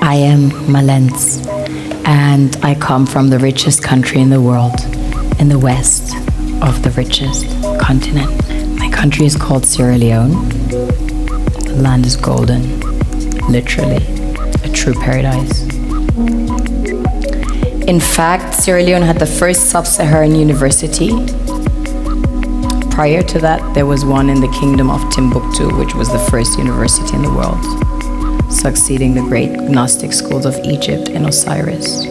I am Mallence, and I come from the richest country in the world, in the west of the richest continent. My country is called Sierra Leone. The land is golden, literally, a true paradise. In fact, Sierra Leone had the first sub-Saharan university. Prior to that, there was one in the kingdom of Timbuktu, which was the first university in the world, succeeding the great Gnostic schools of Egypt and Osiris.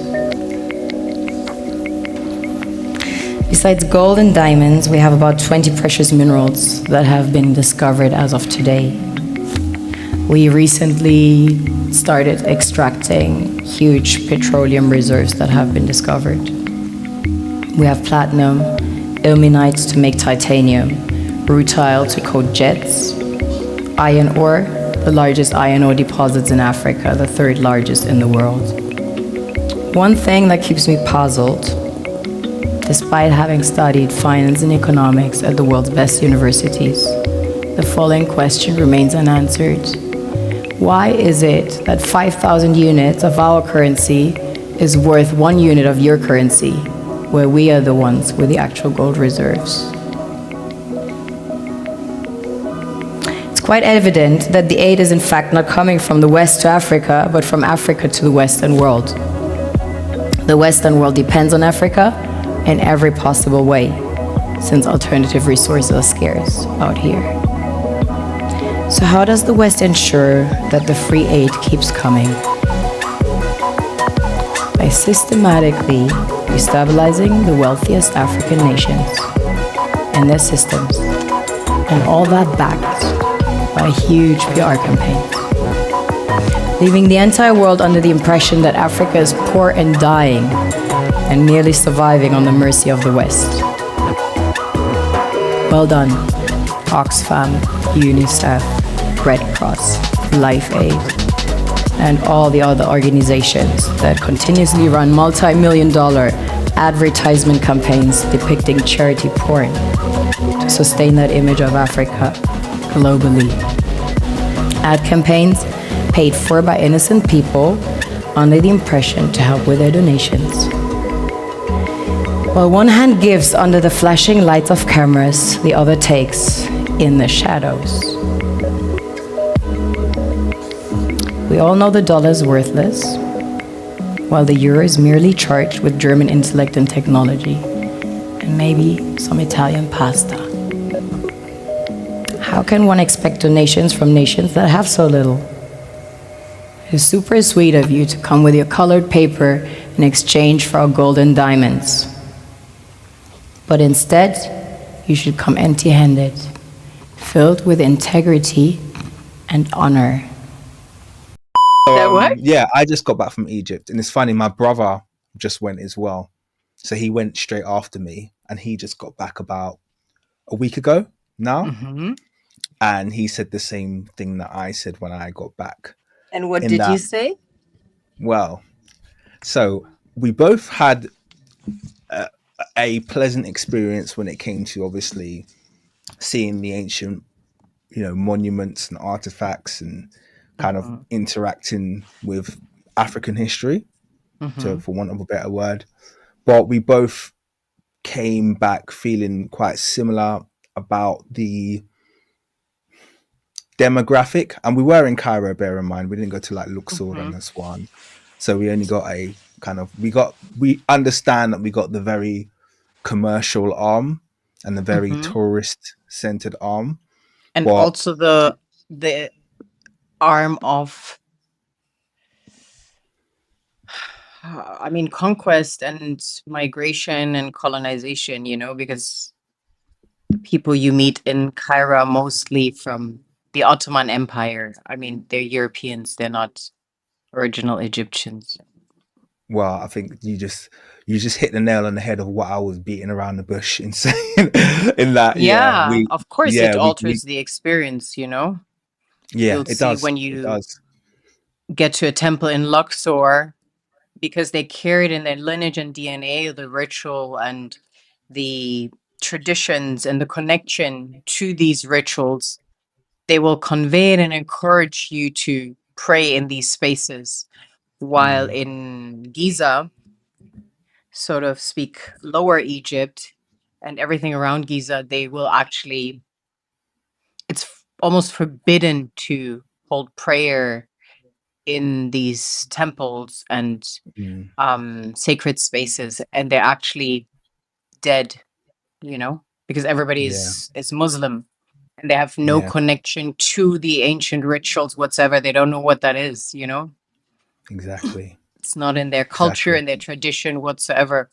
Besides gold and diamonds, we have about 20 precious minerals that have been discovered as of today. We recently started extracting huge petroleum reserves that have been discovered. We have platinum, ilmenite to make titanium, rutile to coat jets, iron ore, the largest iron ore deposits in Africa, the third largest in the world. One thing that keeps me puzzled, despite having studied finance and economics at the world's best universities, the following question remains unanswered. Why is it that 5,000 units of our currency is worth 1 unit of your currency, where we are the ones with the actual gold reserves? It's quite evident that the aid is in fact not coming from the West to Africa, but from Africa to the Western world. The Western world depends on Africa in every possible way, since alternative resources are scarce out here. So how does the West ensure that the free aid keeps coming? By systematically destabilizing the wealthiest African nations and their systems, and all that backed by huge PR campaigns, leaving the entire world under the impression that Africa is poor and dying and merely surviving on the mercy of the West. Well done, Oxfam, UNICEF, Red Cross, Life Aid, and all the other organizations that continuously run multi-million-dollar advertisement campaigns depicting charity porn to sustain that image of Africa globally. Ad campaigns paid for by innocent people under the impression to help with their donations. While one hand gives under the flashing lights of cameras, the other takes in the shadows. We all know the dollar is worthless, while the euro is merely charged with German intellect and technology, and maybe some Italian pasta. How can one expect donations from nations that have so little? It is super sweet of you to come with your colored paper in exchange for our gold and diamonds. But instead, you should come empty-handed, filled with integrity and honor. That what? Yeah, I just got back from Egypt, and it's funny, my brother just went as well. So he went straight after me, and he just got back about a week ago now. Mm-hmm. And he said the same thing that I said when I got back. And what did you say? Well, so we both had a pleasant experience when it came to obviously seeing the ancient, monuments and artifacts and kind of interacting with African history, for want of a better word. But we both came back feeling quite similar about the demographic. And we were in Cairo, bear in mind. We didn't go to like Luxor and Aswan. So we only got a kind of, we understand that we got the very commercial arm and the very tourist centered arm. And also the arm of, conquest and migration and colonization, because the people you meet in Cairo are mostly from the Ottoman Empire. They're Europeans, they're not original Egyptians. Well, I think you just hit the nail on the head of what I was beating around the bush in saying in that. Of course it alters the experience, Yeah, You'll it does. When you get to a temple in Luxor, because they carried in their lineage and DNA the ritual and the traditions and the connection to these rituals they will convey it and encourage you to pray in these spaces. While in Giza, sort of speak Lower Egypt and everything around Giza, they will actually, it's almost forbidden to hold prayer in these temples and sacred spaces, and they're actually dead, you know, because everybody Yeah. is Muslim and they have no Yeah. connection to the ancient rituals whatsoever. They don't know what that is, you know. Exactly. It's not in their culture Exactly. and their tradition whatsoever.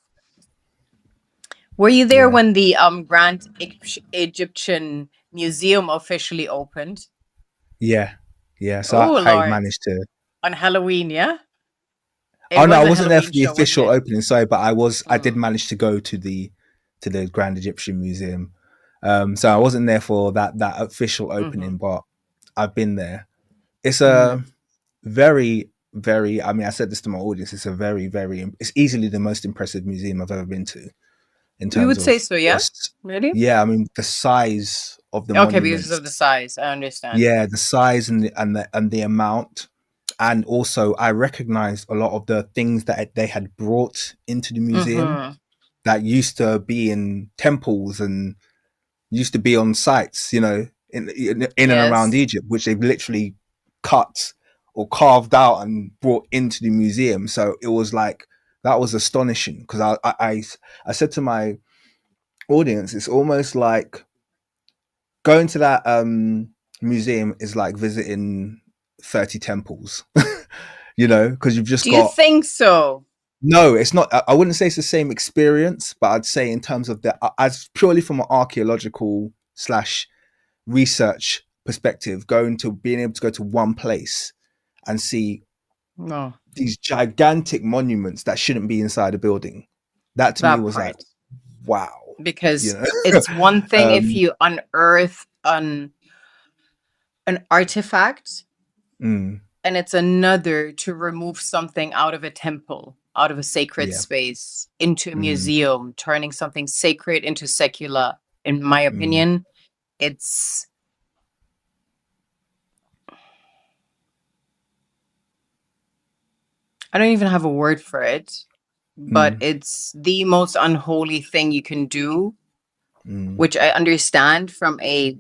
Were you there Yeah. when the Grand Egyptian Museum officially opened? Yeah. Yeah. So Oh I Lord, managed to. on Halloween, yeah? It Oh no, I was a wasn't there for Halloween the show, wasn't official it? opening. Sorry, but I was. I did Mm. manage to go to the Grand Egyptian Museum. So I wasn't there for that official opening, Mm-hmm. but I've been there. It's Mm-hmm. a very. I mean, I said this to my audience. It's a very. It's easily the most impressive museum I've ever been to in You terms would say of so, yeah? just. Really? Yeah, I mean the size of the Okay, because monuments. of the size, I understand. Yeah, the size and the amount, and also I recognized a lot of the things that they had brought into the museum Mm-hmm. that used to be in temples and used to be on sites, in and around Yes. Egypt, which they've literally cut or carved out and brought into the museum. So it was like that was astonishing because I said to my audience, it's almost like going to that museum is like visiting 30 temples, because you've just Do you got. think so? No, it's not. I wouldn't say it's the same experience, but I'd say in terms of as purely from an archaeological slash research perspective, going to being able to go to one place and see No, these gigantic monuments that shouldn't be inside a building, that to me that was like, part. wow, you Because know. it's one thing if um, you unearth an artifact, mm, and it's another to remove something out of a temple, out of a sacred yeah, space, into a mm, museum, turning something sacred into secular. In my mm, opinion, it's, I don't even have a word for it, but mm, it's the most unholy thing you can do, mm, which I understand from a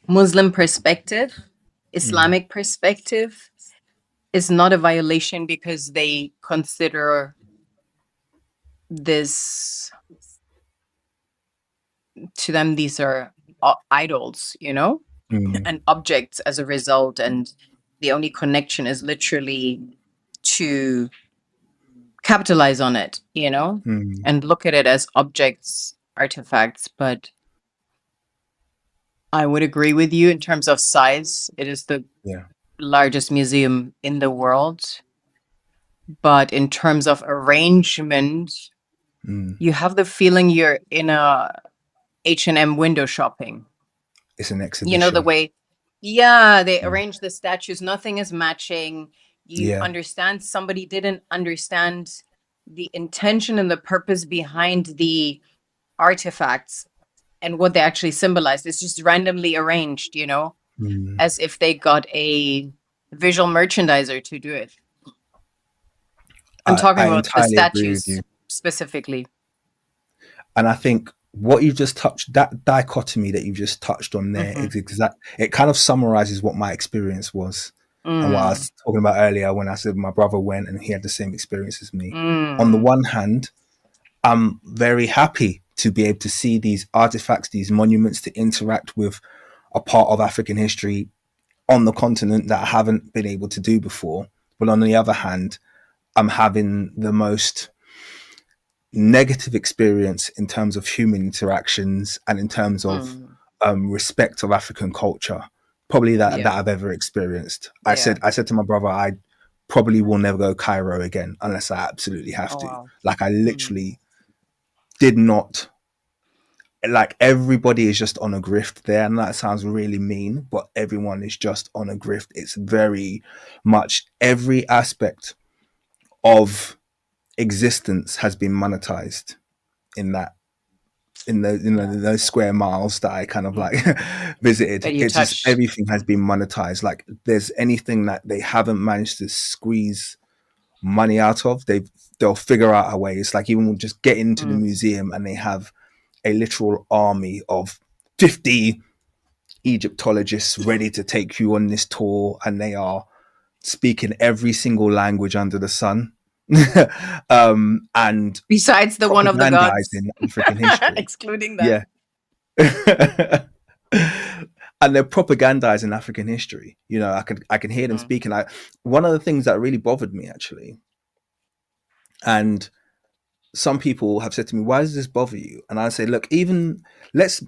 Muslim perspective, mm, Islamic perspective, is not a violation because they consider this, to them, these are idols, you know, mm, and objects as a result. And the only connection is literally to capitalize on it, you know, mm, and look at it as objects, artifacts. But I would agree with you in terms of size. It is the yeah, largest museum in the world. But in terms of arrangement, mm. you have the feeling you're in a H&M window shopping. It's an You know, the exhibition. way, yeah, they Mm, arrange the statues, nothing is matching. You yeah, understand somebody didn't understand the intention and the purpose behind the artifacts and what they actually symbolize. It's just randomly arranged, you know, mm. as if they got a visual merchandiser to do it. I'm talking I about the entirely agree with you. statues specifically. And I think what you've just touched, that dichotomy that you've just touched on there, Mm-hmm. is exact. It kind of summarizes what my experience was, and what I Mm, was talking about earlier when I said my brother went and he had the same experience as me. On the mm, one hand, I'm very happy to be able to see these artifacts, these monuments, to interact with a part of African history on the continent that I haven't been able to do before. But on the other hand, I'm having the most negative experience in terms of human interactions and in terms of mm. respect of African culture, probably that Yeah, I've ever experienced. I yeah. said I said to my brother, I probably will never go Cairo again unless I absolutely have Oh, to. wow. Like I Mm. literally did not, like, everybody is just on a grift there, and that sounds really mean, but everyone is just on a grift. It's very much every aspect of existence has been monetized in in those, in those square miles that I kind of like visited. That you It's just touched. everything has been monetized. Like there's anything that they haven't managed to squeeze money out of, they'll figure out a way. It's like even just get into the museum and they have a literal army of 50 Egyptologists ready to take you on this tour, and they are speaking every single language under the sun. And Besides the one of the gods, propagandizing African history. excluding that. Yeah. And they're propagandizing African history. You know, I can hear them speaking. One of the things that really bothered me actually, and some people have said to me, why does this bother you? And I say, look, even let's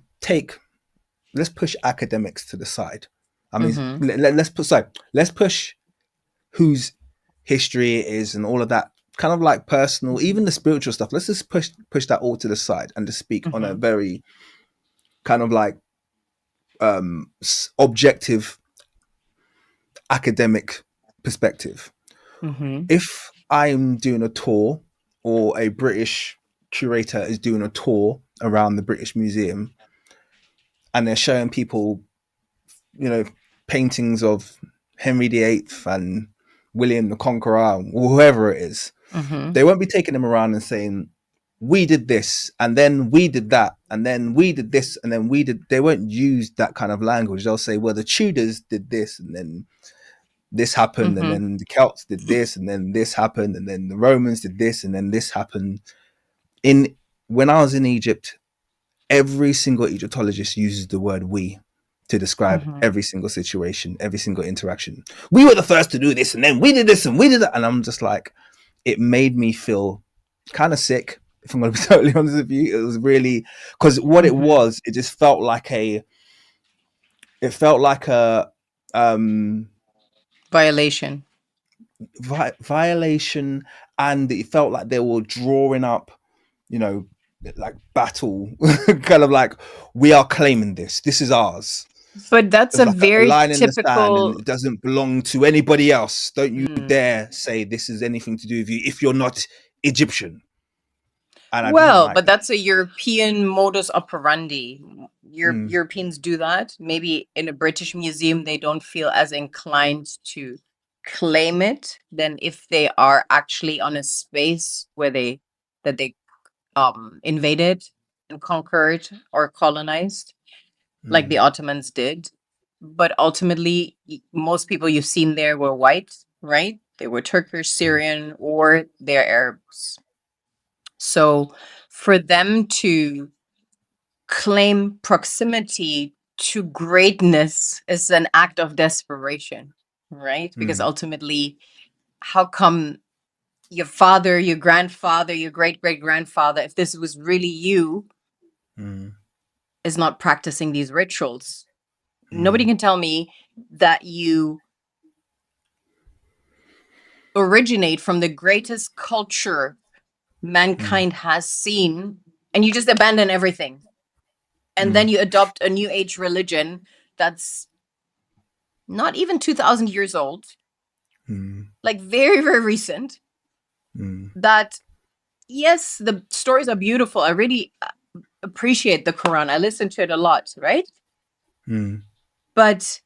push academics to the side. I mean, let's push whose history it is and all of that kind of like personal, even the spiritual stuff. Let's just push that all to the side and just speak on a very kind of like objective academic perspective. If I'm doing a tour or a British curator is doing a tour around the British Museum and they're showing people, you know, paintings of Henry VIII and William the Conqueror or whoever it is, they won't be taking them around and saying, we did this and then we did that and then we did this and then we did. They won't use that kind of language. They'll say, well, the Tudors did this and then this happened and then the Celts did this and then this happened and then the Romans did this and then this happened. When I was in Egypt, every single Egyptologist uses the word we to describe every single situation, every single interaction. We were the first to do this and then we did this and we did that. And I'm just like, it made me feel kind of sick, if I'm going to be totally honest with you. It was really, because what it was, it just felt like a Violation. Violation, and it felt like they were drawing up, you know, like battle, kind of like, we are claiming this is ours. But that's There's a like very line in the sand typical. and it doesn't belong to anybody else. Don't you dare say this is anything to do with you if you're not Egyptian. And I didn't Well, like but it. that's a European modus operandi. Europeans do that. Maybe in a British museum, they don't feel as inclined to claim it than if they are actually on a space where they invaded and conquered or colonized, like the Ottomans did. But ultimately, most people you've seen there were white, right? They were Turkish, Syrian, or they're Arabs. So for them to claim proximity to greatness is an act of desperation, right? Because ultimately, how come your father, your grandfather, your great great grandfather, if this was really you, is not practicing these rituals? Nobody can tell me that you originate from the greatest culture mankind has seen and you just abandon everything. And then you adopt a new age religion that's not even 2,000 years old, like very, very recent. That, yes, the stories are beautiful. I really appreciate the Quran. I listen to it a lot, right? But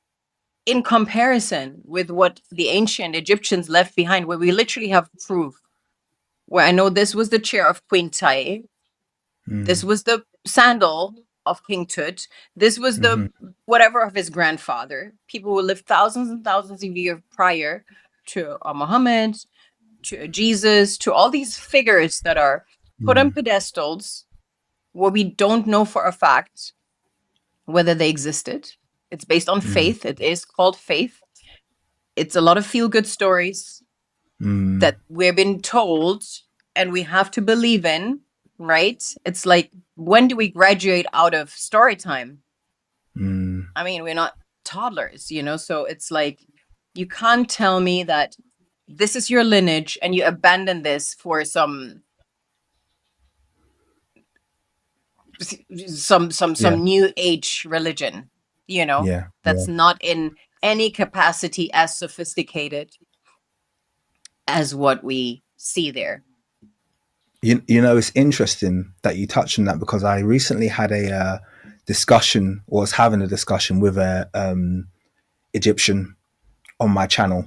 in comparison with what the ancient Egyptians left behind, where we literally have proof, where I know this was the chair of Queen Tai, this was the sandal of King Tut, this was the whatever of his grandfather. People who lived thousands and thousands of years prior to Muhammad, to Jesus, to all these figures that are put on pedestals where we don't know for a fact whether they existed. It's based on faith. It is called faith. It's a lot of feel-good stories that we've been told and we have to believe in, right? It's like, when do we graduate out of story time? I mean, we're not toddlers, you know? So it's like, you can't tell me that this is your lineage and you abandon this for some new age religion, you know, that's not in any capacity as sophisticated as what we see there. You know, it's interesting that you touched on that, because I recently had a discussion, or was having a discussion with a Egyptian on my channel,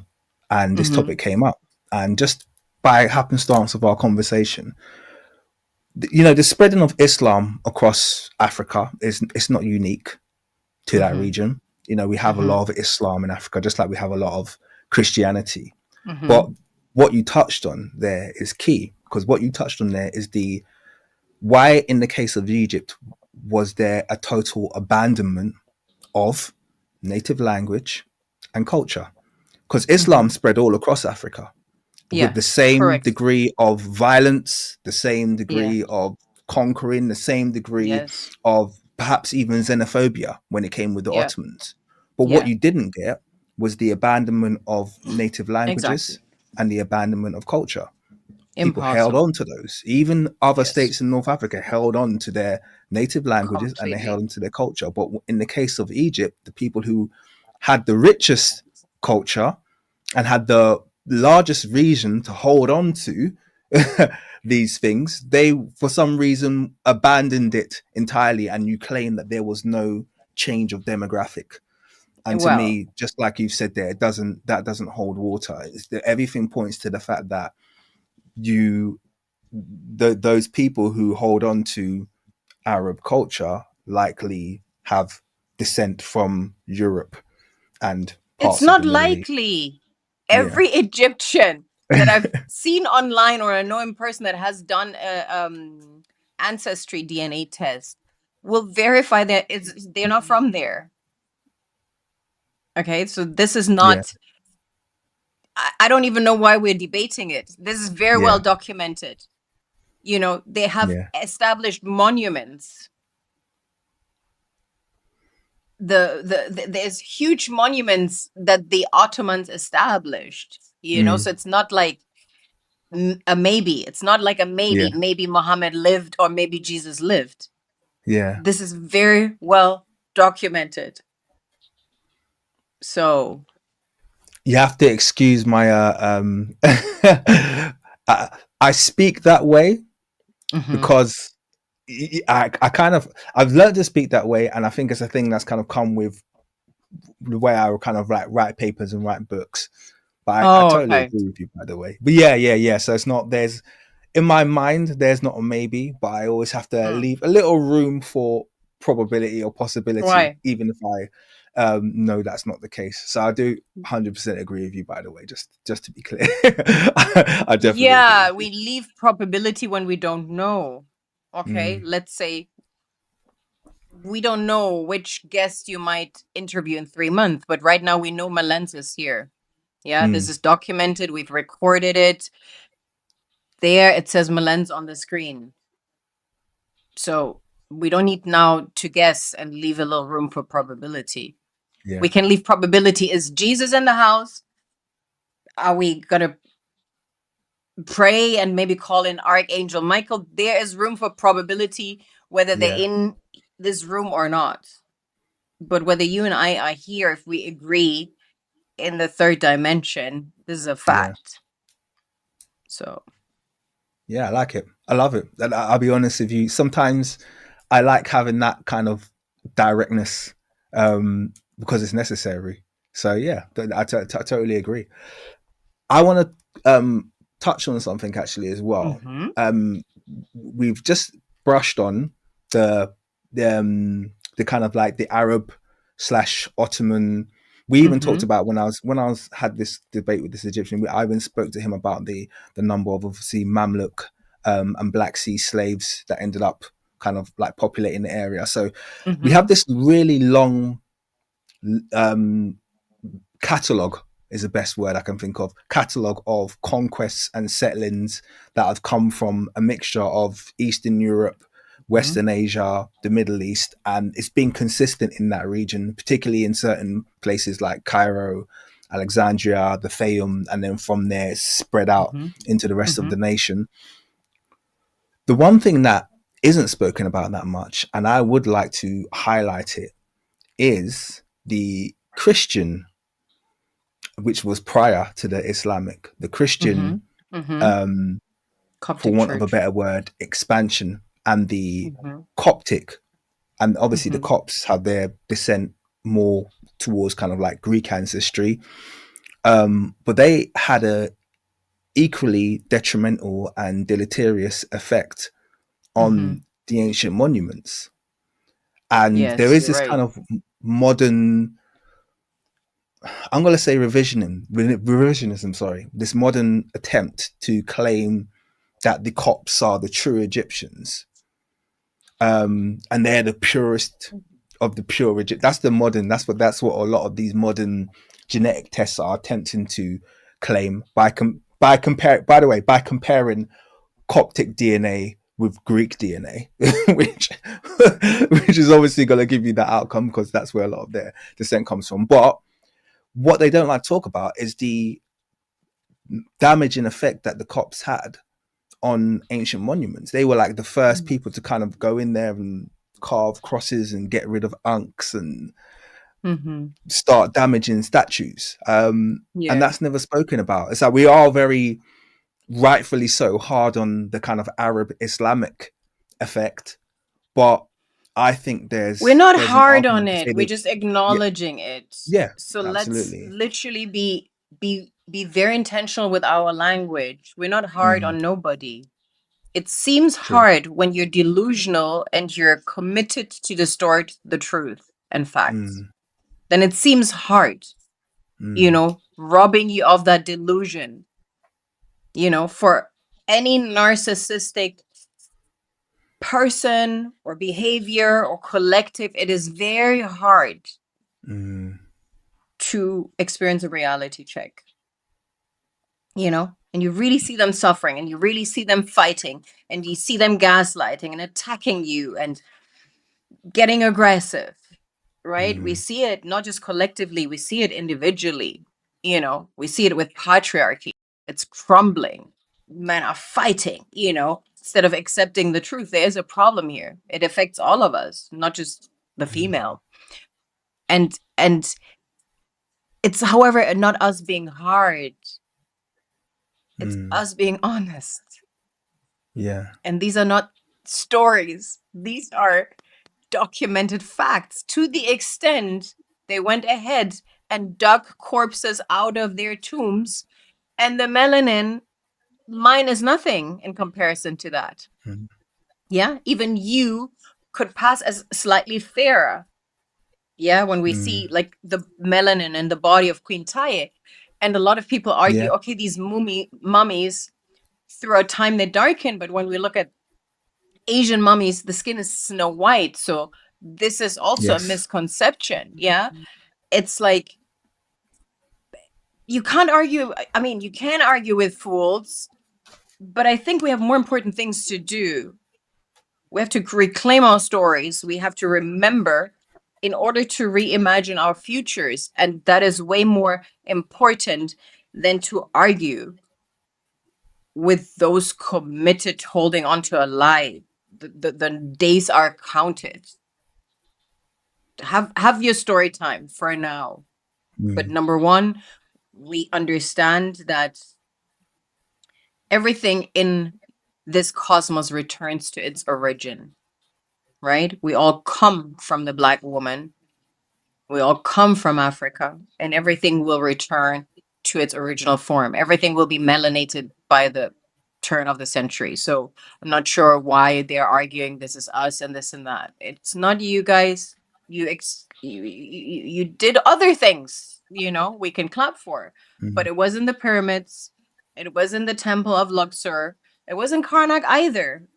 and this Mm-hmm. topic came up, and just by happenstance of our conversation, you know, the spreading of Islam across Africa is, it's not unique to that Mm-hmm. region. You know, we have a Mm-hmm. lot of Islam in Africa, just like we have a lot of Christianity. Mm-hmm. But what you touched on there is key, because what you touched on there is the why, in the case of Egypt, was there a total abandonment of native language and culture? Because Islam Mm-hmm. spread all across Africa with Yeah. the same Correct. degree of violence, the same Yeah. degree of conquering, the same degree Yes. of perhaps even xenophobia when it came with the Yeah. Ottomans. But what Yeah. you didn't get was the abandonment of native languages Exactly. and the abandonment of culture. People held on Impossible. to those. Even other Yes. states in North Africa held on to their native languages and they held Completely. on to their culture. But in the case of Egypt, the people who had the richest culture and had the largest reason to hold on to these things, they for some reason abandoned it entirely, and you claim that there was no change of demographic. And to Well, me, just like you said there, that doesn't hold water. Everything points to the fact that you those people who hold on to Arab culture likely have descent from Europe and it's parts of not the Middle East. likely. Yeah, Every Egyptian that I've seen online or I know in person that has done a ancestry DNA test will verify that they're not from there. Okay, so this is yeah, not. I don't even know why we're debating it. This is very well yeah, documented. You know, they have yeah, established monuments. There's huge monuments that the Ottomans established. You know, mm, so it's not like a maybe. It's not like a yeah, maybe. Maybe Muhammad lived or maybe Jesus lived. yeah. This is very well documented. So, You have to excuse my I speak that way mhm. because I kind of I've learned to speak that way, and I think it's a thing that's kind of come with the way I kind of like write papers and write books. But I Oh, totally okay. agree with you, by the way. But yeah. So it's not, there's, in my mind, there's not a maybe, but I always have to Mm. leave a little room for probability or possibility, Why? even if I know that's not the case. So I do 100% agree with you, by the way, just to be clear. I definitely agree Yeah, with you. we leave probability when we don't know. Okay, Mm, let's say we don't know which guest you might interview in 3 months, but right now we know Mallence is here. Yeah, this mm, is documented. We've recorded it. There it says Mallence on the screen. So we don't need now to guess and leave a little room for probability. yeah, We can leave probability. Is Jesus in the house? Are we going to pray and maybe call in Archangel Michael? There is room for probability whether they're yeah, in this room or not. But whether you and I are here, if we agree in the third dimension, this is a yeah. fact. So, Yeah, I like it. I love it. And I'll be honest with you. Sometimes I like having that kind of directness because it's necessary. So yeah, totally agree. I want to touch on something actually as well. mm-hmm, Um, we've just brushed on the the kind of like the Arab slash Ottoman. We even mm-hmm, talked about when I was had this debate with this Egyptian. I even spoke to him about the number of obviously Mamluk and Black Sea slaves that ended up kind of like populating the area. So we mm-hmm, have this really long um, catalogue is the best word I can think of. Catalogue of conquests and settlings that have come from a mixture of Eastern Europe, mm-hmm, Western Asia, the Middle East, and it's been consistent in that region, particularly in certain places like Cairo, Alexandria, the Fayum, and then from there it's spread out mm-hmm, into the rest of mm-hmm, the nation. The one thing that isn't spoken about that much, and I would like to highlight it, is the Christian, which was prior to the Islamic, the mm-hmm, Christian mm-hmm, for Coptic want of a Church. better word, expansion, and the Mm-hmm. Coptic, and obviously the Mm-hmm. Copts have their descent more towards kind of like Greek ancestry, but they had a equally detrimental and deleterious effect Mm-hmm. on the ancient monuments. And there Yes, is you're this kind right. of modern, I'm going to say revisionism, sorry, this modern attempt to claim that the Copts are the true Egyptians, and they're the purest of the pure Egypt. That's the modern. That's what a lot of these modern genetic tests are attempting to claim by compare. By the way, by comparing Coptic DNA with Greek DNA, which which is obviously going to give you that outcome because that's where a lot of their descent comes from. But what they don't like to talk about is the damaging effect that the Copts had on ancient monuments. They were like the first people to kind of go in there and carve crosses and get rid of unks and Mm-hmm. start damaging statues. And Yeah. that's never spoken about. It's like we are very rightfully so hard on the kind of Arab Islamic effect, but I think We're there's not there's an hard on argument to say it. We're that just yeah, acknowledging it. yeah, So let's absolutely. literally be very intentional with our language. We're not hard Mm, on nobody. It seems true. hard when you're delusional and you're committed to distort the truth and facts. Mm, Then it seems hard, mm, robbing you of that delusion, for any narcissistic person or behavior or collective, it is very hard mm, to experience a reality check, and you really see them suffering and you really see them fighting and you see them gaslighting and attacking you and getting aggressive, right? We mm, see it not just collectively, we see it individually. We see it with patriarchy. It's crumbling. Men are fighting, instead of accepting the truth. There is a problem here. It affects all of us, not just the mm, female. And it's, however, not us being hard. It's mm. us being honest. Yeah. And these are not stories. These are documented facts, to the extent they went ahead and dug corpses out of their tombs, and the melanin mine is nothing in comparison to that. Mm, Yeah, even you could pass as slightly fairer. Yeah, when we see mm. like the melanin in the body of Queen Taye, and a lot of people argue, Yeah. okay, these mummies throughout time they darken, but when we look at Asian mummies, the skin is snow white. So this is also a Yes. misconception. Yeah. It's like you can't argue. I mean, you can argue with fools, but I think we have more important things to do. We have to reclaim our stories. We have to remember in order to reimagine our futures. And that is way more important than to argue with those committed holding on to a lie. The days are counted. Have your story time for now. But Mm, number one, we understand that everything in this cosmos returns to its origin, right? We all come from the Black woman. We all come from Africa, and everything will return to its original form. Everything will be melanated by the turn of the century. So I'm not sure why they're arguing this is us and this and that. It's not you guys. You did other things, we can clap for, but mm, it wasn't the pyramids. It wasn't the Temple of Luxor. It wasn't Karnak either.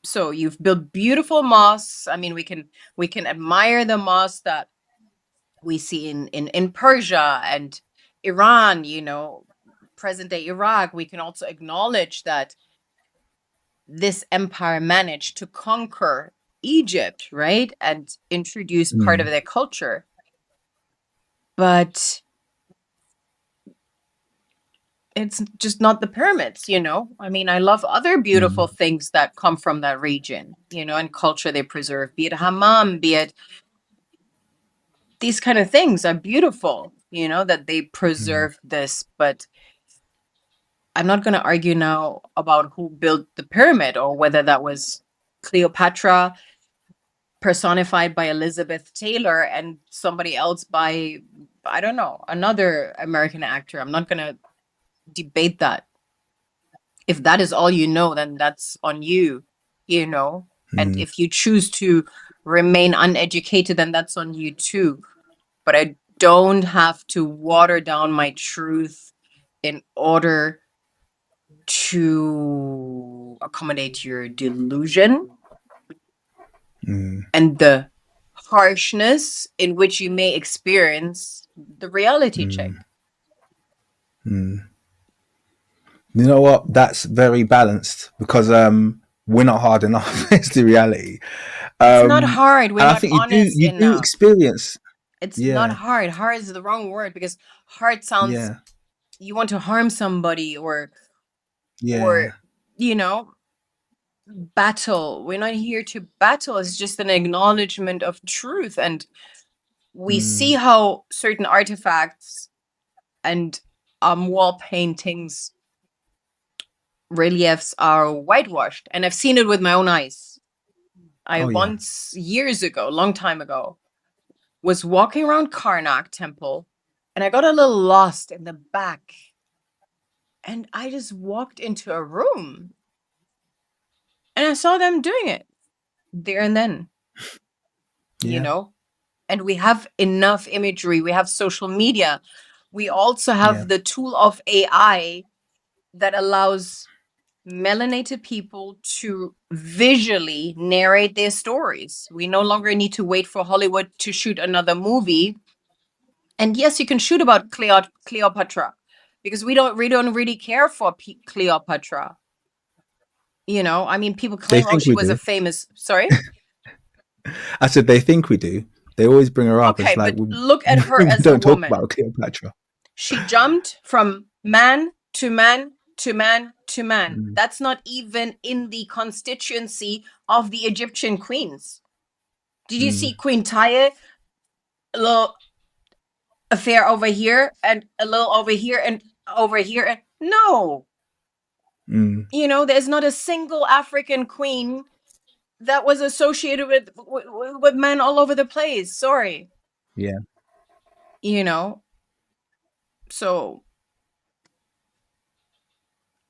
So you've built beautiful mosques. I mean, we can admire the mosques that we see in Persia and Iran, present day Iraq. We can also acknowledge that this empire managed to conquer Egypt, right? And introduce part of mm, their culture. But it's just not the pyramids. I mean, I love other beautiful mm, things that come from that region, and culture they preserve, be it hammam, be it these kind of things are beautiful, that they mm, preserve this. But I'm not going to argue now about who built the pyramid or whether that was Cleopatra personified by Elizabeth Taylor and somebody else by, I don't know, another American actor. I'm not going to debate that. If that is all you know, then that's on you, you know? And if you choose to remain uneducated, then that's on you too. But I don't have to water down my truth in order to accommodate your delusion and the harshness in which you may experience the reality check. You know what? That's very balanced because we're not hard enough. It's the reality. It's not hard. We're And I not think honest you do enough. experience. It's not Yeah, hard. Hard is the wrong word because hard sounds yeah, you want to harm somebody or yeah, you know, battle. We're not here to battle. It's just an acknowledgement of truth. And we see how certain artifacts and wall paintings, reliefs are whitewashed. And I've seen it with my own eyes. I oh yeah, once, years ago, long time ago, was walking around Karnak Temple and I got a little lost in the back. And I just walked into a room and I saw them doing it there and then, you yeah, know? And we have enough imagery, we have social media. We also yeah. have the tool of AI that allows melanated people to visually narrate their stories. We no longer need to wait for Hollywood to shoot another movie. And yes, you can shoot about Cleopatra because we don't really care for Cleopatra. You know, I mean, people They claim, oh, think she we was a do. famous. Sorry. I said they think we do. They always bring her up. Okay, It's like but look at her we as a don't talk woman. about Cleopatra. She jumped from man to man to man to man. That's not even in the constituency of the Egyptian queens. Did you see Queen Taye? A little affair over here and a little over here and over here. And no, you know, there's not a single African queen that was associated with men all over the place. Sorry, Yeah, you know. So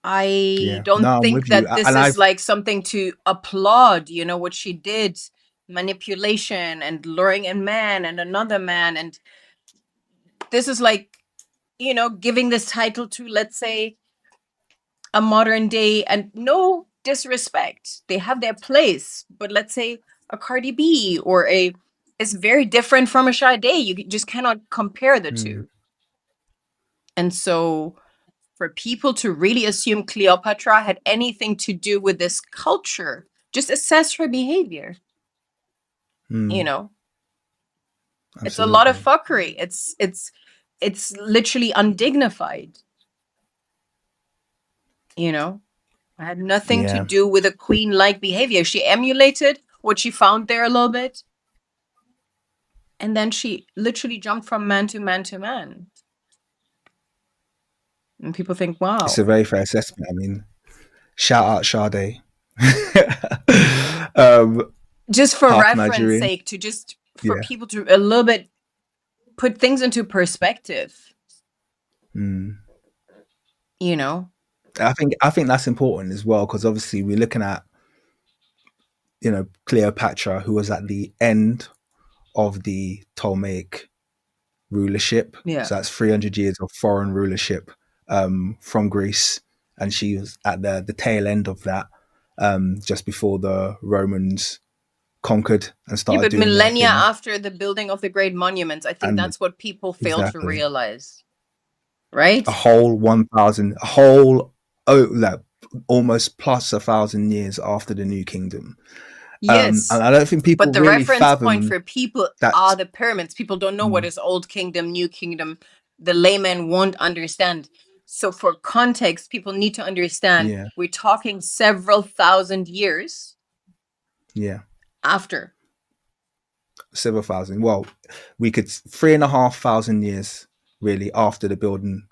I yeah. don't No, I'm think with you. that this And is I've like something to applaud, you know, what she did, manipulation and luring a man and another man. And this is like, you know, giving this title to, let's say, a modern day, and no disrespect, they have their place, but let's say a Cardi B or a is very different from a Sade. You just cannot compare the two. And so for people to really assume Cleopatra had anything to do with this culture, just assess her behavior. You know, it's a lot of absolutely. fuckery. It's literally undignified. You know, I had nothing to Yeah. do with a queen-like behavior. She emulated what she found there a little bit, and then she literally jumped from man to man to man. And people think, It's a wow. very fair assessment. I mean, shout out Sade. Just for Half reference Nigerian. sake, to just for Yeah. people to a little bit put things into perspective. You know? I think that's important as well because obviously we're looking at Cleopatra, who was at the end of the Ptolemaic rulership. Yeah. So that's 300 years of foreign rulership from Greece, and she was at the tail end of that, just before the Romans conquered and Yeah, started but doing their millennia thing. after the building of the great monuments, I think And that's what people fail to exactly realize. Right? a whole 1,000, a whole like almost plus 1,000 years after the New Kingdom. And Yes. I don't think But people the really reference point fathom for people that. are the pyramids. People don't know what is Old Kingdom, New Kingdom. The layman won't understand. So for context, people need to understand Yeah, we're talking several thousand years yeah, after. several thousand. Well, we could 3,500 years really after the building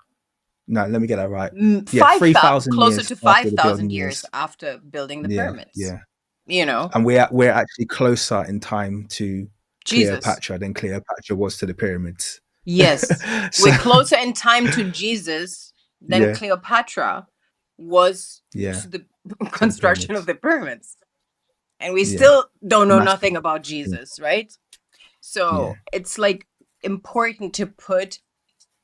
No, let me get that right. Yeah, 5,000, 3,000 closer years to after the 5,000 building years was. after building the Yeah, pyramids. yeah. You know, And we're actually closer in time to Jesus. Cleopatra than Cleopatra was to the pyramids. Yes. So We're closer in time to Jesus than yeah, Cleopatra was yeah, to the to the construction of pyramids. the pyramids. And we Yeah, still don't know massive. nothing about Jesus, right? Yeah, So it's like important to put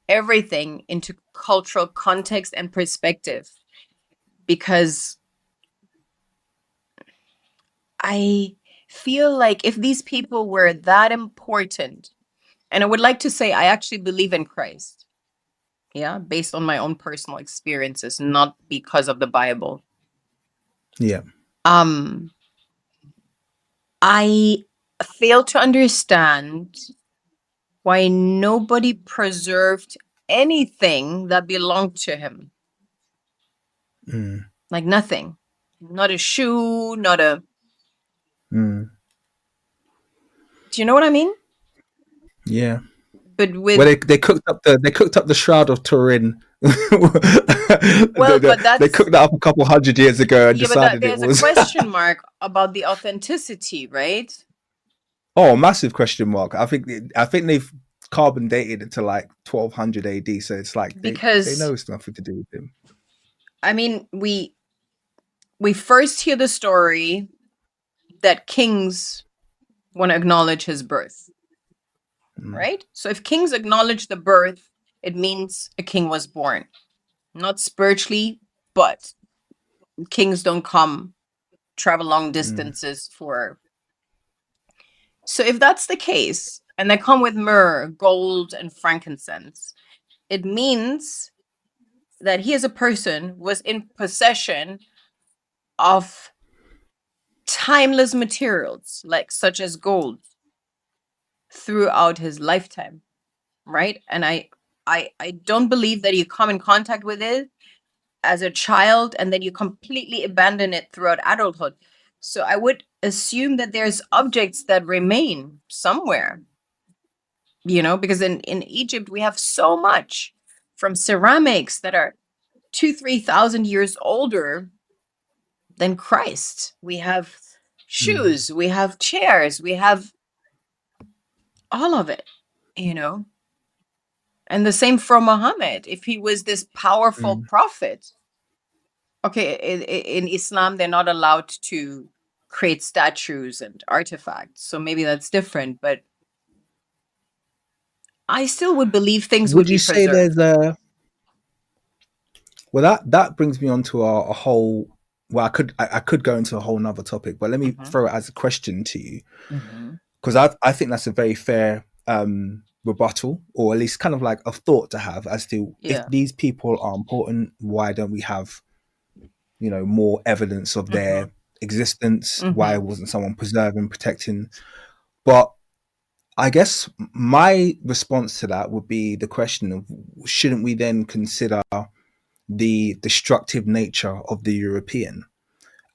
everything into cultural context and perspective, because I feel like if these people were that important, and I would like to say I actually believe in Christ, yeah, based on my own personal experiences, not because of the Bible. yeah. Um, I fail to understand why nobody preserved anything that belonged to him. Mm, Like nothing. Not a shoe, not a. mm, Do you know what I mean? yeah. But Well, with. they cooked up the Shroud of Turin. Well, but They that's. cooked that up a couple hundred years ago and Yeah, but that, decided it there's a was question mark about the authenticity, right? oh, massive question mark. I think they've carbon dated it to like 1200 AD, so it's like they know Because, it's nothing to do with him. I mean, we first hear the story that kings want to acknowledge his birth, Mm, right? So if kings acknowledge the birth, it means a king was born. Not spiritually, but kings don't come, travel long mm, distances for. So if that's the case, and they come with myrrh, gold, and frankincense, it means that he as a person was in possession of timeless materials, like such as gold, throughout his lifetime, right? And I don't believe that you come in contact with it as a child and then you completely abandon it throughout adulthood. So I would assume that there's objects that remain somewhere, because in Egypt we have so much, from ceramics that are 2,000-3,000 years older than Christ. We have mm, shoes, we have chairs, we have all of it, you know. And the same for Muhammad. If he was this powerful mm. prophet, okay, in Islam, they're not allowed to create statues and artifacts. So maybe that's different, but I still would believe things would Would you be say there's preserved. a well that brings me on to a whole well I could go into a whole nother topic, but let me Mm-hmm. throw it as a question to you Mm-hmm. because I think that's a very fair rebuttal, or at least kind of like a thought to have as to if Yeah. these people are important, why don't we have more evidence of Mm-hmm. their existence? Why Mm-hmm. wasn't someone preserving, protecting? But I guess my response to that would be the question of shouldn't we then consider the destructive nature of the European?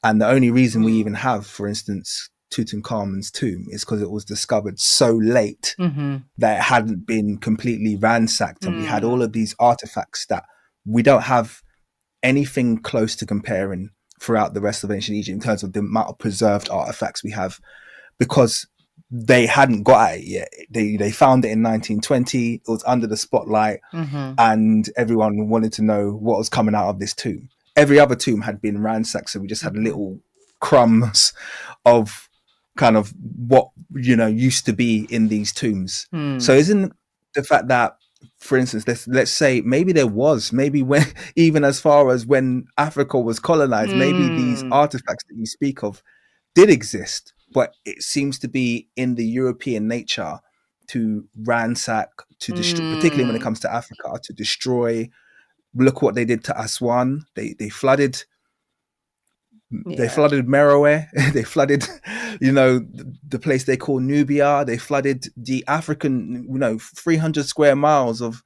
And the only reason we even have, for instance, Tutankhamun's tomb is because it was discovered so late Mm-hmm. that it hadn't been completely ransacked. And we had all Mm. of these artifacts that we don't have anything close to comparing throughout the rest of ancient Egypt in terms of the amount of preserved artifacts we have, because they hadn't got at it yet. They found it in 1920. It was under the spotlight, Mm-hmm. and everyone wanted to know what was coming out of this tomb. Every other tomb had been ransacked, so we just had Mm-hmm. little crumbs of kind of what used to be in these tombs. Mm. So isn't the fact that, for instance, let's say maybe there was, maybe when even as far as when Africa was colonized, maybe these Mm. artifacts that you speak of did exist, but it seems to be in the European nature to ransack, to destroy, particularly when it Mm. comes to Africa, to destroy. Look what they did to Aswan. They flooded. They Yeah. flooded Meroe. They flooded, the place they call Nubia. They flooded the African, 300 square miles of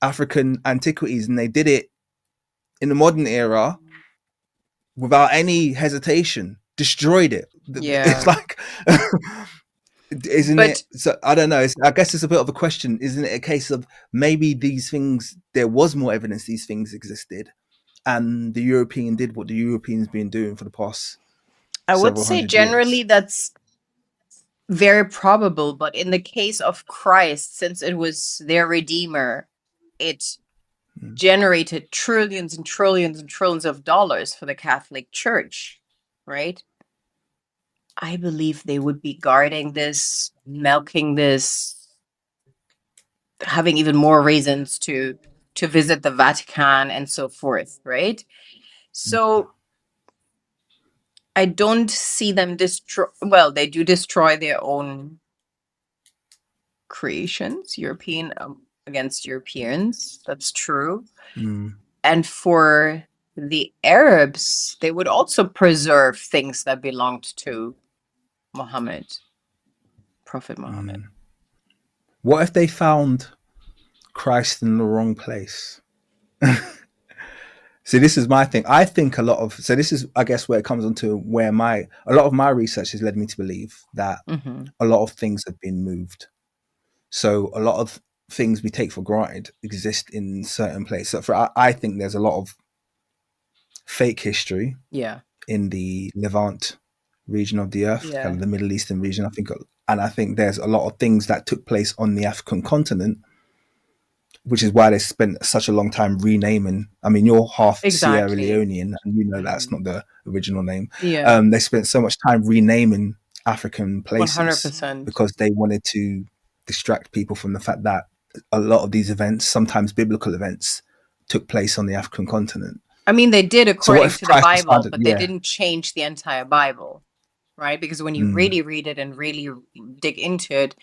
African antiquities, and they did it in the modern era without any hesitation. Destroyed it. It's Yeah. like isn't But it? So I don't know. I guess it's a bit of a question. Isn't it a case of maybe these things, there was more evidence these things existed, and the European did what the Europeans been doing for the past I would several say hundred generally years? that's very probable. But in the case of Christ, since it was their redeemer, it Mm. generated trillions and trillions and trillions of dollars for the Catholic Church, right? I believe they would be guarding this, milking this, having even more reasons to visit the Vatican and so forth, right? So I don't see them destroy. Well, they do destroy their own creations, European against Europeans. That's true. Mm. And for the Arabs, they would also preserve things that belonged to Muhammad, Prophet Muhammad. Mm. What if they found Christ in the wrong place? See, this is my thing. I think a lot of, so this is, I guess, where it comes onto where a lot of my research has led me to believe that Mm-hmm. a lot of things have been moved. So a lot of things we take for granted exist in certain places. So I think there's a lot of fake history Yeah. in the Levant region of the earth, kind Yeah. of the Middle Eastern region, I think. And I think there's a lot of things that took place on the African continent, which is why they spent such a long time renaming. I mean, you're half Sierra Exactly. Leonean, and you know that's Mm-hmm. not the original name. Yeah. They spent so much time renaming African places 100%. because they wanted to distract people from the fact that a lot of these events, sometimes biblical events, took place on the African continent. I mean, they did So what according if to the Christ was Bible, founded? but they Yeah. didn't change the entire Bible, right? Because when you Mm, really read it and really dig into it,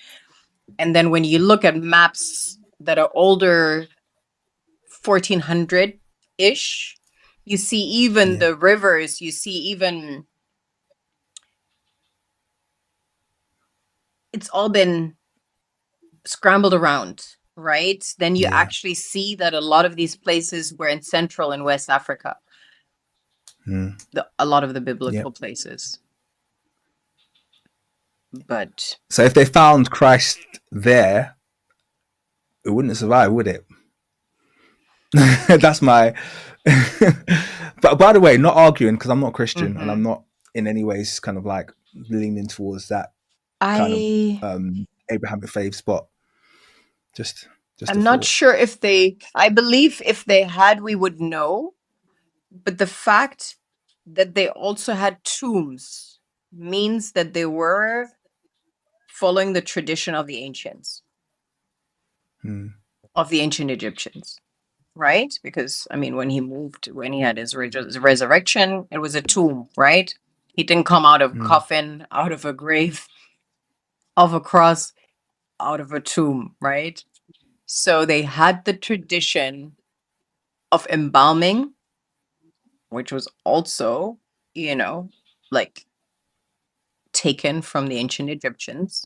and then when you look at maps that are older, 1400-ish, you see even yeah. the rivers, you see even, it's all been scrambled around, right? Then you Yeah. actually see that a lot of these places were in Central and West Africa, Mm, a lot of the yeah. biblical places. But So if they found Christ there, it wouldn't survive, would it? That's my. But by the way, not arguing because I'm not Christian and I'm not in any ways kind of like leaning towards that kind of I Abrahamic faiths, but just a I'm not thought. sure if I believe if they had, we would know. But the fact that they also had tombs means that they were following the tradition of the ancients, Hmm. of the ancient Egyptians, right? Because, I mean, when he had his resurrection, it was a tomb, right? He didn't come out of a Hmm. coffin, out of a grave, of a cross, out of a tomb, right? So they had the tradition of embalming, which was also, like taken from the ancient Egyptians.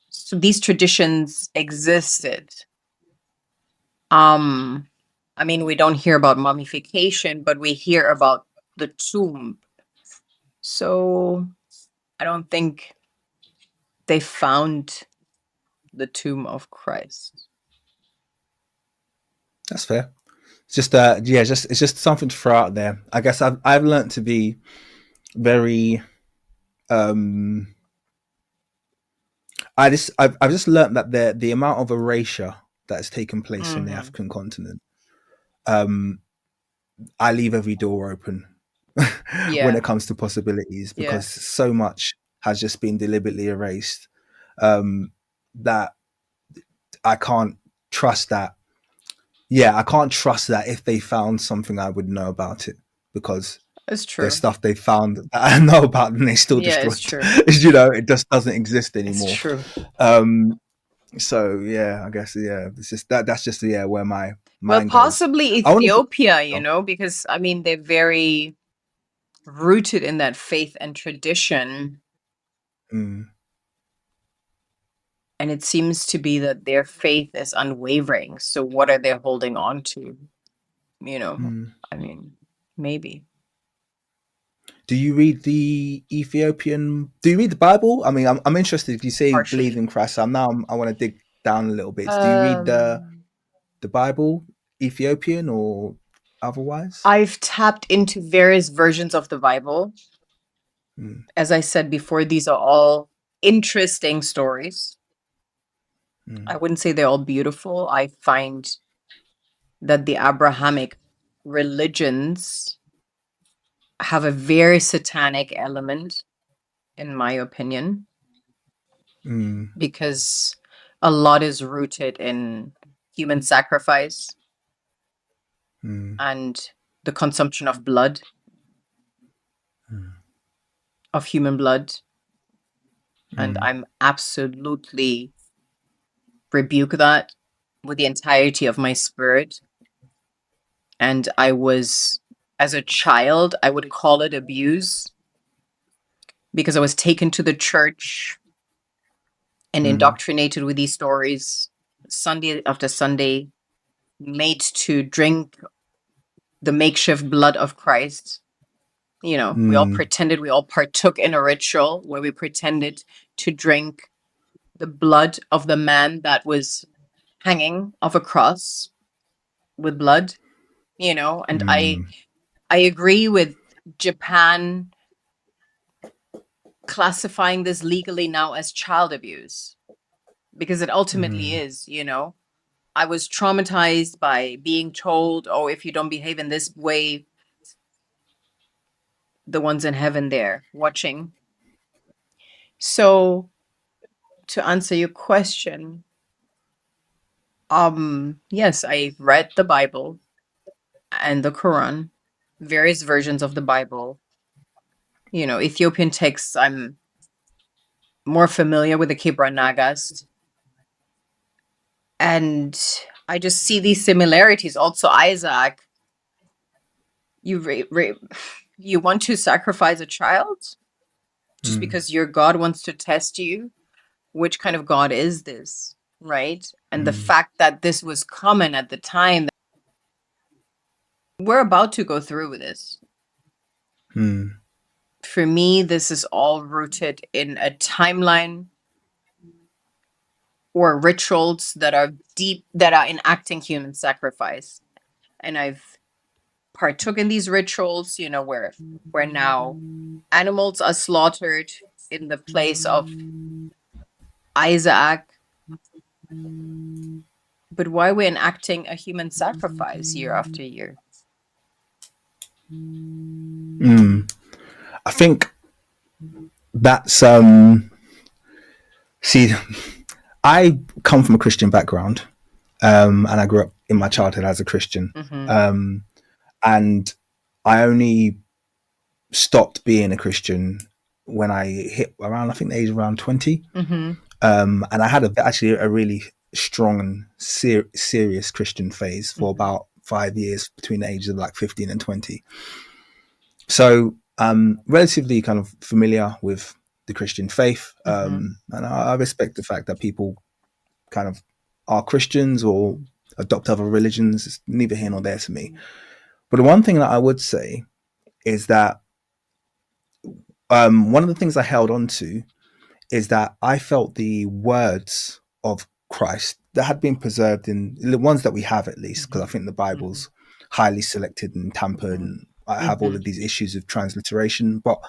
So these traditions existed. I mean, we don't hear about mummification, but we hear about the tomb. So I don't think they found the tomb of Christ. That's fair. It's just yeah, it's just something to throw out there. I guess I've learned to be very I've just learned that the amount of erasure that has taken place on the Mm-hmm. African continent, I leave every door open when Yeah, it comes to possibilities yeah, because so much has just been deliberately erased that I can't trust that. Yeah, I can't trust that if they found something, I would know about it because it's there's true. stuff they found that I know about and they still Yeah, it's destroyed. true. It just doesn't exist It's anymore. true. So yeah, I guess yeah, it's just that's just yeah where my Well, mind goes. possibly I want to. Ethiopia, because I mean, they're very rooted in that faith and tradition. Mm, And it seems to be that their faith is unwavering. So what are they holding on to? mm. I mean, maybe. Do you read the Ethiopian? Do you read the Bible? I mean, I'm interested. If you say you believe Partially. in Christ, I want to dig down a little bit. Do you read Um, the Bible, Ethiopian or otherwise? I've tapped into various versions of the Bible. Mm, As I said before, these are all interesting stories. mm, I wouldn't say they're all beautiful. I find that the Abrahamic religions have a very satanic element, in my opinion, mm, because a lot is rooted in human sacrifice mm, and the consumption of blood, mm, of human blood. And mm, I'm absolutely rebuke that with the entirety of my spirit. And I was, as a child, I would call it abuse because I was taken to the church and mm, indoctrinated with these stories Sunday after Sunday, made to drink the makeshift blood of Christ. You know, we all mm, pretended, we all partook in a ritual where we pretended to drink the blood of the man that was hanging off a cross with blood, you know, and mm, I agree with Japan classifying this legally now as child abuse because it ultimately mm, is, you know. I was traumatized by being told, oh, if you don't behave in this way, the ones in heaven there watching. So to answer your question, yes, I read the Bible and the Quran, various versions of the Bible. You know, Ethiopian texts, I'm more familiar with the Kibra Nagas. And I just see these similarities. Also, Isaac, you want to sacrifice a child just mm, because your God wants to test you? Which kind of God is this, right? And the mm, fact that this was common at the time, we're about to go through with this. mm, For me, this is all rooted in a timeline or rituals that are deep, that are enacting human sacrifice. And I've partook in these rituals, you know, where now animals are slaughtered in the place of Isaac. But why we're enacting a human sacrifice year after year? mm. I think that's see, I come from a Christian background, and I grew up in my childhood as a Christian, Mm-hmm. and I only stopped being a Christian when I hit around, I think the age of around 20. Mm-hmm. And I had actually a really strong and serious Christian phase for about 5 years between the ages of like 15 and 20. So relatively kind of familiar with the Christian faith. Mm-hmm. And I respect the fact that people kind of are Christians or adopt other religions. It's neither here nor there to me. But the one thing that I would say is that one of the things I held on to is that I felt the words of Christ that had been preserved in the ones that we have, at least, because I think the Bible's highly selected and tampered, and I have all Mm-hmm. of these issues of transliteration. But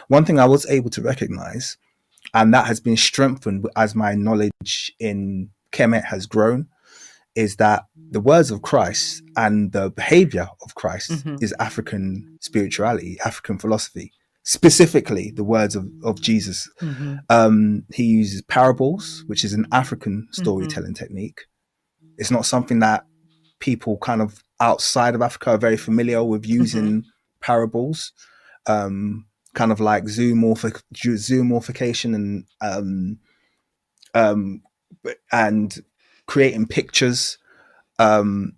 one thing I was able to recognize, and that has been strengthened as my knowledge in Kemet has grown, is that the words of Christ and the behavior of Christ Mm-hmm. is African spirituality, African philosophy, specifically the words of Jesus. Mm-hmm. He uses parables, which is an African Mm-hmm. storytelling technique. It's not something that people kind of outside of Africa are very familiar with using parables, kind of like zoomorphication and creating pictures, and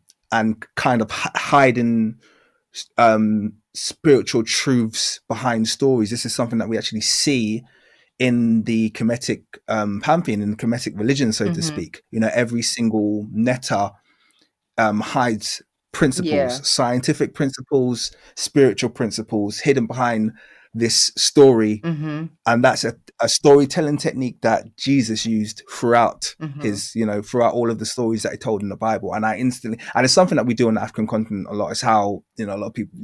kind of hiding spiritual truths behind stories. This is something that we actually see in the Kemetic pantheon, in the Kemetic religion, so to Mm-hmm. speak. You know, every single netta hides Yeah. principles, scientific principles, spiritual principles hidden behind this story, Mm-hmm. and that's a storytelling technique that Jesus used throughout Mm-hmm. his, throughout all of the stories that he told in the Bible. And it's something that we do on the African continent a lot. It's how, a lot of people,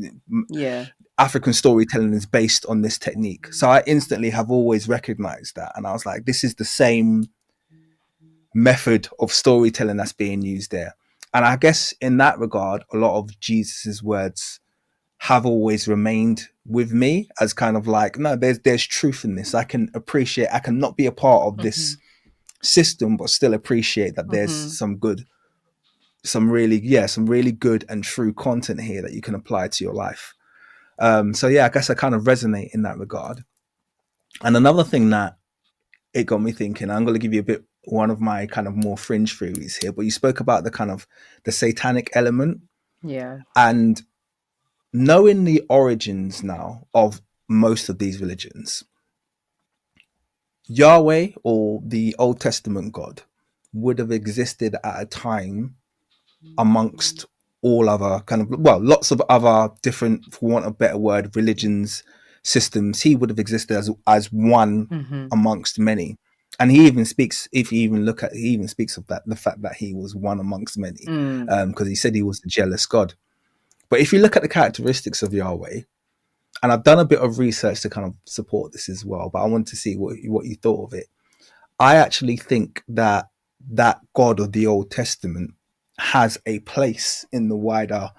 Yeah. African storytelling is based on this technique. So I instantly have always recognized that. And I was like, this is the same method of storytelling that's being used there. And I guess in that regard, a lot of Jesus's words have always remained with me as kind of like, no, there's truth in this. I can not be a part of this system, but still appreciate that there's some really good and true content here that you can apply to your life. So yeah, I guess I kind of resonate in that regard. And another thing that it got me thinking, I'm going to give you one of my kind of more fringe theories here, but you spoke about the kind of the satanic element. Yeah. And knowing the origins now of most of these religions, Yahweh, or the Old Testament God, would have existed at a time amongst all other lots of other different, for want of a better word, religions, systems. He would have existed as one amongst many. And he even speaks, if you even look at, he even speaks of that, the fact that he was one amongst many, because he said he was a jealous God. But if you look at the characteristics of Yahweh, and I've done a bit of research to kind of support this as well, but I want to see what you thought of it. I actually think that God of the Old Testament has a place in the wider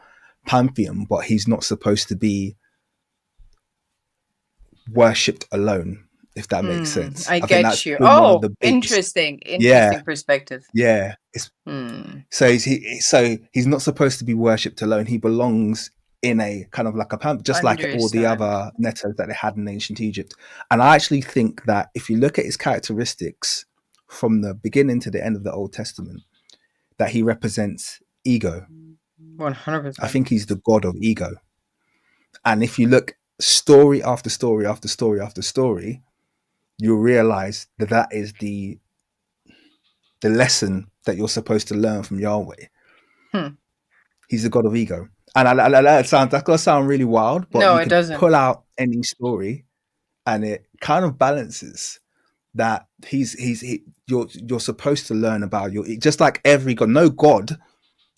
pantheon, but he's not supposed to be worshipped alone, if that makes sense. I think get that's you. been one of Oh, the biggest. interesting perspective. Yeah. So he's not supposed to be worshipped alone. He belongs in a kind of like a pantheon, just like all the other netos that they had in ancient Egypt. And I actually think that if you look at his characteristics from the beginning to the end of the Old Testament, that he represents ego. 100%. I think he's the god of ego. And if you look story after story after story after story, you'll realize that is the lesson that you're supposed to learn from Yahweh. He's the god of ego. And that's gonna sound really wild, but no, you it can doesn't. pull out any story and it kind of balances that you're supposed to learn about just like every god. No god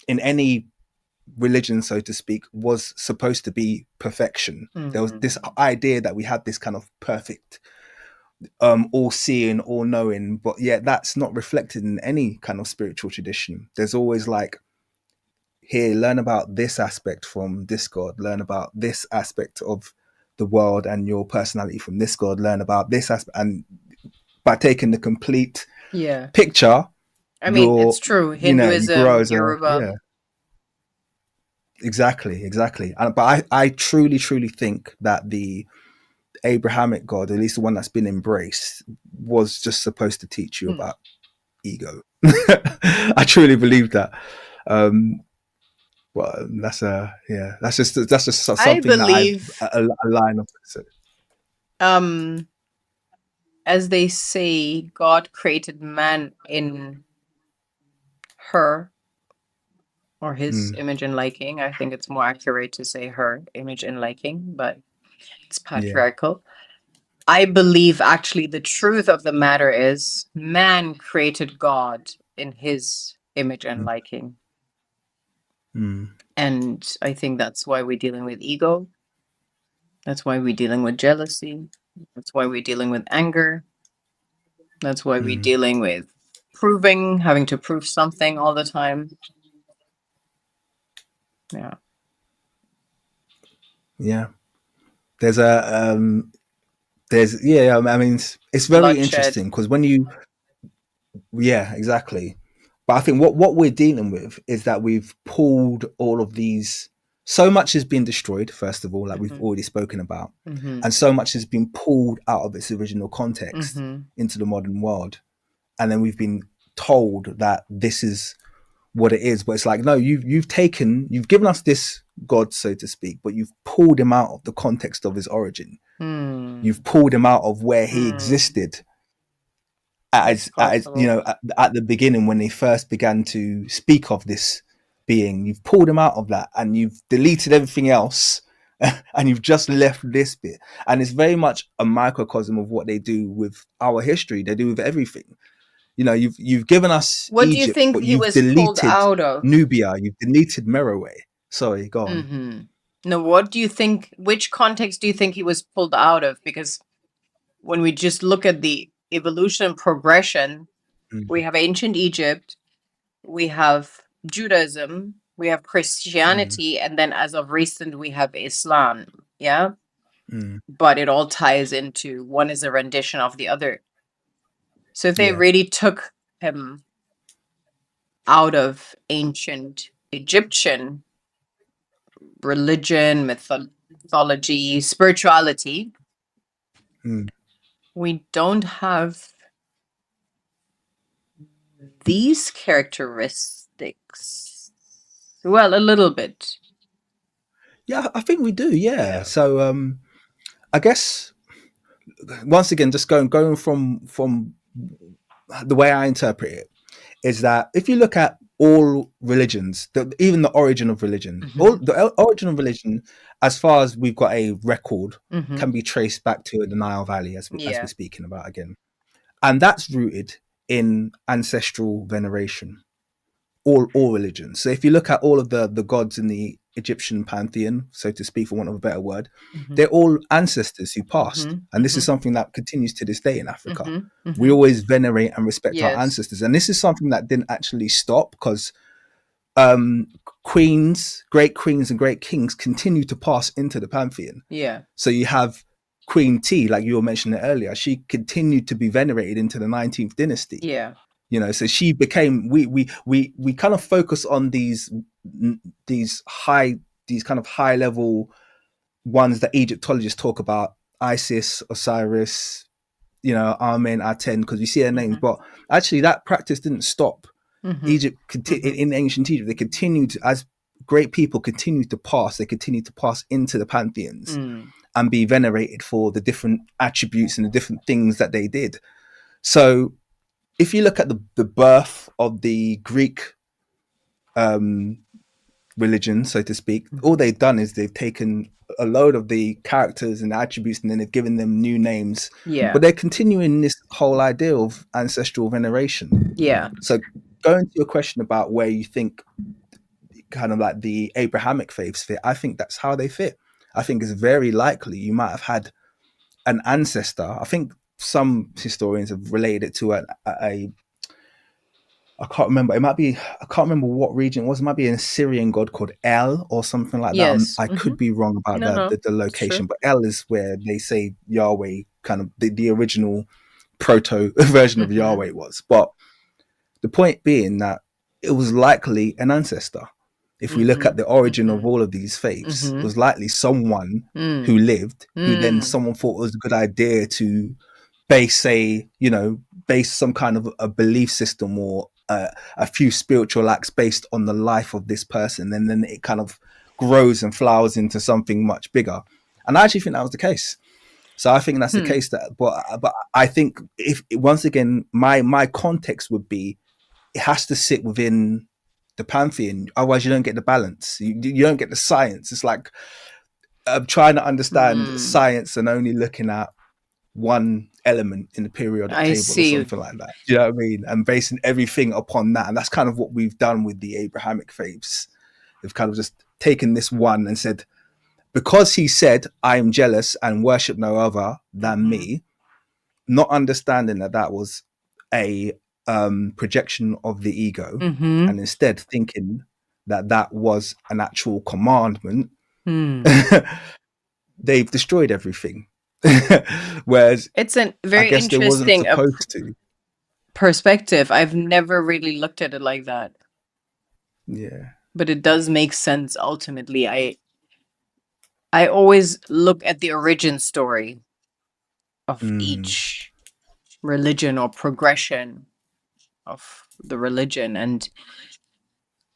in any religion, so to speak, was supposed to be perfection. There was this idea that we had this kind of perfect, all seeing, all knowing, but yet that's not reflected in any kind of spiritual tradition. There's always like, here, learn about this aspect from this god, learn about this aspect of the world and your personality from this god, learn about this aspect, and by taking the complete picture, I mean, it's true. Hinduism, Yoruba. Exactly. But I truly think that the Abrahamic God, at least the one that's been embraced, was just supposed to teach you about ego. I truly believe that. Well, that's just something I believe, that a line of. as they say, God created man in her or his image and liking. I think it's more accurate to say her image and liking, but it's patriarchal. I believe actually the truth of the matter is man created God in his image and liking. And I think that's why we're dealing with ego. That's why we're dealing with jealousy. That's why we're dealing with anger. That's why we're dealing with having to prove something all the time. Yeah. There's I mean, it's very Bloodshed. interesting because when you, exactly. But I think what we're dealing with is that we've pulled all of these. So much has been destroyed, first of all, like we've already spoken about, and so much has been pulled out of its original context into the modern world, and then we've been told that this is what it is. But it's like, no, you've given us this God, so to speak, but you've pulled him out of the context of his origin. You've pulled him out of where he existed at the beginning, when they first began to speak of this being. You've pulled him out of that and you've deleted everything else and you've just left this bit. And it's very much a microcosm of what they do with our history. They do with everything. You know, you've given us What do you Egypt, think but he you've was pulled deleted out of? Nubia, you've deleted Meroe. Sorry, go on. Mm-hmm. No, what do you think, which context do you think he was pulled out of? Because when we just look at the evolution and progression, we have ancient Egypt, we have Judaism, we have Christianity, and then as of recent, we have Islam. Yeah. Mm, But it all ties into one is a rendition of the other. So if they yeah. really took him out of ancient Egyptian religion, mythology, spirituality, Mm. we don't have these characteristics. Well, a little bit. Yeah, I think we do. Yeah. Yeah. So I guess once again, just going from the way I interpret it is that if you look at all religions, even the origin of religion, all the origin of religion, as far as we've got a record, can be traced back to the Nile Valley, as Yeah. we're speaking about again, and that's rooted in ancestral veneration. All religions. So if you look at all of the gods in the Egyptian pantheon, so to speak, for want of a better word, they're all ancestors who passed, and this is something that continues to this day in Africa. We always venerate and respect our Yes. ancestors, and this is something that didn't actually stop because queens, great queens, and great kings continue to pass into the pantheon. Yeah. So you have Queen T, like you were mentioning earlier, she continued to be venerated into the 19th dynasty. Yeah. You know, so she became, we kind of focus on these kind of high level ones that Egyptologists talk about: Isis, Osiris, you know, Amen, Aten, because we see their names. But actually that practice didn't stop. Egypt in ancient Egypt, they continued to, as great people continued to pass, they continued to pass into the pantheons and be venerated for the different attributes and the different things that they did. So if you look at the birth of the Greek religion, so to speak, all they've done is they've taken a load of the characters and attributes and then they've given them new names. Yeah. But they're continuing this whole idea of ancestral veneration. Yeah. So going to your question about where you think kind of like the Abrahamic faiths fit, I think that's how they fit. I think it's very likely you might have had an ancestor. I think some historians have related it to a I can't remember. I can't remember what region it was. It might be an Assyrian god called El or something like that. Yes. I could be wrong about the location, but El is where they say Yahweh, kind of the original proto version of Yahweh was. But the point being that it was likely an ancestor. If we look at the origin of all of these faiths, it was likely someone who lived, who then someone thought it was a good idea to base some kind of a belief system or a few spiritual acts based on the life of this person, and then it kind of grows and flowers into something much bigger. And I actually think that was the case. So I think that's the case. But I think if once again my context would be it has to sit within the pantheon, otherwise you don't get the balance. You don't get the science. It's like trying to understand science and only looking at one element in the periodic table or something like that. Do you know what I mean? And basing everything upon that. And that's kind of what we've done with the Abrahamic faiths. They've kind of just taken this one and said, because he said, I am jealous and worship no other than me, not understanding that was a projection of the ego, and instead thinking that was an actual commandment, they've destroyed everything. Whereas it's a very interesting perspective. I've never really looked at it like that. Yeah. But it does make sense ultimately. I always look at the origin story of each religion or progression of the religion, and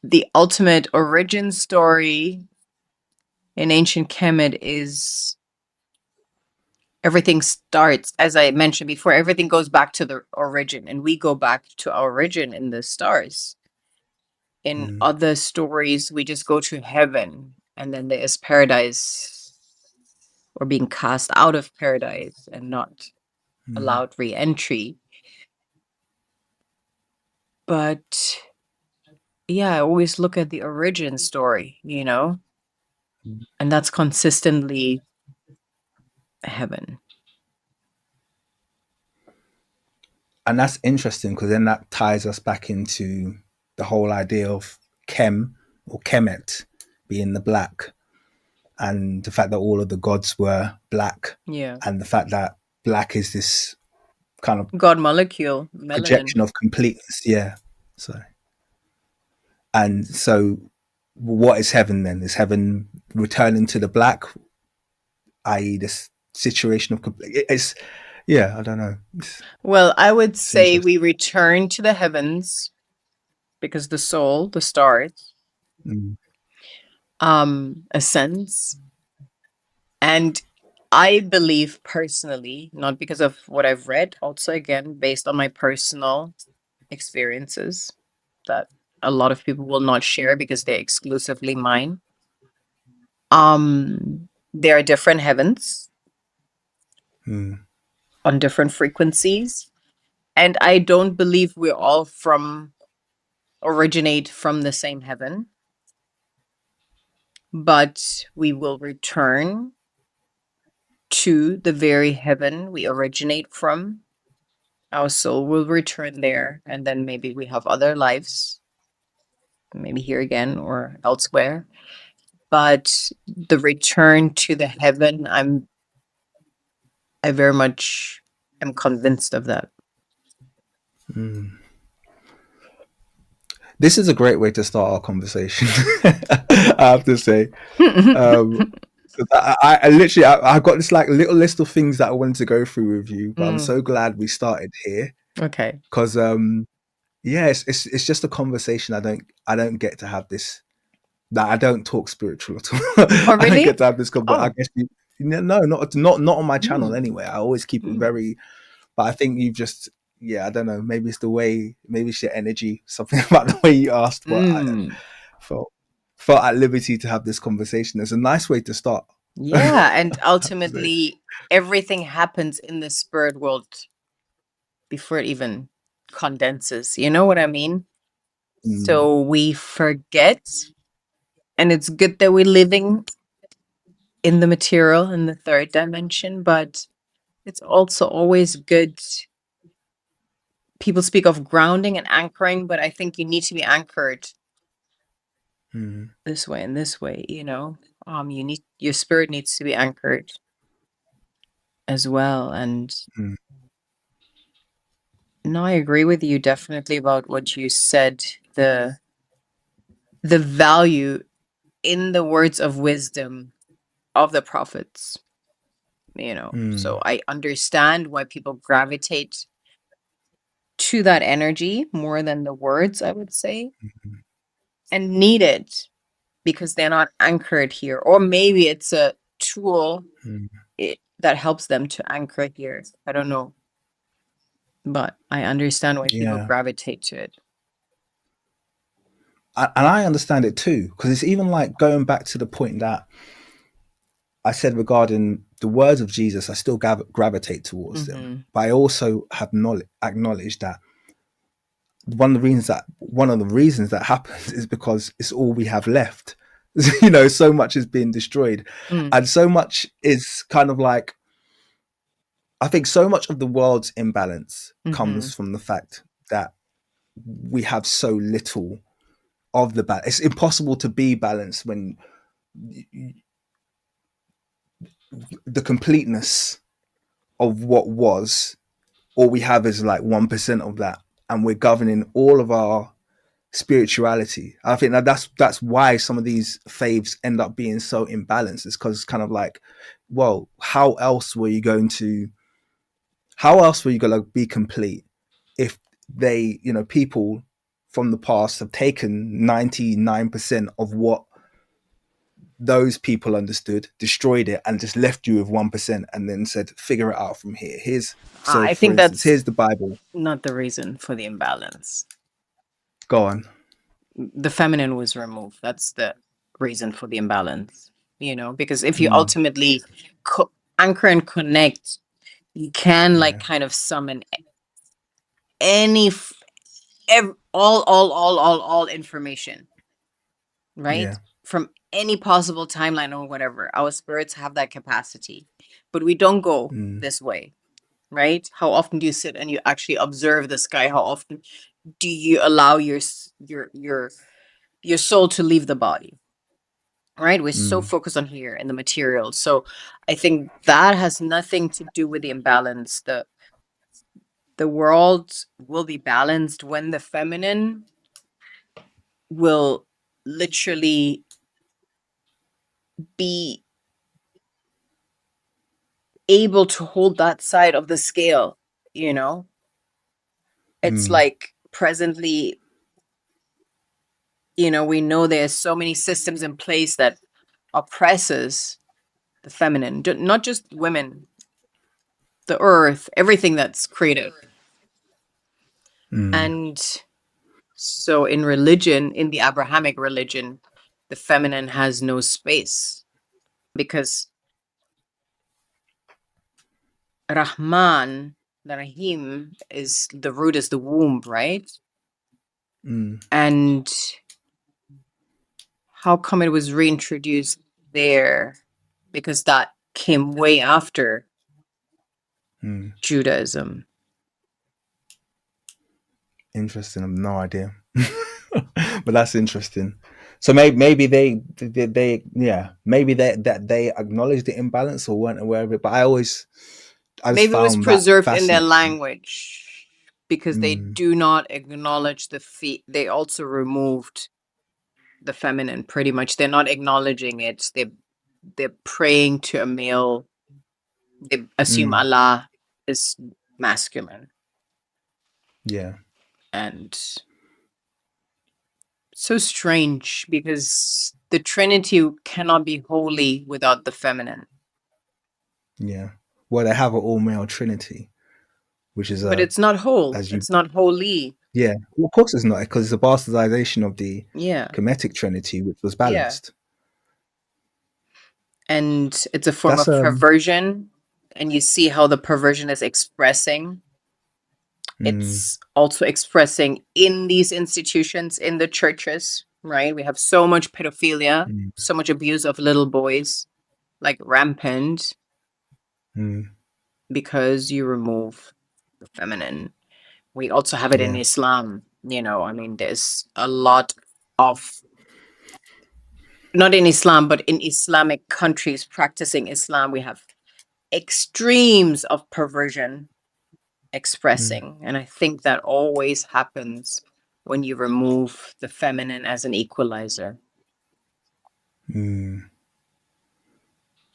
the ultimate origin story in ancient Kemet is everything starts, as I mentioned before, everything goes back to the origin, and we go back to our origin in the stars. In other stories, we just go to heaven, and then there is paradise or being cast out of paradise and not allowed re-entry. But yeah, I always look at the origin story, you know, and that's consistently heaven. And that's interesting because then that ties us back into the whole idea of Kem or Kemet being the black, and the fact that all of the gods were black, Yeah. and the fact that black is this kind of God molecule, projection melanin. of completeness. Yeah. So what is heaven then? Is heaven returning to the black, i.e. this situation of complete? It's, yeah, I don't know. Well, I would say interesting. we return to the heavens because the soul, the stars, ascends. And I believe personally, not because of what I've read, also again, based on my personal experiences that a lot of people will not share because they're exclusively mine. There are different heavens on different frequencies. And I don't believe we're all originate from the same heaven, but we will return to the very heaven we originate from. Our soul will return there, and then maybe we have other lives, maybe here again or elsewhere. But the return to the heaven, I very much am convinced of that. This is a great way to start our conversation. I have to say, I literally I got this like little list of things that I wanted to go through with you, but I'm so glad we started here. Okay. Because yeah, it's just a conversation I don't get to have this. That I don't talk spiritual at all. Oh, I don't really? get to have this conversation. Oh. I guess no, not on my channel anyway. I always keep it very. But I think you've just, yeah, I don't know. Maybe it's the way, maybe it's your energy, something about the way you asked. But I felt at liberty to have this conversation. It's a nice way to start. Yeah, and ultimately everything happens in the spirit world before it even condenses. You know what I mean? So we forget, and it's good that we're living in the material in the third dimension, but it's also always good. People speak of grounding and anchoring, but I think you need to be anchored this way and this way, you know. Your spirit needs to be anchored as well. And no, I agree with you definitely about what you said. The value in the words of wisdom of the prophets, you know. So I understand why people gravitate to that energy more than the words, I would say, and need it because they're not anchored here. Or maybe it's a tool that helps them to anchor here. I don't know. But I understand why people gravitate to it. And I understand it too, because it's even like going back to the point that I said regarding the words of Jesus, I still gravitate towards them. But I also have acknowledged that one of the reasons that happens is because it's all we have left. You know, so much is being destroyed, and so much is kind of like, I think so much of the world's imbalance comes from the fact that we have so little of the balance. It's impossible to be balanced when the completeness of what was, all we have is like 1% of that, and we're governing all of our spirituality. I think that's why some of these faiths end up being so imbalanced. It's because it's kind of like, well, how else were you going to be complete if they, you know, people from the past have taken 99% of what those people understood, destroyed it, and just left you with 1%, and then said, "Figure it out from here." I For think instance, that's here's the Bible. not the reason for the imbalance. Go on. The feminine was removed. That's the reason for the imbalance. you know, because if you ultimately anchor and connect, you can like kind of summon any all information, right? Yeah. From any possible timeline or whatever. Our spirits have that capacity, but we don't go this way, right? How often do you sit and you actually observe the sky? How often do you allow your soul to leave the body? Right? We're so focused on here and the material. So I think that has nothing to do with the imbalance. The world will be balanced when the feminine will literally be able to hold that side of the scale, you know? It's like presently, you know, we know there's so many systems in place that oppresses the feminine, not just women, the earth, everything that's created. And so in religion, in the Abrahamic religion, the feminine has no space because Rahman, the Rahim, is the root is the womb, right? And how come it was reintroduced there? Because that came way after Judaism. Interesting. I've no idea, but that's interesting. So maybe they maybe they acknowledged the imbalance or weren't aware of it. But I just Maybe it was found that preserved in their fascinating. language because they do not acknowledge the they also removed the feminine pretty much. They're not acknowledging it. They're praying to a male. They assume Allah is masculine. Yeah. And so strange because the Trinity cannot be holy without the feminine. Yeah. Well, they have an all-male Trinity, which is but it's not whole. as you It's not holy. yeah. Well, of course, it's not because it's a bastardization of the Yeah. Kemetic Trinity, which was balanced. And it's a form That's of perversion. And you see how the perversion is expressing. It's also expressing in these institutions, in the churches, right? We have so much pedophilia, so much abuse of little boys, like rampant, because you remove the feminine. We also have it in Islam, you know, I mean, there's a lot of, not in Islam, but in Islamic countries practicing Islam, we have extremes of perversion expressing. And I think that always happens when you remove the feminine as an equalizer.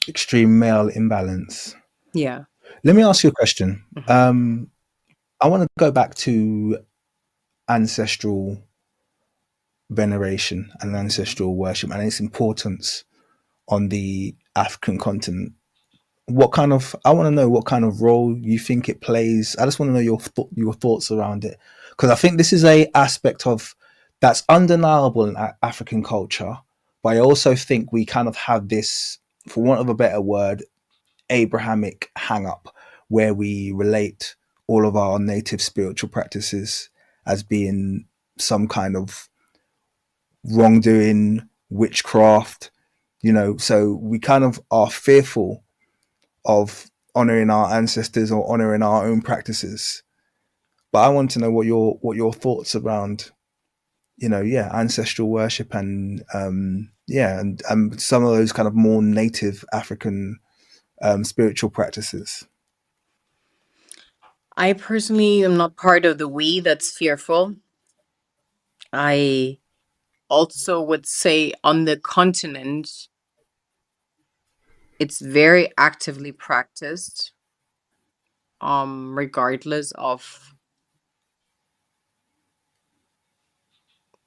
Extreme male imbalance. Yeah. Let me ask you a question. I want to go back to ancestral veneration and ancestral worship and its importance on the African continent. I want to know what kind of role you think it plays. I just want to know your thoughts around it, because I think this is a aspect of that's undeniable in African culture. But I also think we kind of have this, for want of a better word, Abrahamic hang up where we relate all of our native spiritual practices as being some kind of wrongdoing, witchcraft, so we kind of are fearful of honoring our ancestors or honoring our own practices. But I want to know what your thoughts around, ancestral worship and and some of those kind of more native African spiritual practices. I personally am not part of the we that's fearful. I also would say on the continent, it's very actively practiced, regardless of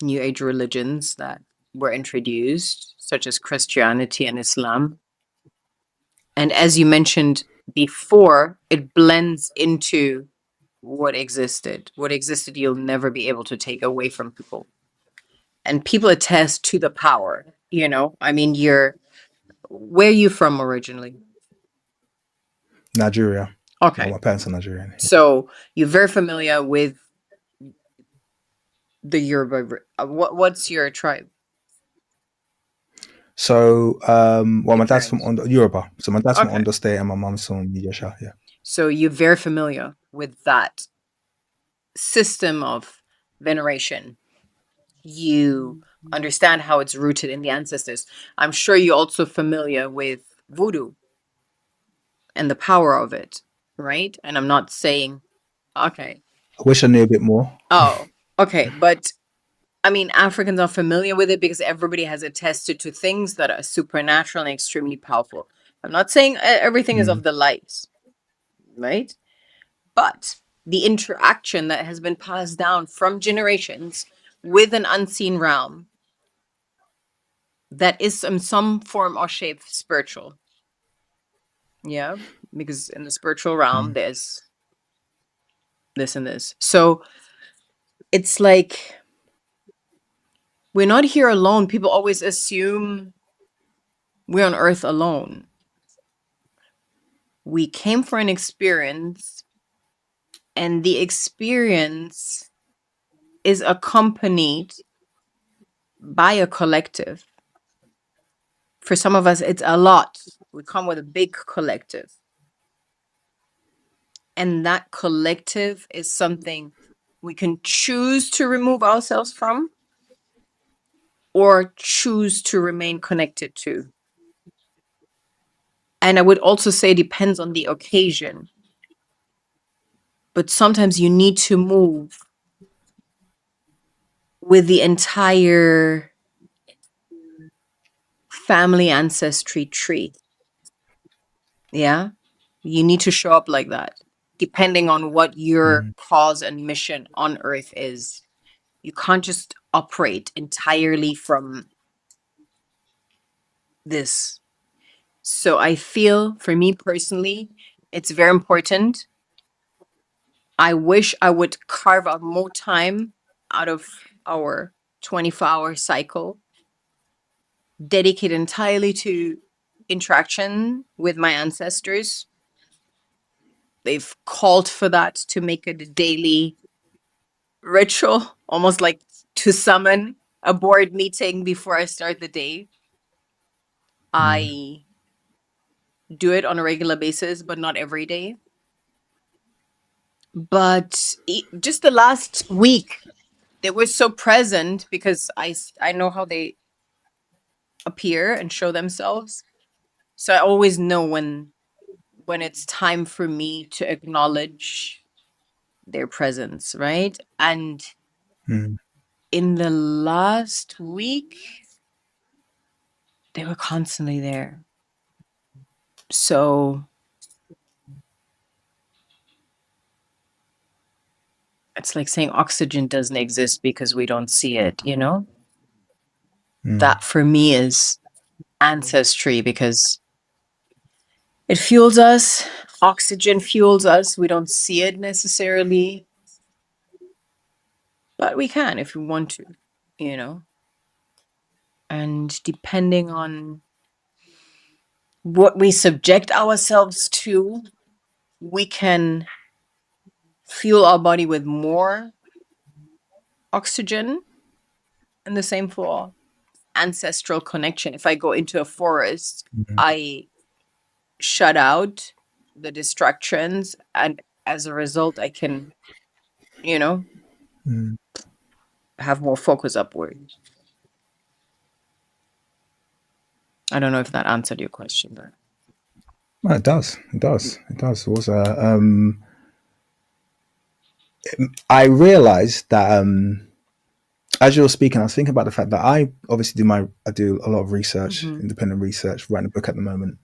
New Age religions that were introduced, such as Christianity and Islam. And as you mentioned before, it blends into what existed. What existed, you'll never be able to take away from people. And people attest to the power, I mean, Where are you from originally? Nigeria. Okay. Well, my parents are Nigerian. So you're very familiar with the Yoruba. What's your tribe? So, well, Your my dad's from parents. Yoruba. So my dad's from Okay. Ondo State and my mom's from Yesha. Yeah. So you're very familiar with that system of veneration. You understand how it's rooted in the ancestors. I'm sure you're also familiar with voodoo and the power of it, right? And I'm not saying, okay. I wish I knew a bit more. Oh, okay. But I mean, Africans are familiar with it because everybody has attested to things that are supernatural and extremely powerful. I'm not saying everything is of the light, right? But the interaction that has been passed down from generations with an unseen realm that is in some form or shape spiritual. Yeah, because in the spiritual realm, there's this and this. So it's like we're not here alone. People always assume we're on earth alone. We came for an experience, and the experience is accompanied by a collective. For some of us, it's a lot. We come with a big collective. And that collective is something we can choose to remove ourselves from or choose to remain connected to. And I would also say depends on the occasion. But sometimes you need to move with the entire family ancestry tree. Yeah? You need to show up like that, depending on what your cause and mission on earth is. You can't just operate entirely from this. So I feel for me personally, it's very important. I wish I would carve out more time out of our 24-hour cycle, dedicate entirely to interaction with my ancestors. They've called for that to make it a daily ritual, almost like to summon a board meeting before I start the day. I do it on a regular basis, but not every day. But just the last week, they were so present because I know how they appear and show themselves. So I always know when it's time for me to acknowledge their presence, right? And in the last week, they were constantly there. So it's like saying oxygen doesn't exist because we don't see it, you know? That for me is ancestry because it fuels us. Oxygen fuels us. We don't see it necessarily, but we can if we want to, you know? And depending on what we subject ourselves to, we can fuel our body with more oxygen, and the same for ancestral connection. If I go into a forest, I shut out the distractions, and as a result, I can, you know, have more focus upward. I don't know if that answered your question, but Well, it does. It does. It does. It was I realized that as you were speaking, I was thinking about the fact that I obviously I do a lot of research, independent research, writing a book at the moment,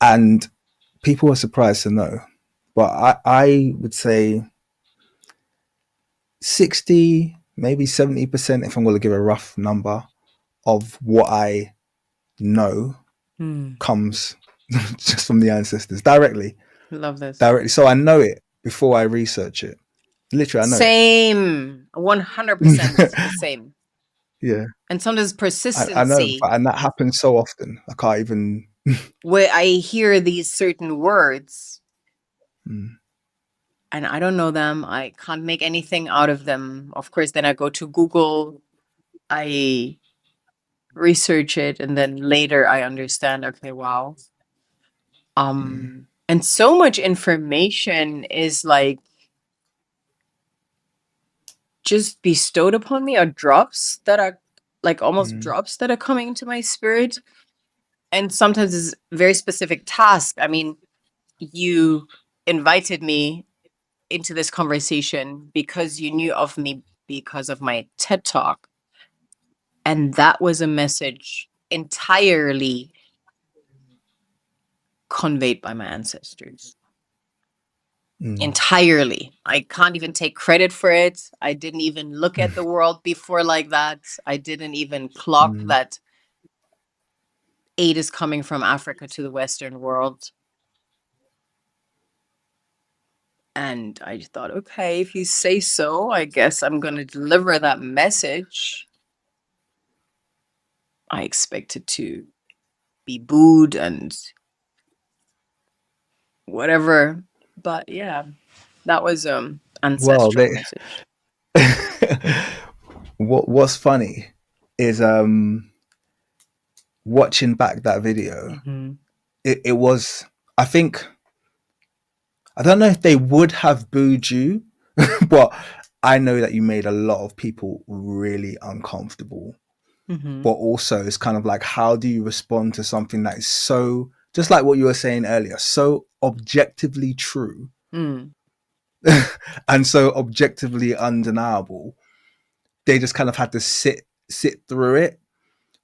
and people are surprised to know, but I would say 60, maybe 70%, if I'm going to give a rough number, of what I know comes just from the ancestors directly. love this. Directly. So I know it before I research it. Literally, I know Same. 100% the same. Yeah. And sometimes I know, persistency, and that happens so often. I can't even. where I hear these certain words Mm, and I don't know them. I can't make anything out of them. Of course, then I go to Google, I research it, and then later I understand, okay, wow. And so much information is like just bestowed upon me, or drops that are like almost mm, drops that are coming into my spirit. And sometimes it's very specific task. I mean, you invited me into this conversation because you knew of me because of my TED talk. And that was a message entirely conveyed by my ancestors. mm, Entirely. I can't even take credit for it. I didn't even look at the world before like that. I didn't even clock mm. that aid is coming from Africa to the Western world. And I thought, okay, if you say so, I guess I'm going to deliver that message. I expected to be booed and whatever. But yeah, that was Well, ancestral message. what's funny is watching back that video. Mm-hmm. It was. I think I don't know if they would have booed you, but I know that you made a lot of people really uncomfortable. Mm-hmm. But also, it's kind of like, how do you respond to something that is so, just like what you were saying earlier, so objectively true Mm. and so objectively undeniable? They just kind of had to sit through it.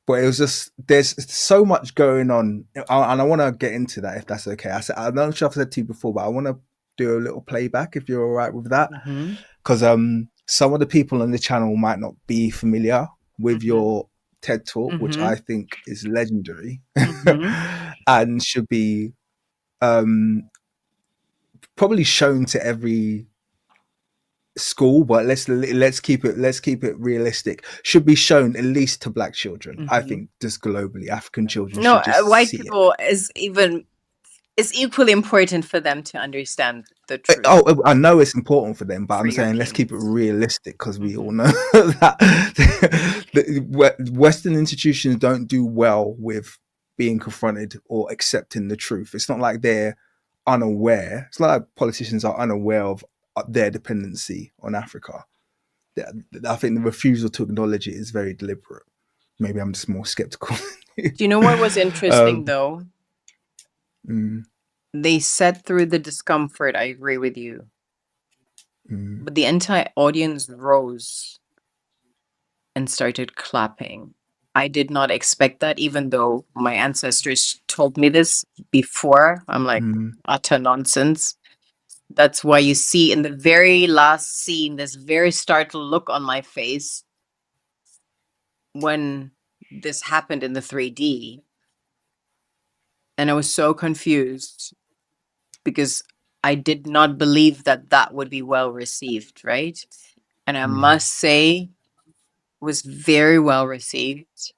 But it was just, there's so much going on, and I want to get into that if that's okay. I'm not sure if I said to you before, but I want to do a little playback if you're all right with that, Mm-hmm. because some of the people on the channel might not be familiar with Mm-hmm. your TED talk, which Mm-hmm. I think is legendary Mm-hmm. and should be um, probably shown to every school, but let's keep it realistic. Should be shown at least to Black children. I Mm-hmm. think just globally, African children No, should just white see it. people is even, it's equally important for them to understand the truth Oh, I know it's important for them, but for I'm saying let's keep it Europeans. realistic, because we all Mm-hmm. know that the Western institutions don't do well with being confronted or accepting the truth. It's not like they're unaware. It's not like politicians are unaware of their dependency on Africa. I think the refusal to acknowledge it is very deliberate. Maybe I'm just more skeptical. Do you know what was interesting um, though? mm, They sat through the discomfort. I agree with you. mm, But the entire audience rose and started clapping. I did not expect that, even though my ancestors told me this before. I'm like, mm, utter nonsense. That's why you see in the very last scene this very startled look on my face when this happened in the 3D. And I was so confused because I did not believe that that would be well received, right? And I mm, must say, was very well received.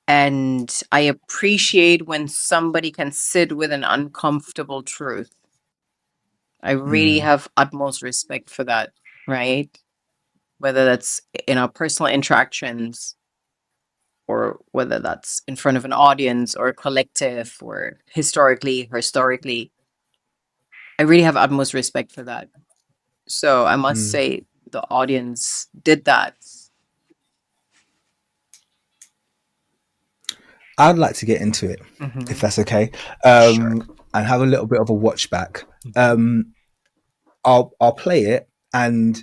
And I appreciate when somebody can sit with an uncomfortable truth. I really mm, have utmost respect for that, right? Whether that's in our personal interactions or whether that's in front of an audience or a collective or historically. I really have utmost respect for that. So I must mm. say the audience did that. I'd like to get into it, if Mm-hmm. that's okay, Sure. and have a little bit of a watch back. Mm-hmm. I'll play it, and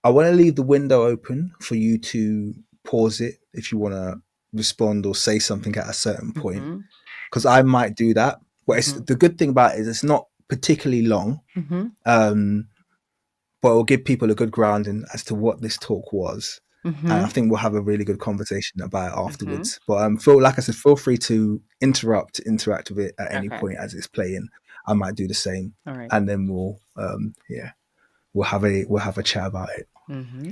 I want to leave the window open for you to pause it if you want to respond or say something at a certain point, Mm-hmm. because I might do that. But Mm-hmm. the good thing about it is it's not particularly long, Mm-hmm. but it'll give people a good grounding as to what this talk was. And I Mm-hmm. think we'll have a really good conversation about it Mm-hmm. afterwards. But like I said, feel free to interact with it at any Okay. point as it's playing. I might do the same, All right. and then we'll have a chat about it. Mm-hmm.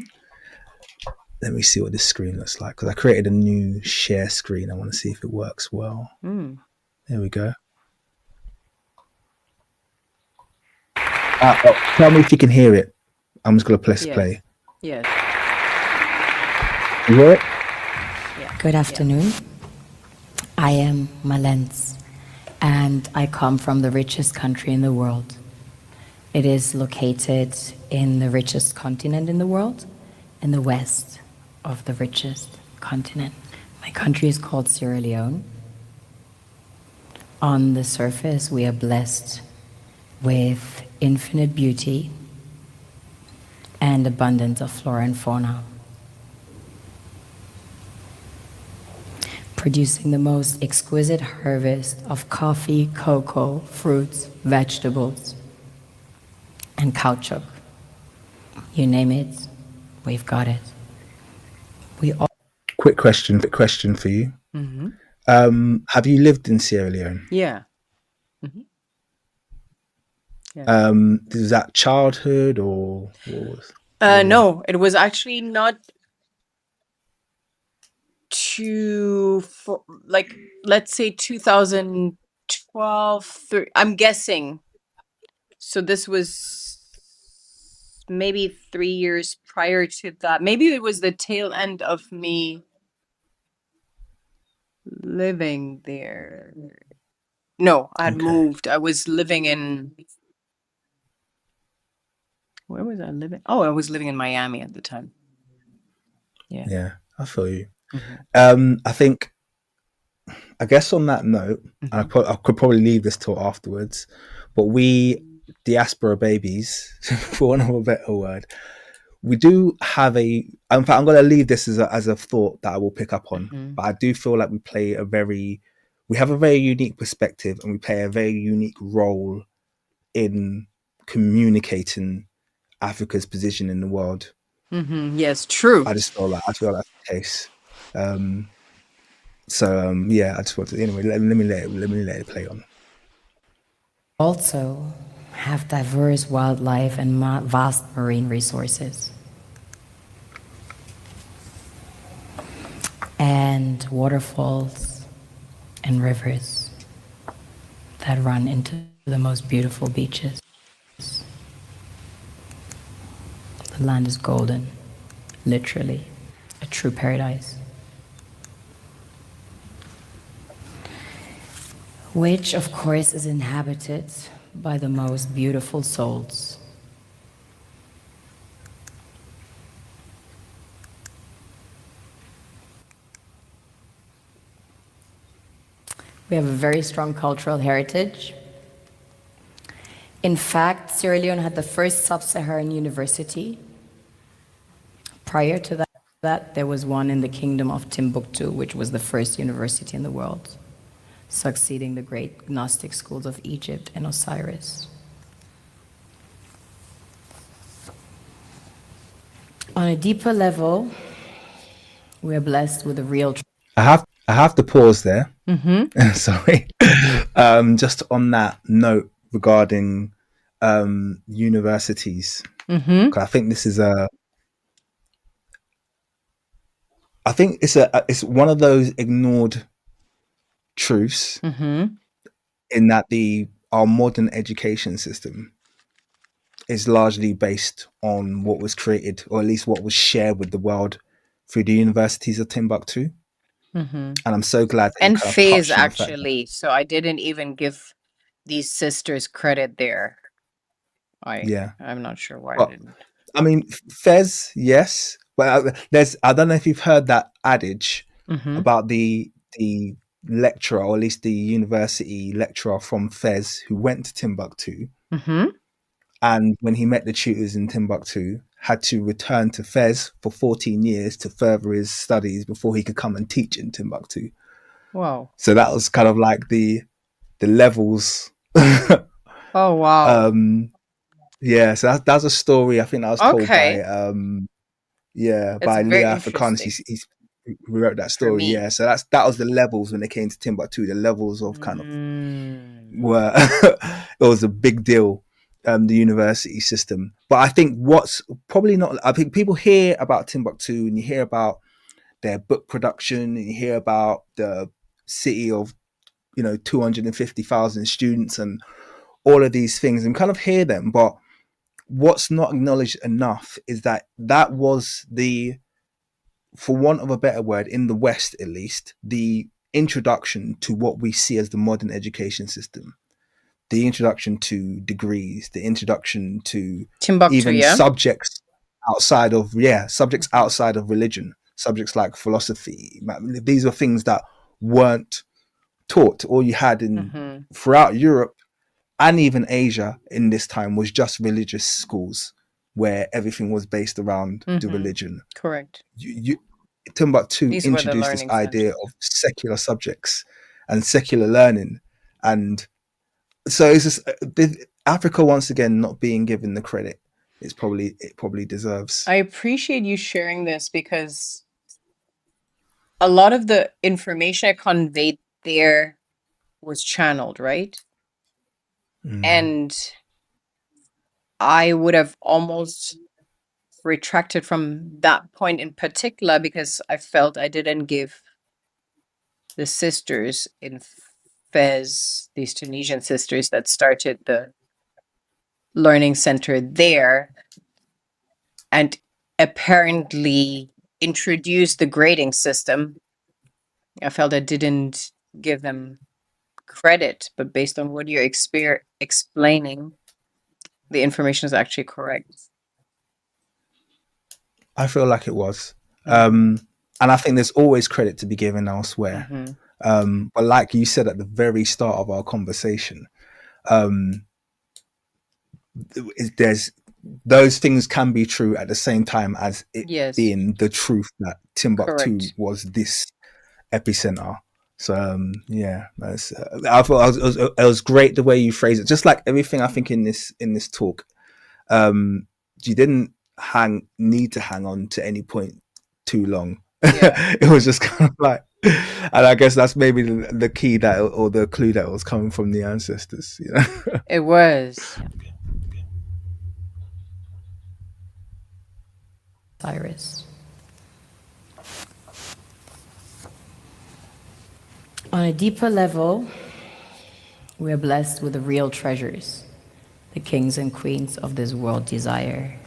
let me see what this screen looks like, because I created a new share screen. I want to see if it works well. There we go. Tell me if you can hear it. I'm just going to press play. Yes. You hear it? Yeah. Good afternoon. I am Mallence, and I come from the richest country in the world. It is located in the richest continent in the world, in the west of the richest continent. My country is called Sierra Leone. On the surface, we are blessed with infinite beauty and abundance of flora and fauna, producing the most exquisite harvest of coffee, cocoa, fruits, vegetables, and caoutchouc. You name it, we've got it. Quick question for you. Have you lived in Sierra Leone? Yeah. Is that childhood or what was? No, it was actually not like, let's say 2012, I'm guessing. So this was maybe 3 years prior to that. Maybe it was the tail end of me living there. No, I had moved. I was living in, where was I living? Oh, I was living in Miami at the time. Yeah, I feel you. I guess on that note, I could probably leave this till afterwards, but we diaspora babies, for want of a better word, we do have in fact, I'm going to leave this as a thought that I will pick up on, but I do feel like we have a very unique perspective, and we play a very unique role in communicating Africa's position in the world. Yes, true. I feel that's the case. Yeah, I just want to, anyway, let me let it play on. Also have diverse wildlife and vast marine resources, and waterfalls and rivers that run into the most beautiful beaches. The land is golden, literally, a true paradise, which of course is inhabited by the most beautiful souls. We have a very strong cultural heritage. In fact, Sierra Leone had the first sub-Saharan university. Prior to that, there was one in the Kingdom of Timbuktu, which was the first university in the world, succeeding the great Gnostic schools of Egypt and Osiris. On a deeper level, we are blessed with a real... I have to pause there. Sorry. Just on that note regarding universities, 'cause I think this is it's one of those ignored truths, in that our modern education system is largely based on what was created, or at least what was shared with the world, through the universities of Timbuktu. And I'm so glad that and Faze, actually. So I didn't even give these sisters credit there. I'm not sure why I didn't. I mean, Fez, yes, but I don't know if you've heard that adage about the lecturer, or at least the university lecturer from Fez, who went to Timbuktu, and when he met the tutors in Timbuktu, had to return to Fez for 14 years to further his studies before he could come and teach in Timbuktu. Wow. So that was kind of like the levels. Oh, wow. Yeah, so that's a story I think that was told by by Leah Afrikaans. He wrote that story. Yeah, so that was the levels when it came to Timbuktu. The levels of kind of were it was a big deal. the university system. But I think what's probably not, I think people hear about Timbuktu and you hear about their book production and you hear about the city of, 250,000 students and all of these things and kind of hear them. But what's not acknowledged enough is that that was for want of a better word, in the West at least, the introduction to what we see as the modern education system, the introduction to degrees, the introduction to Timbuktu, even yeah? subjects subjects outside of religion, subjects like philosophy. These are things that weren't taught. All you had throughout Europe and even Asia in this time was just religious schools where everything was based around the religion. Correct. Timbuktu These were the introduced this learning idea centers. of secular subjects and secular learning. And so it's just Africa once again not being given the credit it probably deserves. I appreciate you sharing this because a lot of the information I conveyed there was channeled, right? And I would have almost retracted from that point in particular because I felt I didn't give the sisters in Fez, these Tunisian sisters that started the learning center there and apparently introduced the grading system. I felt I didn't give them credit, but based on what you're explaining, the information is actually correct. I feel like it was. And I think there's always credit to be given elsewhere. But like you said at the very start of our conversation, there's those things can be true at the same time as it being the truth that Timbuktu was this epicenter. So that's, I thought it was great the way you phrased it. Just like everything I think in this talk, you didn't need to hang on to any point too long. It was just kind of like, and I guess that's maybe the key or the clue that was coming from the ancestors. It was. Cyrus. On a deeper level, we are blessed with the real treasures the kings and queens of this world desire.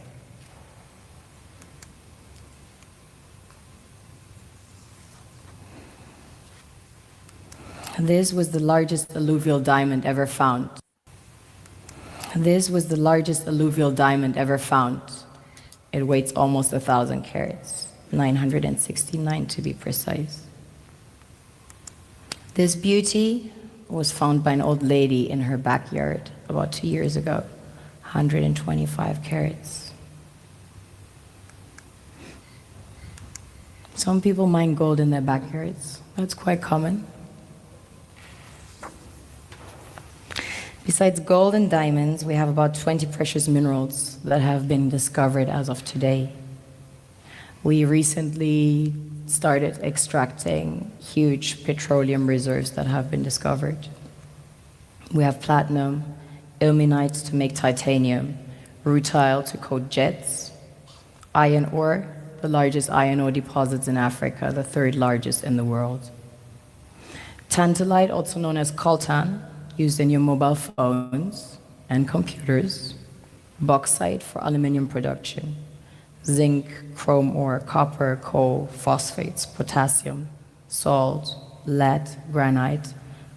This was the largest alluvial diamond ever found. This was the largest alluvial diamond ever found. It weighs almost 1,000 carats, 969 to be precise. This beauty was found by an old lady in her backyard about 2 years ago, 125 carats. Some people mine gold in their backyards. That's quite common. Besides gold and diamonds, we have about 20 precious minerals that have been discovered as of today. We recently started extracting huge petroleum reserves that have been discovered. We have platinum, ilmenite to make titanium, rutile to coat jets, iron ore, the largest iron ore deposits in Africa, the third largest in the world. Tantalite, also known as coltan, used in your mobile phones and computers, bauxite for aluminum production, zinc, chrome ore, copper, coal, phosphates, potassium, salt, lead, granite,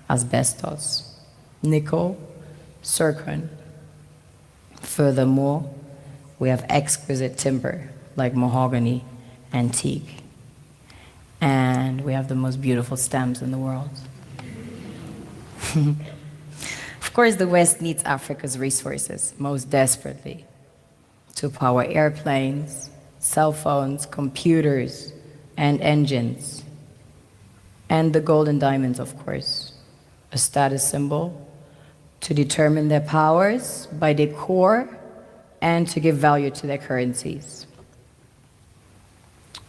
asbestos, nickel, zircon. Furthermore, we have exquisite timber like mahogany, antique, and we have the most beautiful stems in the world. Of course, the West needs Africa's resources most desperately to power airplanes, cell phones, computers, and engines. And the gold and diamonds, of course, a status symbol to determine their powers by their core and to give value to their currencies.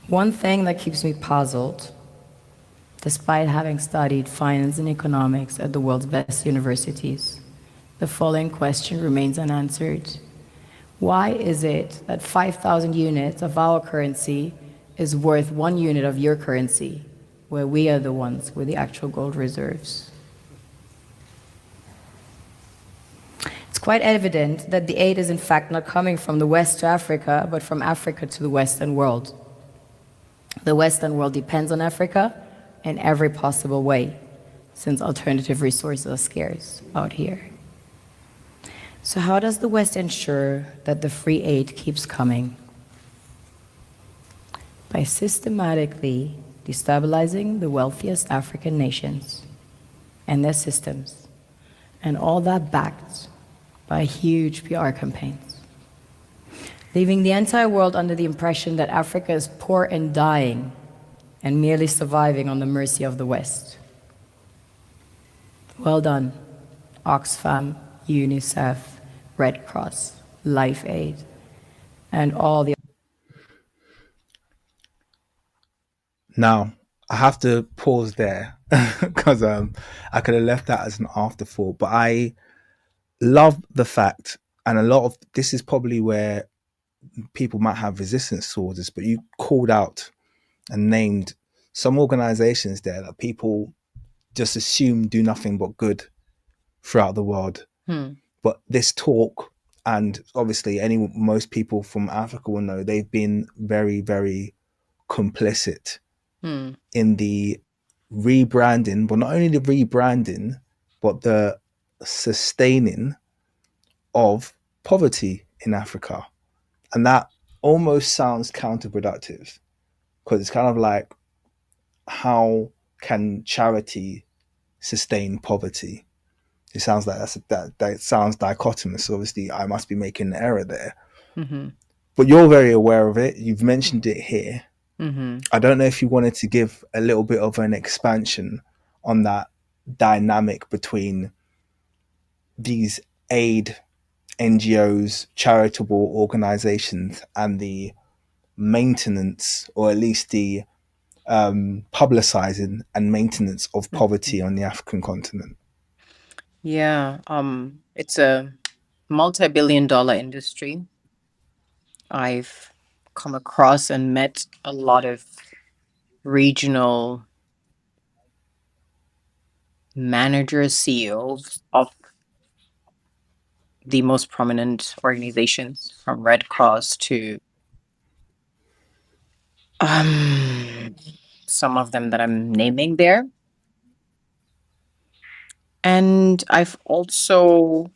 One thing that keeps me puzzled, despite having studied finance and economics at the world's best universities, the following question remains unanswered. Why is it that 5,000 units of our currency is worth 1 unit of your currency, where we are the ones with the actual gold reserves? It's quite evident that the aid is in fact not coming from the West to Africa, but from Africa to the Western world. The Western world depends on Africa in every possible way, since alternative resources are scarce out here. So how does the West ensure that the free aid keeps coming? By systematically destabilizing the wealthiest African nations and their systems, and all that backed by huge PR campaigns, leaving the entire world under the impression that Africa is poor and dying and merely surviving on the mercy of the West. Well done, Oxfam, UNICEF, Red Cross, Life Aid, and all the... Now, I have to pause there because I could have left that as an afterthought, but I love the fact, and a lot of this is probably where people might have resistance towards this, but you called out and named some organizations there that people just assume do nothing but good throughout the world. But this talk, and obviously most people from Africa will know, they've been very, very complicit in the rebranding, but not only the rebranding, but the sustaining of poverty in Africa. And that almost sounds counterproductive, because it's kind of like, how can charity sustain poverty? It sounds like that sounds dichotomous. Obviously, I must be making an error there. But you're very aware of it. You've mentioned it here. I don't know if you wanted to give a little bit of an expansion on that dynamic between these aid NGOs, charitable organizations, and the maintenance, or at least the publicizing and maintenance of poverty on the African continent. Yeah, it's a multi-billion-dollar industry. I've come across and met a lot of regional managers, CEOs of the most prominent organizations, from Red Cross to some of them that I'm naming there. And I've also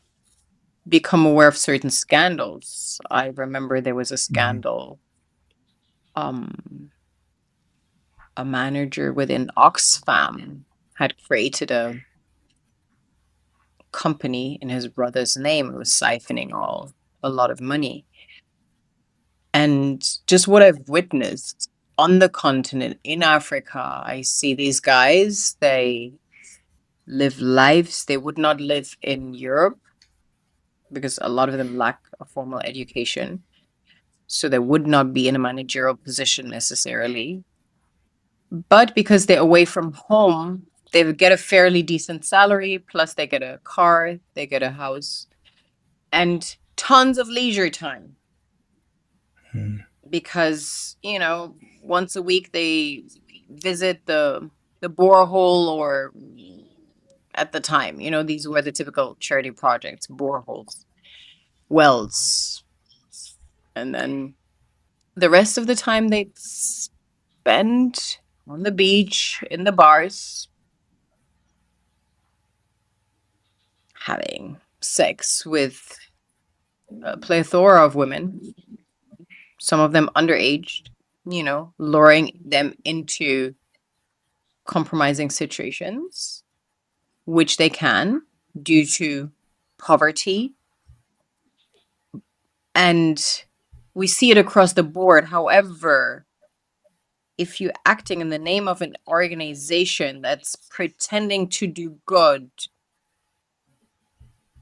become aware of certain scandals. I remember there was a scandal. A manager within Oxfam had created a company in his brother's name. It was siphoning a lot of money. And just what I've witnessed on the continent in Africa, I see these guys, they live lives they would not live in Europe, because a lot of them lack a formal education. So they would not be in a managerial position necessarily. But because they're away from home, they get a fairly decent salary, plus they get a car, they get a house, and tons of leisure time. Because, once a week they visit the borehole, or at the time, these were the typical charity projects, boreholes, wells. And then the rest of the time they spend on the beach, in the bars, having sex with a plethora of women, some of them underaged, luring them into compromising situations, which they can due to poverty. And we see it across the board. However, if you're acting in the name of an organization that's pretending to do good,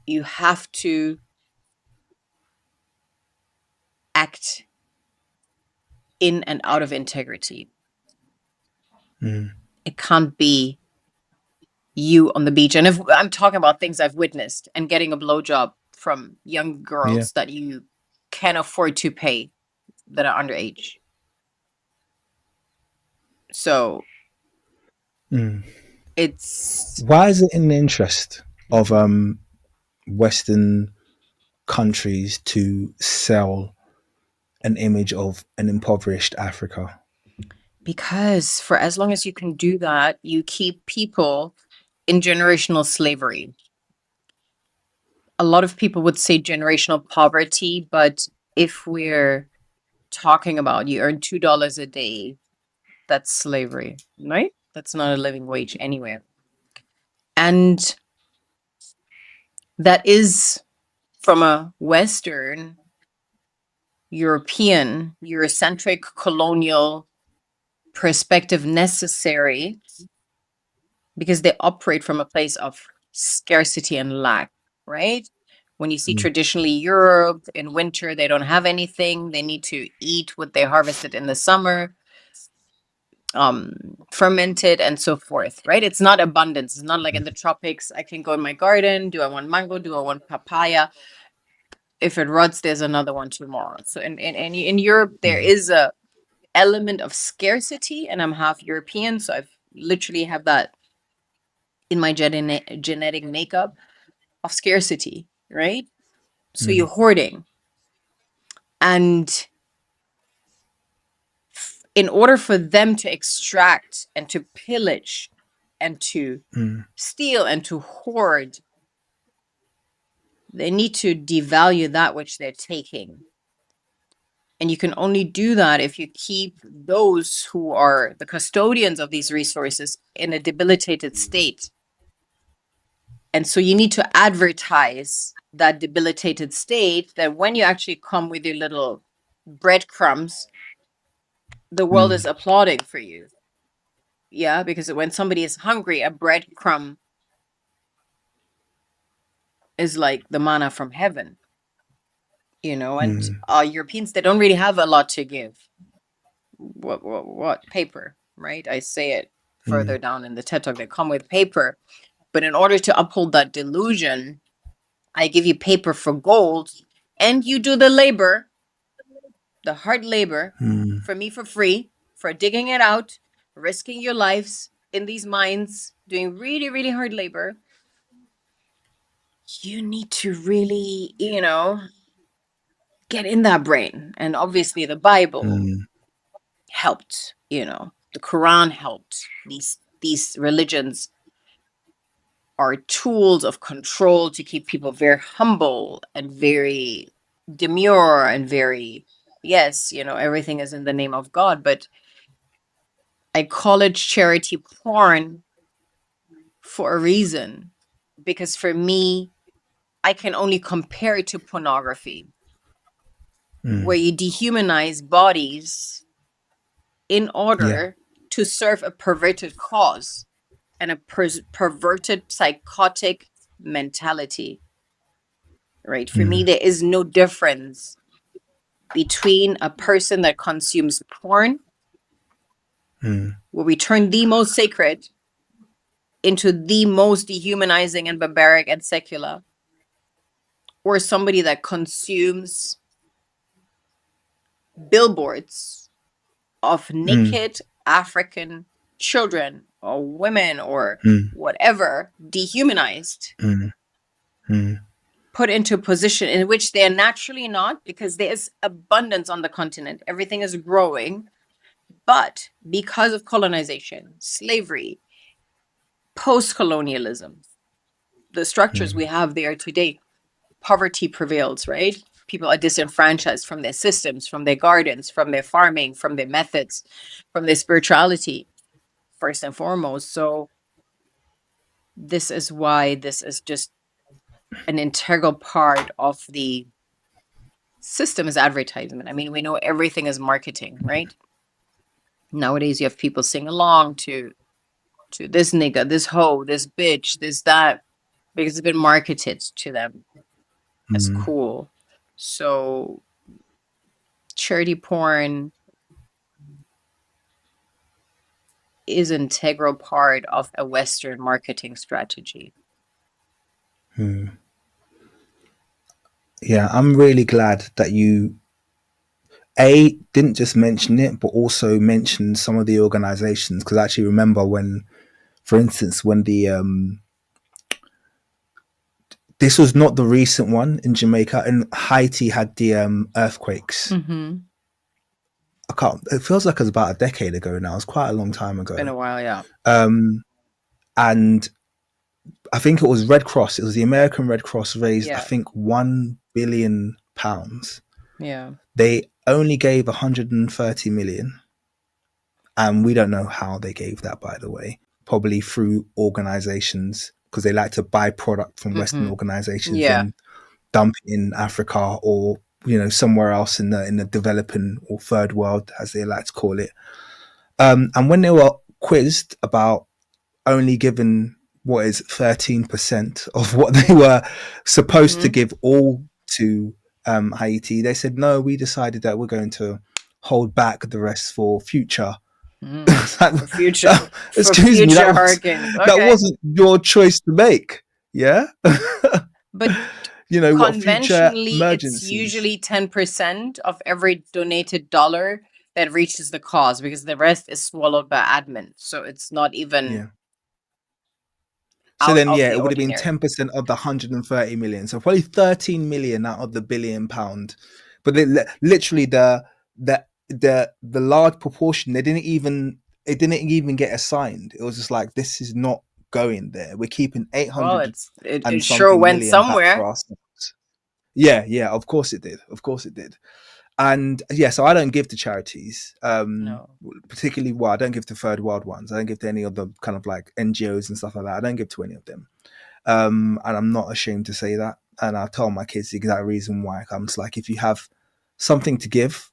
you have to act in and out of integrity. It can't be you on the beach. And if I'm talking about things I've witnessed, and getting a blowjob from young Yeah. girls that you can't afford to pay, that are underage. So it's Why is it in the interest of Western countries to sell an image of an impoverished Africa? because for as long as you can do that, you keep people in generational slavery. A lot of people would say generational poverty, but if we're talking about you earn $2 a day, that's slavery, right? That's not a living wage anywhere. And that is, from a Western, European, Eurocentric, colonial perspective, necessary, because they operate from a place of scarcity and lack, right? When you see traditionally Europe in winter, they don't have anything. They need to eat what they harvested in the summer, fermented and so forth, right? It's not abundance. It's not like in the tropics. I can go in my garden. Do I want mango? Do I want papaya? If it rots, there's another one tomorrow. So in Europe, there is a element of scarcity, and I'm half European, so I've literally have that in my genetic makeup of scarcity, right? So you're hoarding. And in order for them to extract and to pillage and to steal and to hoard, they need to devalue that which they're taking. And you can only do that if you keep those who are the custodians of these resources in a debilitated state. And so you need to advertise that debilitated state, that when you actually come with your little breadcrumbs, the world is applauding for you. Yeah, because when somebody is hungry, a breadcrumb is like the manna from heaven, and Europeans, they don't really have a lot to give. What paper, right? I say it further down in the TED Talk, they come with paper. But in order to uphold that delusion, I give you paper for gold, and you do the labor, the hard labor, for me for free, for digging it out, risking your lives in these mines, doing really, really hard labor. You need to really, get in that brain. And obviously the Bible helped, the Quran helped. These religions are tools of control to keep people very humble and very demure and very, yes, everything is in the name of God. But I call it charity porn for a reason, because for me, I can only compare it to pornography, where you dehumanize bodies in Yeah. order to serve a perverted cause and a perverted psychotic mentality, right? For me, there is no difference between a person that consumes porn, where we turn the most sacred into the most dehumanizing and barbaric and secular, or somebody that consumes billboards of naked African children or women or whatever, dehumanized, put into a position in which they're naturally not, because there's abundance on the continent. Everything is growing. But because of colonization, slavery, post-colonialism, the structures we have there today, poverty prevails, right? People are disenfranchised from their systems, from their gardens, from their farming, from their methods, from their spirituality, first and foremost. So this is why this is just an integral part of the system, is advertisement. I mean, we know everything is marketing, right? Nowadays you have people sing along to this nigga, this hoe, this bitch, this that, because it's been marketed to them as cool. So charity porn is integral part of a Western marketing strategy. Yeah, I'm really glad that you didn't just mention it, but also mentioned some of the organizations. Because I actually remember when, for instance, when the this was not the recent one in Jamaica, and Haiti had the earthquakes. Mm-hmm. I can't. It feels like it was about a decade ago now. It's quite a long time ago. Been a while, yeah. And I think it was Red Cross. It was the American Red Cross raised, Yeah. I think, £1 billion. Yeah. They only gave 130 million, and we don't know how they gave that. By the way, probably through organizations, because they like to buy product from Western organizations Yeah. and dump it in Africa or somewhere else in the developing or third world, as they like to call it. And when they were quizzed about only given what is 13% of what they were supposed to give all to Haiti, they said, no, we decided that we're going to hold back the rest for future. For future, excuse me, that hurricanes. that wasn't your choice to make. Yeah. But what future conventionally, it's emergencies? usually 10% of every donated dollar that reaches the cause, because the rest is swallowed by admin. So it's not even. Yeah. So out then, of yeah, the it would have been ordinary. 10% of the 130 million. So probably 13 million out of the £1 billion. But literally the large proportion, it didn't even get assigned. It was just like, this is not going there. We're keeping 800 Well, and it sure something went million back somewhere. for ourselves. Yeah, of course it did. And yeah, so I don't give to charities, No. particularly, I don't give to third world ones. I don't give to any of the kind of like NGOs and stuff like that. I don't give to any of them. And I'm not ashamed to say that. And I tell my kids the exact reason why. I'm just like, if you have something to give,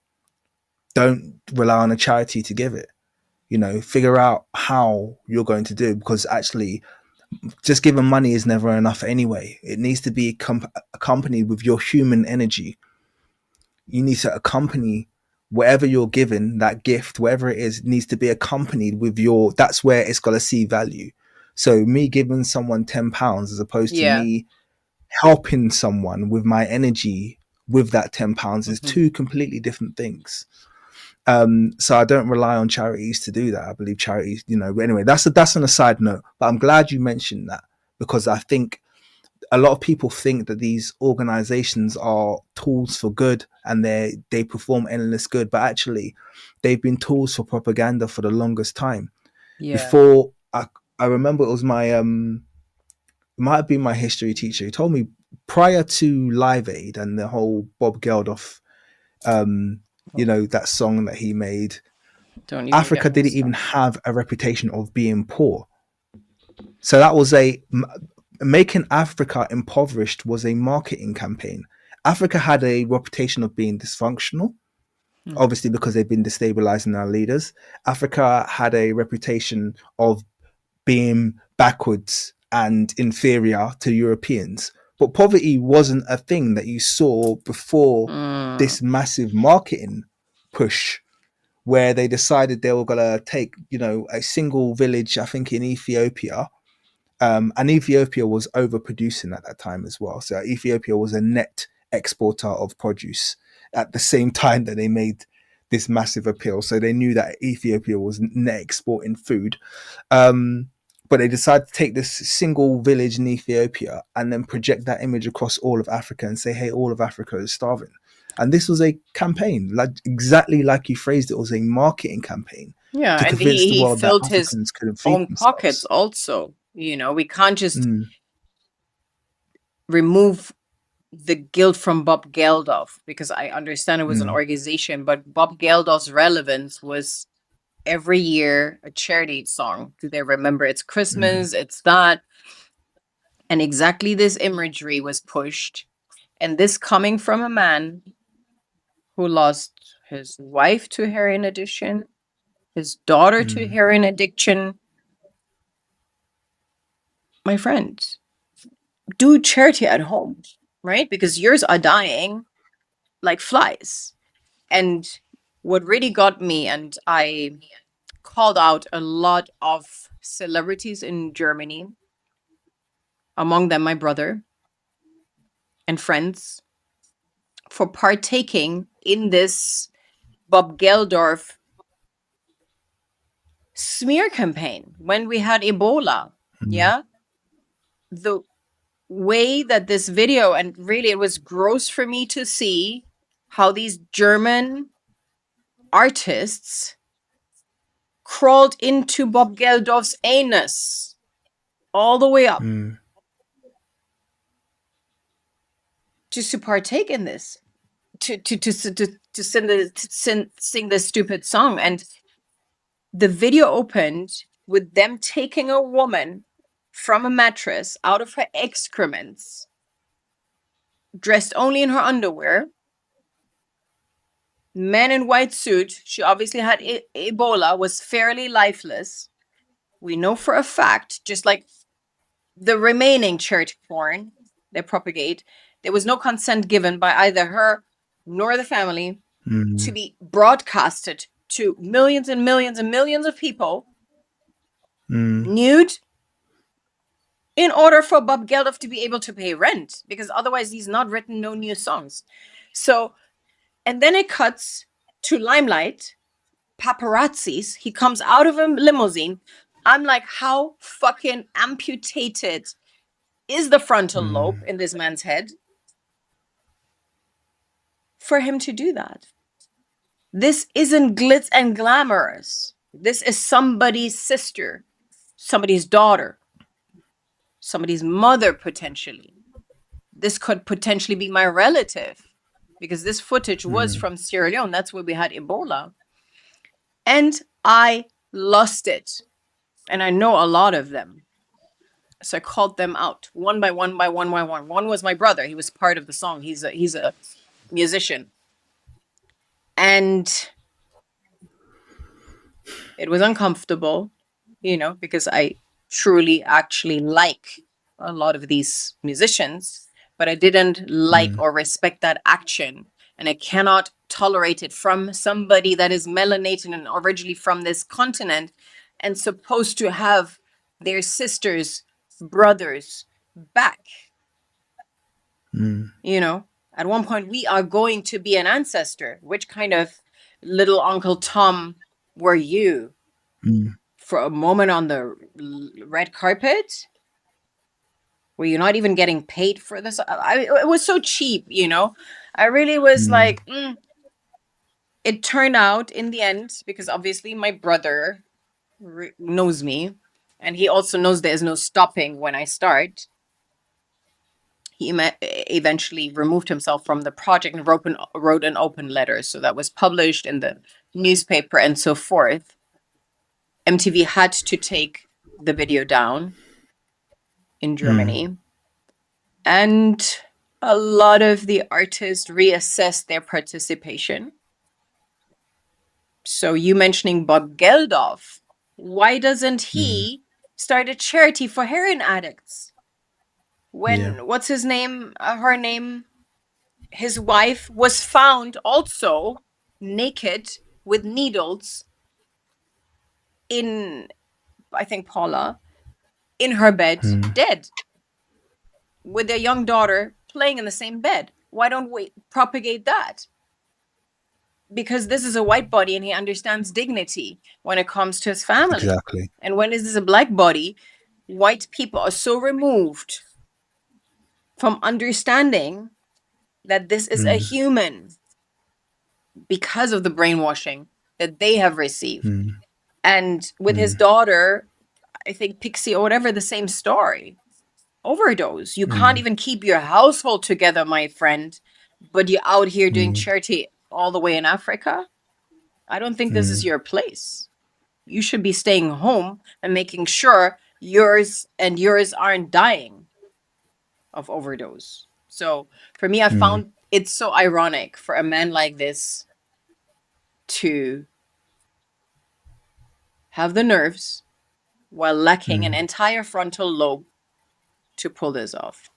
don't rely on a charity to give it. Figure out how you're going to do it, because actually just giving money is never enough anyway. It needs to be accompanied with your human energy. You need to accompany whatever you're given, that gift, whatever it is, needs to be accompanied with that's where it's got to see value. So me giving someone £10 as opposed to me helping someone with my energy with that £10 is two completely different things. So I don't rely on charities to do that. I believe charities, anyway, that's on a side note, but I'm glad you mentioned that, because I think a lot of people think that these organizations are tools for good and they perform endless good, but actually they've been tools for propaganda for the longest time. Before I remember, it was my it might have been my history teacher who told me, prior to Live Aid and the whole Bob Geldof that song that he made, Africa didn't even have a reputation of being poor. So that was making Africa impoverished was a marketing campaign. Africa had a reputation of being dysfunctional, obviously because they've been destabilizing our leaders. Africa had a reputation of being backwards and inferior to Europeans. But poverty wasn't a thing that you saw before this massive marketing push, where they decided they were going to take, a single village, I think in Ethiopia. And Ethiopia was overproducing at that time as well. So Ethiopia was a net exporter of produce at the same time that they made this massive appeal. So they knew that Ethiopia was net exporting food. But they decided to take this single village in Ethiopia and then project that image across all of Africa and say, hey, all of Africa is starving. And this was a campaign, exactly like you phrased it, was a marketing campaign. Yeah, to and convince the he world filled that his Africans couldn't feed own themselves. pockets also. We can't just remove the guilt from Bob Geldof, because I understand it was an organization, but Bob Geldof's relevance was every year a charity song. Do they remember it's Christmas? It's that. And exactly this imagery was pushed. And this coming from a man who lost his wife to heroin addiction, his daughter to heroin addiction. My friend, do charity at home, right? Because yours are dying like flies. And what really got me, and I called out a lot of celebrities in Germany, among them my brother and friends, for partaking in this Bob Geldorf smear campaign when we had Ebola. Yeah. The way that this video, and really it was gross for me to see how these German artists crawled into Bob Geldof's anus all the way up just to partake in this, to sing this stupid song. And the video opened with them taking a woman from a mattress out of her excrements, dressed only in her underwear, man in white suit. She obviously had Ebola, was fairly lifeless. We know for a fact, just like the remaining charity porn they propagate, there was no consent given by either her nor the family to be broadcasted to millions and millions and millions of people, nude, in order for Bob Geldof to be able to pay rent, because otherwise he's not written no new songs. So, and then it cuts to Limelight, paparazzis. He comes out of a limousine. I'm like, how fucking amputated is the frontal lobe in this man's head for him to do that? This isn't glitz and glamorous. This is somebody's sister, somebody's daughter, somebody's mother, potentially. This could potentially be my relative, because this footage was from Sierra Leone. That's where we had Ebola. And I lost it. And I know a lot of them. So I called them out one by one by one by one. One was my brother. He was part of the song. He's a musician. And it was uncomfortable, because I truly actually like a lot of these musicians, but I didn't like or respect that action. And I cannot tolerate it from somebody that is melanated and originally from this continent and supposed to have their sisters, brothers back. At one point we are going to be an ancestor. Which kind of little Uncle Tom were you? For a moment on the red carpet? Were you not even getting paid for this? It was so cheap, I really was like, It turned out in the end, because obviously my brother knows me, and he also knows there's no stopping when I start. He eventually removed himself from the project and wrote an open letter. So that was published in the newspaper and so forth. MTV had to take the video down in Germany. And a lot of the artists reassessed their participation. So you mentioning Bob Geldof, why doesn't he start a charity for heroin addicts? When, what's his name, her name, his wife was found also naked with needles in, I think, Paula, in her bed, dead, with their young daughter playing in the same bed. Why don't we propagate that? Because this is a white body and he understands dignity when it comes to his family. Exactly. And when this is a black body, white people are so removed from understanding that this is a human because of the brainwashing that they have received. And with his daughter, I think Pixie or whatever, the same story. Overdose. You can't even keep your household together, my friend, but you're out here doing charity all the way in Africa. I don't think this is your place. You should be staying home and making sure yours aren't dying of overdose. So for me, I found it so ironic for a man like this to have the nerves while lacking an entire frontal lobe to pull this off.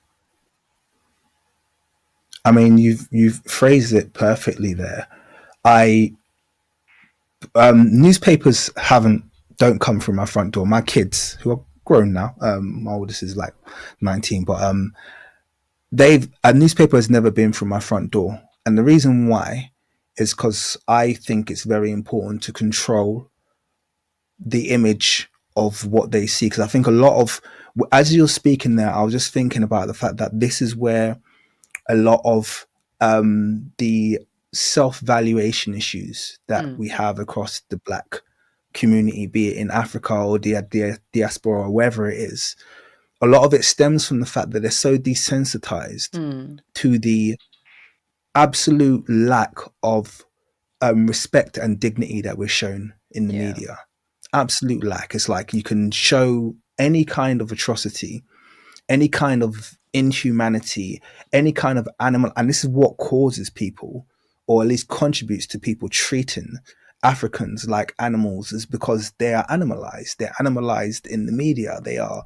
I mean, you've phrased it perfectly there. I Newspapers don't come through my front door. My kids, who are grown now, my oldest is like 19, but a newspaper has never been through my front door, and the reason why is because I think it's very important to control the image of what they see. Because I think a lot of, as you're speaking there, I was just thinking about the fact that this is where a lot of the self-valuation issues that we have across the Black community, be it in Africa or the diaspora or wherever it is, a lot of it stems from the fact that they're so desensitized to the absolute lack of respect and dignity that we're shown in the media. Absolute lack. It's like you can show any kind of atrocity, any kind of inhumanity, any kind of animal, and this is what causes people, or at least contributes to people treating Africans like animals, is because they are animalized. They're animalized in the media. They are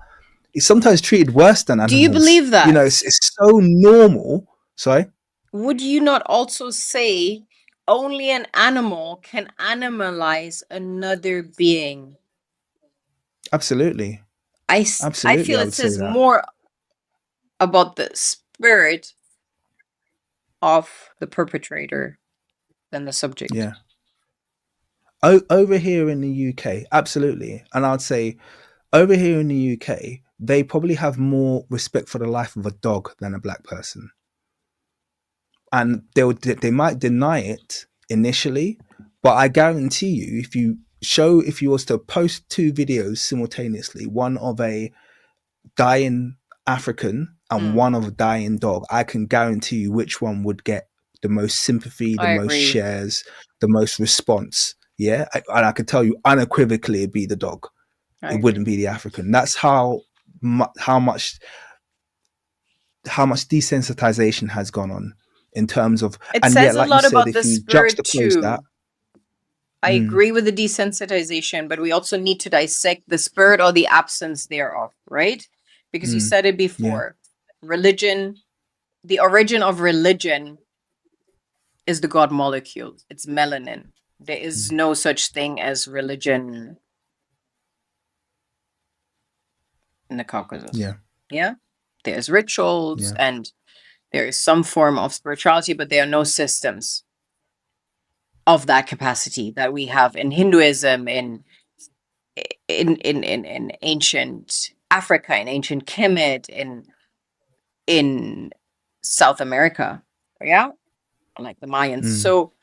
sometimes treated worse than animals. Do you believe that? You know, it's so normal. Sorry? Would you not also say only an animal can animalize another being? Absolutely. I feel I it would say says that. more about the spirit of the perpetrator than the subject. Yeah. Over here in the UK, absolutely. And I'd say over here in the UK, they probably have more respect for the life of a dog than a Black person. And they might deny it initially, but I guarantee you, if you was to post two videos simultaneously, one of a dying African and one of a dying dog, I can guarantee you which one would get the most sympathy, the most shares, the most response. Yeah, and I can tell you unequivocally, it'd be the dog. It wouldn't be the African. That's how much desensitization has gone on in terms of. It and says yet, a like lot you said, about if the you spirit juxtapose too. that, I agree with the desensitization, but we also need to dissect the spirit or the absence thereof, right? Because you said it before. Religion, the origin of religion is the God molecule. It's melanin. There is no such thing as religion in the Caucasus. Yeah. There's rituals and there is some form of spirituality, but there are no systems of that capacity that we have in Hinduism, in ancient Africa, in ancient Kemet, in South America. Yeah. Like the Mayans. So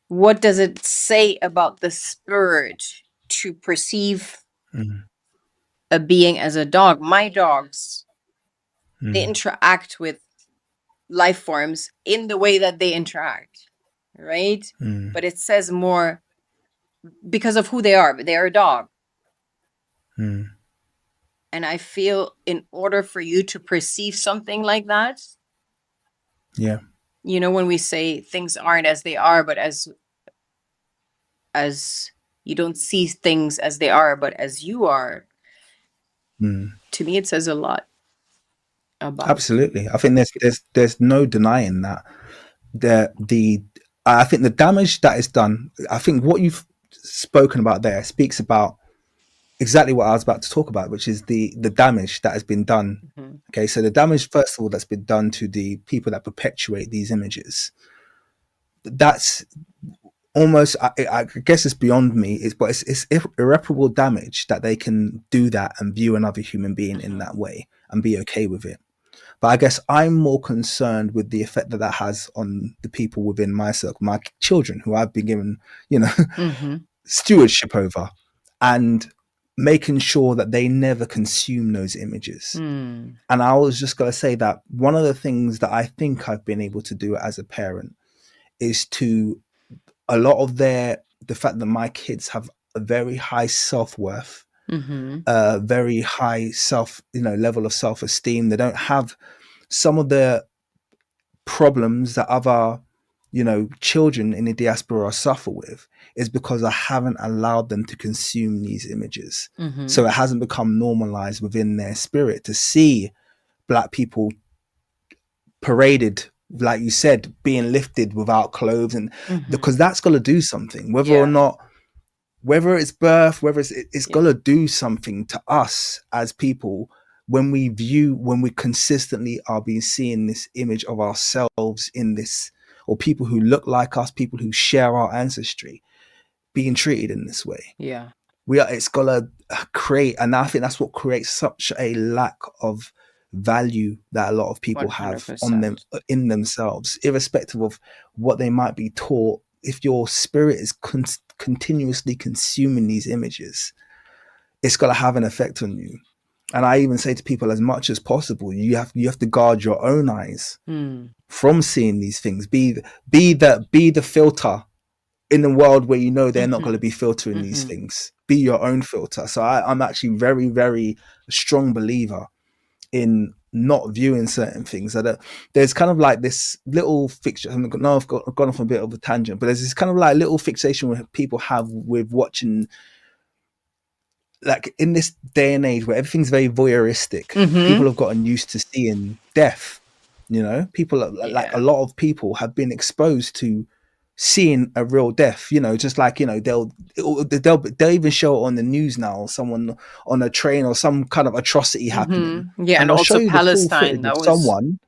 what does it say about the spirit to perceive a being as a dog? My dogs, they interact with life forms in the way that they interact, right? But it says more because of who they are. But they're a dog. And I feel in order for you to perceive something like that, you know, when we say things aren't as they are, but as you don't see things as they are, but as you are, to me, it says a lot about. Absolutely. I think there's no denying that. I think the damage that is done, I think what you've spoken about there speaks about exactly what I was about to talk about, which is the damage that has been done. Okay, so the damage, first of all, that's been done to the people that perpetuate these images, that's almost, I guess it's beyond me, but it's irreparable damage that they can do that and view another human being in that way and be okay with it. But I guess I'm more concerned with the effect that has on the people within my circle, my children, who I've been given, stewardship over, and making sure that they never consume those images. And I was just going to say that one of the things that I think I've been able to do as a parent is to, a lot of the fact that my kids have a very high self-worth, very high level of self-esteem. They don't have some of the problems that other children in the diaspora suffer with, is because I haven't allowed them to consume these images. So it hasn't become normalized within their spirit to see Black people paraded like you said, being lifted without clothes, and Mm-hmm. because that's got to do something, whether Yeah. or not, whether it's birth, whether it's Yeah. got to do something to us as people when we consistently are being seeing this image of ourselves in this, or people who look like us, people who share our ancestry, being treated in this way. Yeah. It's got to create, and I think that's what creates such a lack of value that a lot of people have on them, 100%. in themselves, irrespective of what they might be taught. If your spirit is continuously consuming these images, it's got to have an effect on you. And I even say to people, as much as possible, you have to guard your own eyes from seeing these things. Be the filter in the world where you know they're not going to be filtering these things. Be your own filter. So I'm actually very, very strong believer in not viewing certain things. There's kind of like this little fixture. I've gone off a bit of a tangent, but there's this kind of like little fixation where people have with watching, like in this day and age where everything's very voyeuristic. People have gotten used to seeing death. You know, people like a lot of people have been exposed to seeing a real death. You know, just like, you know, they'll even show it on the news now. Someone on a train or some kind of atrocity happening, Yeah, and and they'll show also you the full Palestine, footage that of was someone.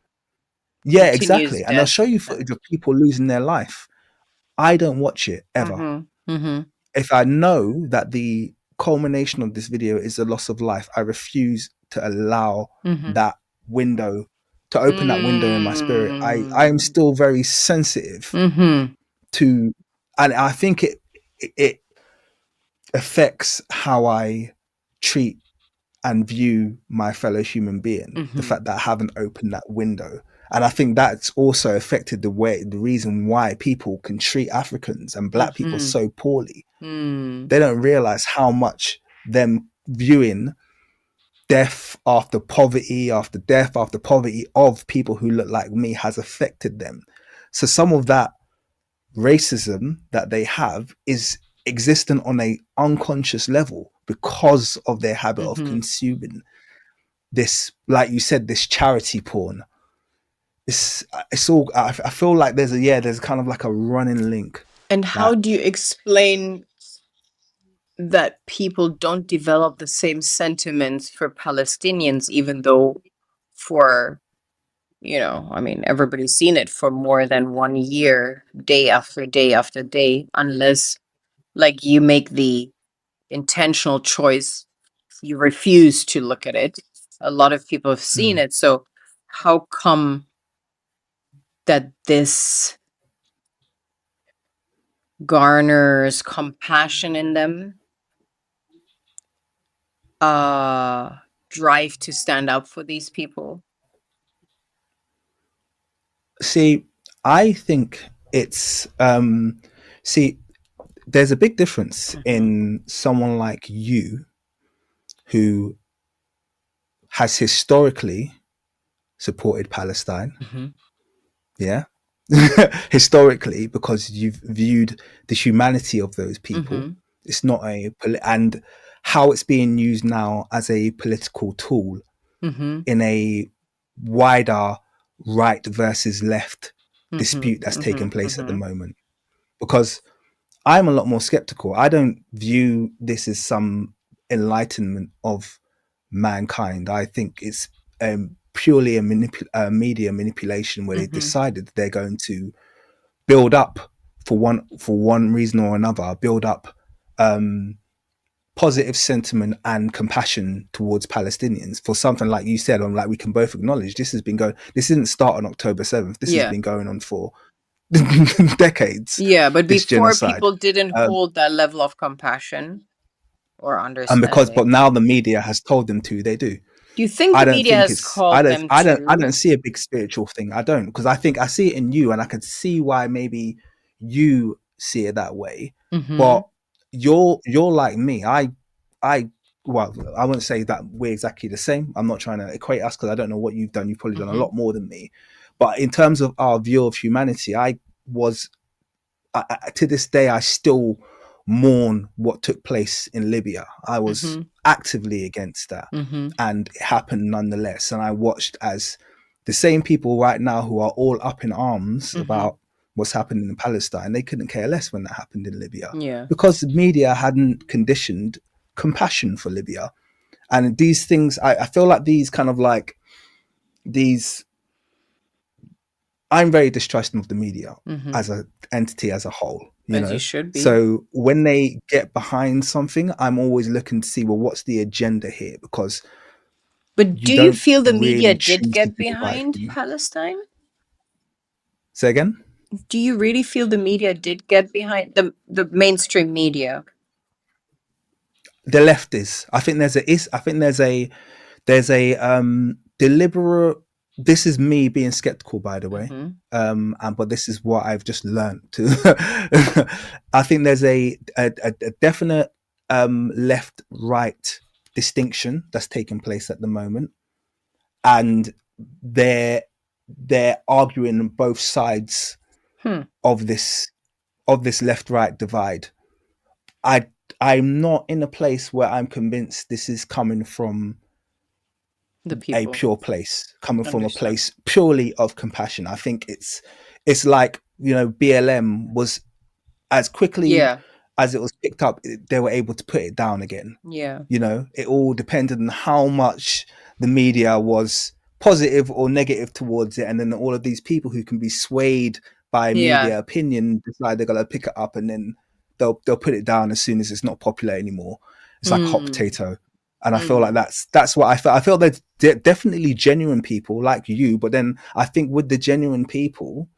Yeah, continuous exactly, and they'll death. show you footage of people losing their life. I don't watch it ever. If I know that the culmination of this video is the loss of life, I refuse to allow that window to open that window in my spirit. I am still very sensitive to, and I think it affects how I treat and view my fellow human being. The fact that I haven't opened that window. And I think that's also affected the reason why people can treat Africans and Black people so poorly. They don't realize how much them viewing death after poverty, after death, after poverty of people who look like me has affected them. So some of that racism that they have is existent on a unconscious level because of their habit of consuming this, like you said, this charity porn. It's all, I feel like there's kind of like a running link. And how do you explain that people don't develop the same sentiments for Palestinians, even though for, you know, I mean, everybody's seen it for more than 1 year, day after day after day, unless like you make the intentional choice, you refuse to look at it. A lot of people have seen it. So how come that this garners compassion in them, drive to stand up for these people? See, I think it's there's a big difference in someone like you who has historically supported Palestine. Yeah. Historically, because you've viewed the humanity of those people. It's not and how it's being used now as a political tool in a wider right versus left dispute that's taking place at the moment. Because I'm a lot more skeptical. I don't view this as some enlightenment of mankind. I think it's purely a media manipulation where they decided they're going to build up for one reason or another, build up positive sentiment and compassion towards Palestinians for something like you said, on like we can both acknowledge this didn't start on October 7th. This has been going on for decades. Yeah, but this before genocide. people didn't hold that level of compassion or But understanding. now the media has told them to, they do. Do you think I the don't media think has it's called them to? I don't see a big spiritual thing. I don't, because I see it in you, and I can see why maybe you see it that way. But you're like me. Well, I wouldn't say that we're exactly the same. I'm not trying to equate us because I don't know what you've done. You've probably done a lot more than me. But in terms of our view of humanity, to this day, I still mourn what took place in Libya. I was actively against that, and it happened nonetheless. And I watched as the same people right now who are all up in arms Mm-hmm. about what's happening in Palestine, they couldn't care less when that happened in Libya. Yeah. Because the media hadn't conditioned compassion for Libya. And these things, I feel like these kind of like these, I'm very distrusting of the media Mm-hmm. as an entity as a whole, you As know. you should be. So when they get behind something, I'm always looking to see, well, what's the agenda here? Because But you do you don't feel the media really did choose to get do the right behind thing. Palestine? Say again? Do you really feel the media did get behind the mainstream media? The left is. I think there's a deliberate. This is me being skeptical, by the way. Mm-hmm. But this is what I've just learned to. I think there's a definite left right distinction that's taking place at the moment, and they're arguing on both sides of this left right divide. I'm not in a place where I'm convinced this is coming from The a people. pure place, coming from a Understood. place purely of compassion. I think it's like, you know, BLM was, as quickly Yeah. as it was picked up, they were able to put it down again. Yeah. You know, it all depended on how much the media was positive or negative towards it, and then all of these people who can be swayed by Yeah. media opinion decide they're gonna pick it up, and then they'll put it down as soon as it's not popular anymore. It's like hot potato. And I feel like that's what I felt. I felt there's definitely genuine people like you, but then I think with the genuine people,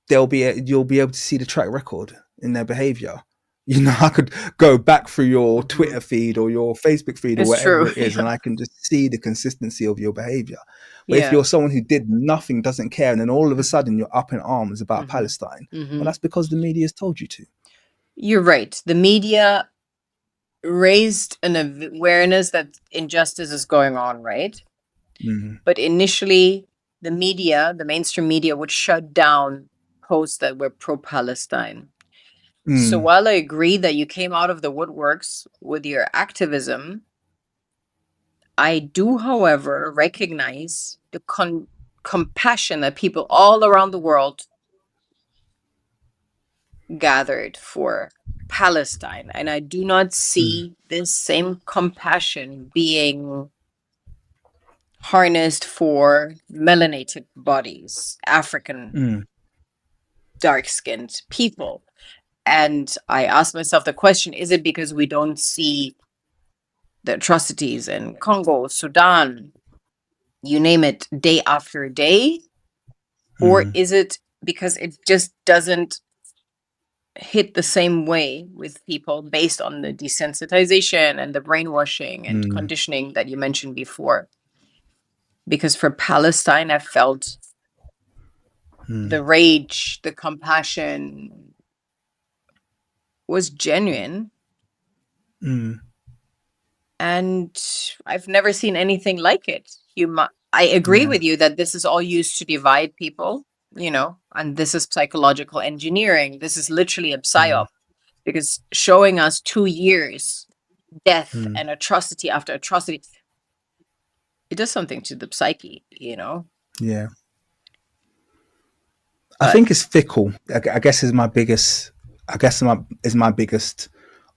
you'll be able to see the track record in their behavior. You know, I could go back through your Twitter feed or your Facebook feed or It's whatever true. it is, and I can just see the consistency of your behavior. But if Yeah. you're someone who did nothing, doesn't care, and then all of a sudden you're up in arms about Palestine, well, that's because the media has told you to. You're right. The media raised an awareness that injustice is going on, right? But initially, the media, the mainstream media, would shut down posts that were pro-Palestine. So while I agree that you came out of the woodworks with your activism, I do, however, recognize the compassion that people all around the world gathered for Palestine. And I do not see this same compassion being harnessed for melanated bodies, African dark-skinned people. And I ask myself the question, is it because we don't see the atrocities in Congo, Sudan, you name it, day after day? Or is it because it just doesn't hit the same way with people based on the desensitization and the brainwashing and conditioning that you mentioned before? Because for Palestine, I felt the rage, the compassion was genuine. And I've never seen anything like it. I agree with you that this is all used to divide people, you know, and this is psychological engineering. This is literally a psyop, because showing us 2 years death and atrocity after atrocity, it does something to the psyche, you know? Yeah. But I think it's fickle. I guess is my biggest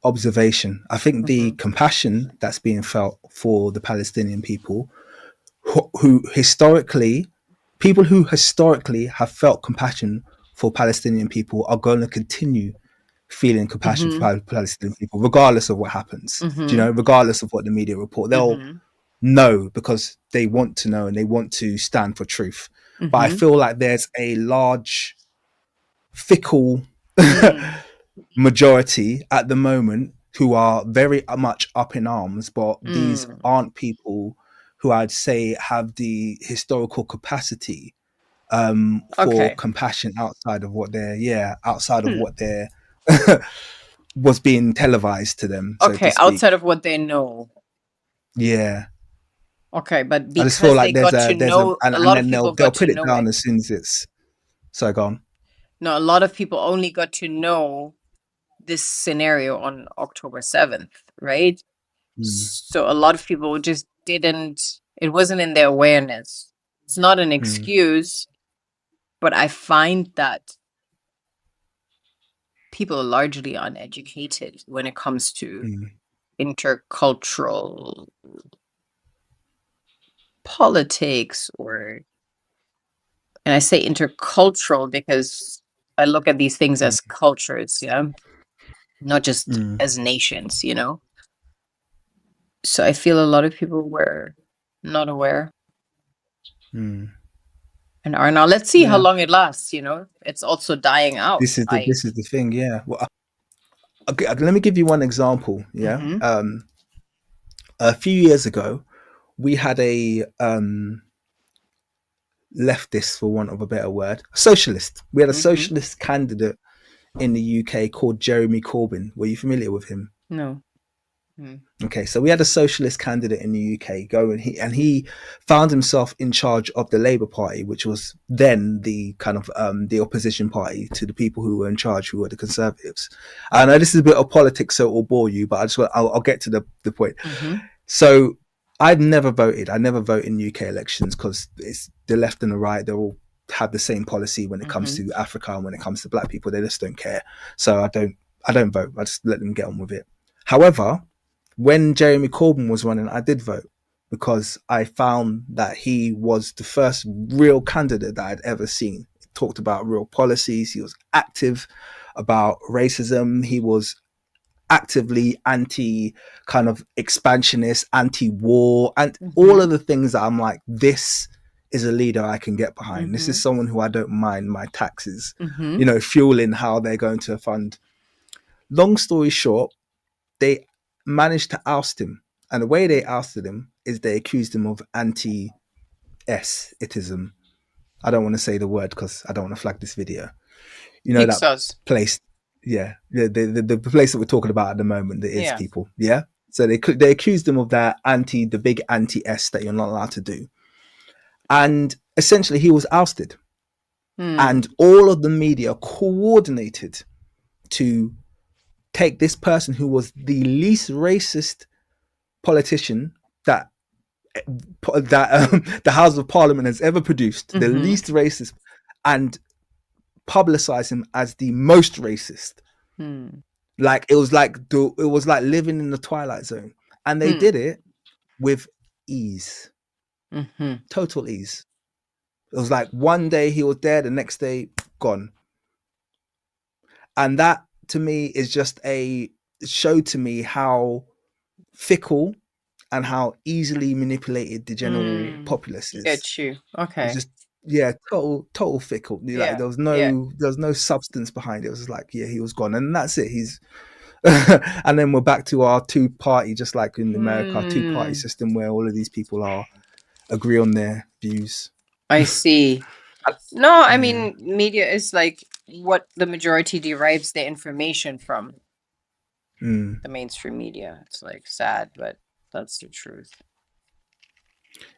observation. I think the compassion that's being felt for the Palestinian people, who historically have felt compassion for Palestinian people, are going to continue feeling compassion for Palestinian people, regardless of what happens. Do you know, regardless of what the media report, they'll know because they want to know and they want to stand for truth. But I feel like there's a large fickle majority at the moment who are very much up in arms, but these aren't people who I'd say have the historical capacity for compassion outside of what they're was being televised to them, so to speak. outside of what they know. Yeah. Okay, but I just feel because they like got to know, and a lot of then people they'll got to put it know down it. as soon as it's gone. No, a lot of people only got to know this scenario on October 7th, right? So a lot of people just didn't It wasn't in their awareness. It's not an excuse, but I find that people are largely uneducated when it comes to intercultural politics, and I say intercultural because I look at these things as cultures, yeah, not just as nations, you know. So I feel a lot of people were not aware and are now. Let's see how Yeah. long it lasts, you know. It's also dying out. This is the thing. Yeah. Well, okay, let me give you one example. Yeah. A few years ago, we had a leftist, for want of a better word, socialist. We had a socialist candidate in the UK called Jeremy Corbyn. Were you familiar with him? No. Okay, so we had a socialist candidate in the UK go, and he found himself in charge of the Labour Party, which was then the kind of the opposition party to the people who were in charge, who were the Conservatives. I know this is a bit of politics, so it will bore you, but I'll get to the point. So I'd never voted. I never vote in UK elections because it's the left and the right. They all have the same policy when it comes to Africa and when it comes to black people. They just don't care. So I don't vote. I just let them get on with it. However, when Jeremy Corbyn was running, I did vote because I found that he was the first real candidate that I'd ever seen. He talked about real policies. He was active about racism. He was actively anti kind of expansionist, anti-war, and all of the things that I'm like, this is a leader I can get behind. This is someone who I don't mind my taxes, you know, fueling how they're going to fund. Long story short, they managed to oust him. And the way they ousted him is they accused him of anti-itism. I don't want to say the word because I don't want to flag this video. You know, that place. Yeah. The place that we're talking about at the moment, the is people. Yeah. So they accused him of that the big anti-S that you're not allowed to do. And essentially he was ousted. And all of the media coordinated to take this person who was the least racist politician that the House of Parliament has ever produced, the least racist, and publicize him as the most racist. Like it was like living in the Twilight Zone, and they did it with ease, total ease. It was like one day he was there, the next day gone, and that to me is just showed to me how fickle and how easily manipulated the general populace is. Get you. Okay. It's just total fickle. Like there was no substance behind it. It was just like, yeah, he was gone, and that's it. He's and then we're back to our two-party, just like in America, our two-party system where all of these people agree on their views. I see. No, I mean, media is like what the majority derives their information from. The mainstream media. It's like sad, but that's the truth.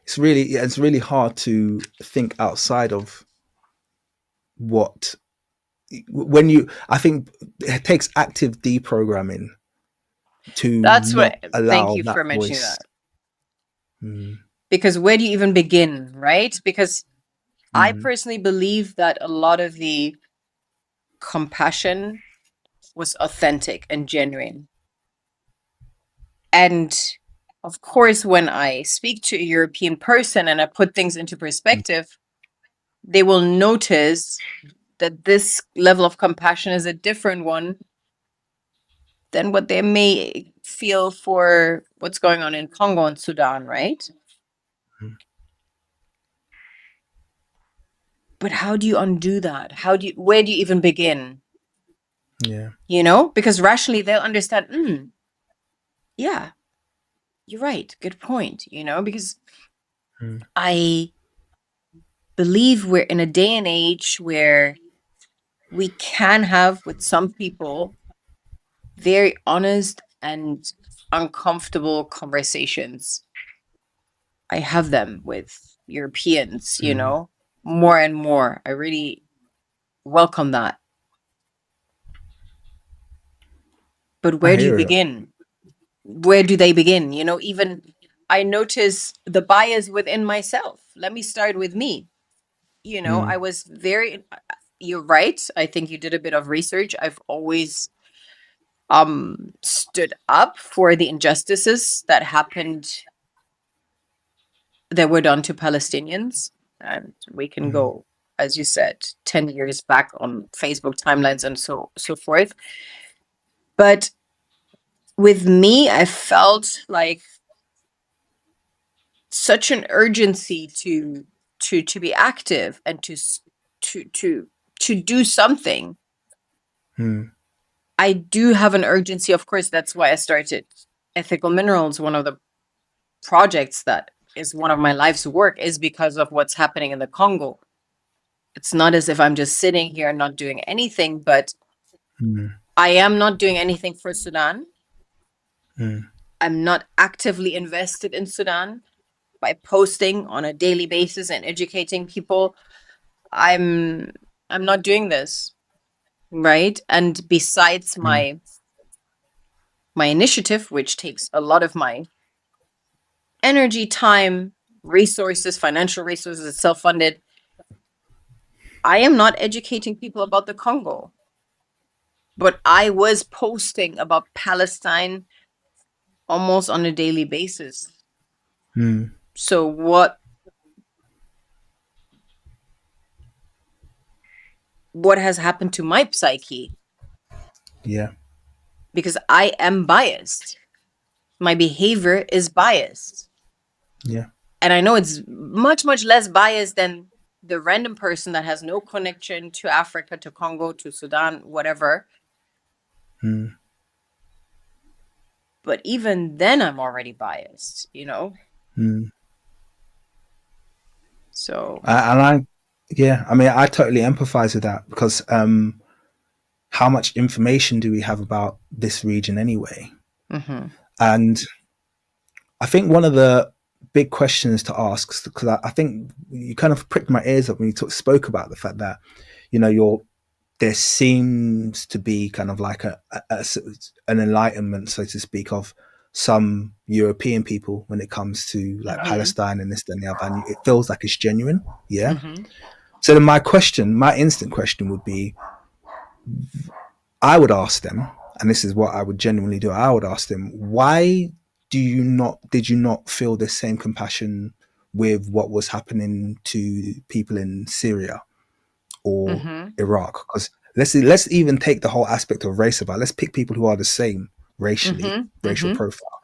It's really hard to think outside of what I think it takes active deprogramming to allow thank you that for mentioning voice. That. Because where do you even begin, right? Because I personally believe that a lot of the compassion was authentic and genuine. And of course, when I speak to a European person and I put things into perspective, they will notice that this level of compassion is a different one than what they may feel for what's going on in Congo and Sudan, right? But how do you undo that? Where do you even begin? Yeah. You know, because rationally they'll understand, yeah, you're right. Good point. You know, because I believe we're in a day and age where we can have with some people very honest and uncomfortable conversations. I have them with Europeans, you know, more and more. I really welcome that. But where do you begin? Where do they begin? You know, even I notice the bias within myself. Let me start with me. I was very, you're right. I think you did a bit of research. I've always stood up for the injustices that were done to Palestinians. And we can go, as you said, 10 years back on Facebook timelines and so forth. But with me, I felt like such an urgency to be active and to do something. I do have an urgency. Of course, that's why I started Ethical Minerals. One of the projects that is one of my life's work is because of what's happening in the Congo. It's not as if I'm just sitting here and not doing anything, but I am not doing anything for Sudan. I'm not actively invested in Sudan by posting on a daily basis and educating people. I'm not doing this, right? And besides my initiative, which takes a lot of my energy, time, resources, financial resources, it's self-funded, I am not educating people about the Congo. But I was posting about Palestine almost on a daily basis. So what has happened to my psyche? Yeah. Because I am biased. My behavior is biased. Yeah. And I know it's much, much less biased than the random person that has no connection to Africa, to Congo, to Sudan, whatever. But even then, I'm already biased, So. I mean, I totally empathize with that because how much information do we have about this region anyway? And I think one of the big questions to ask, because I think you kind of pricked my ears up when you spoke about the fact that, there seems to be kind of like an enlightenment, so to speak, of some European people when it comes to like Palestine and this and the other, and it feels like it's genuine. Yeah. So then my instant question would be, I would ask them, and this is what I would genuinely do. I would ask them, why did you not feel the same compassion with what was happening to people in Syria or Iraq? Because let's even take the whole aspect of race about. Let's pick people who are the same racially, racial profile.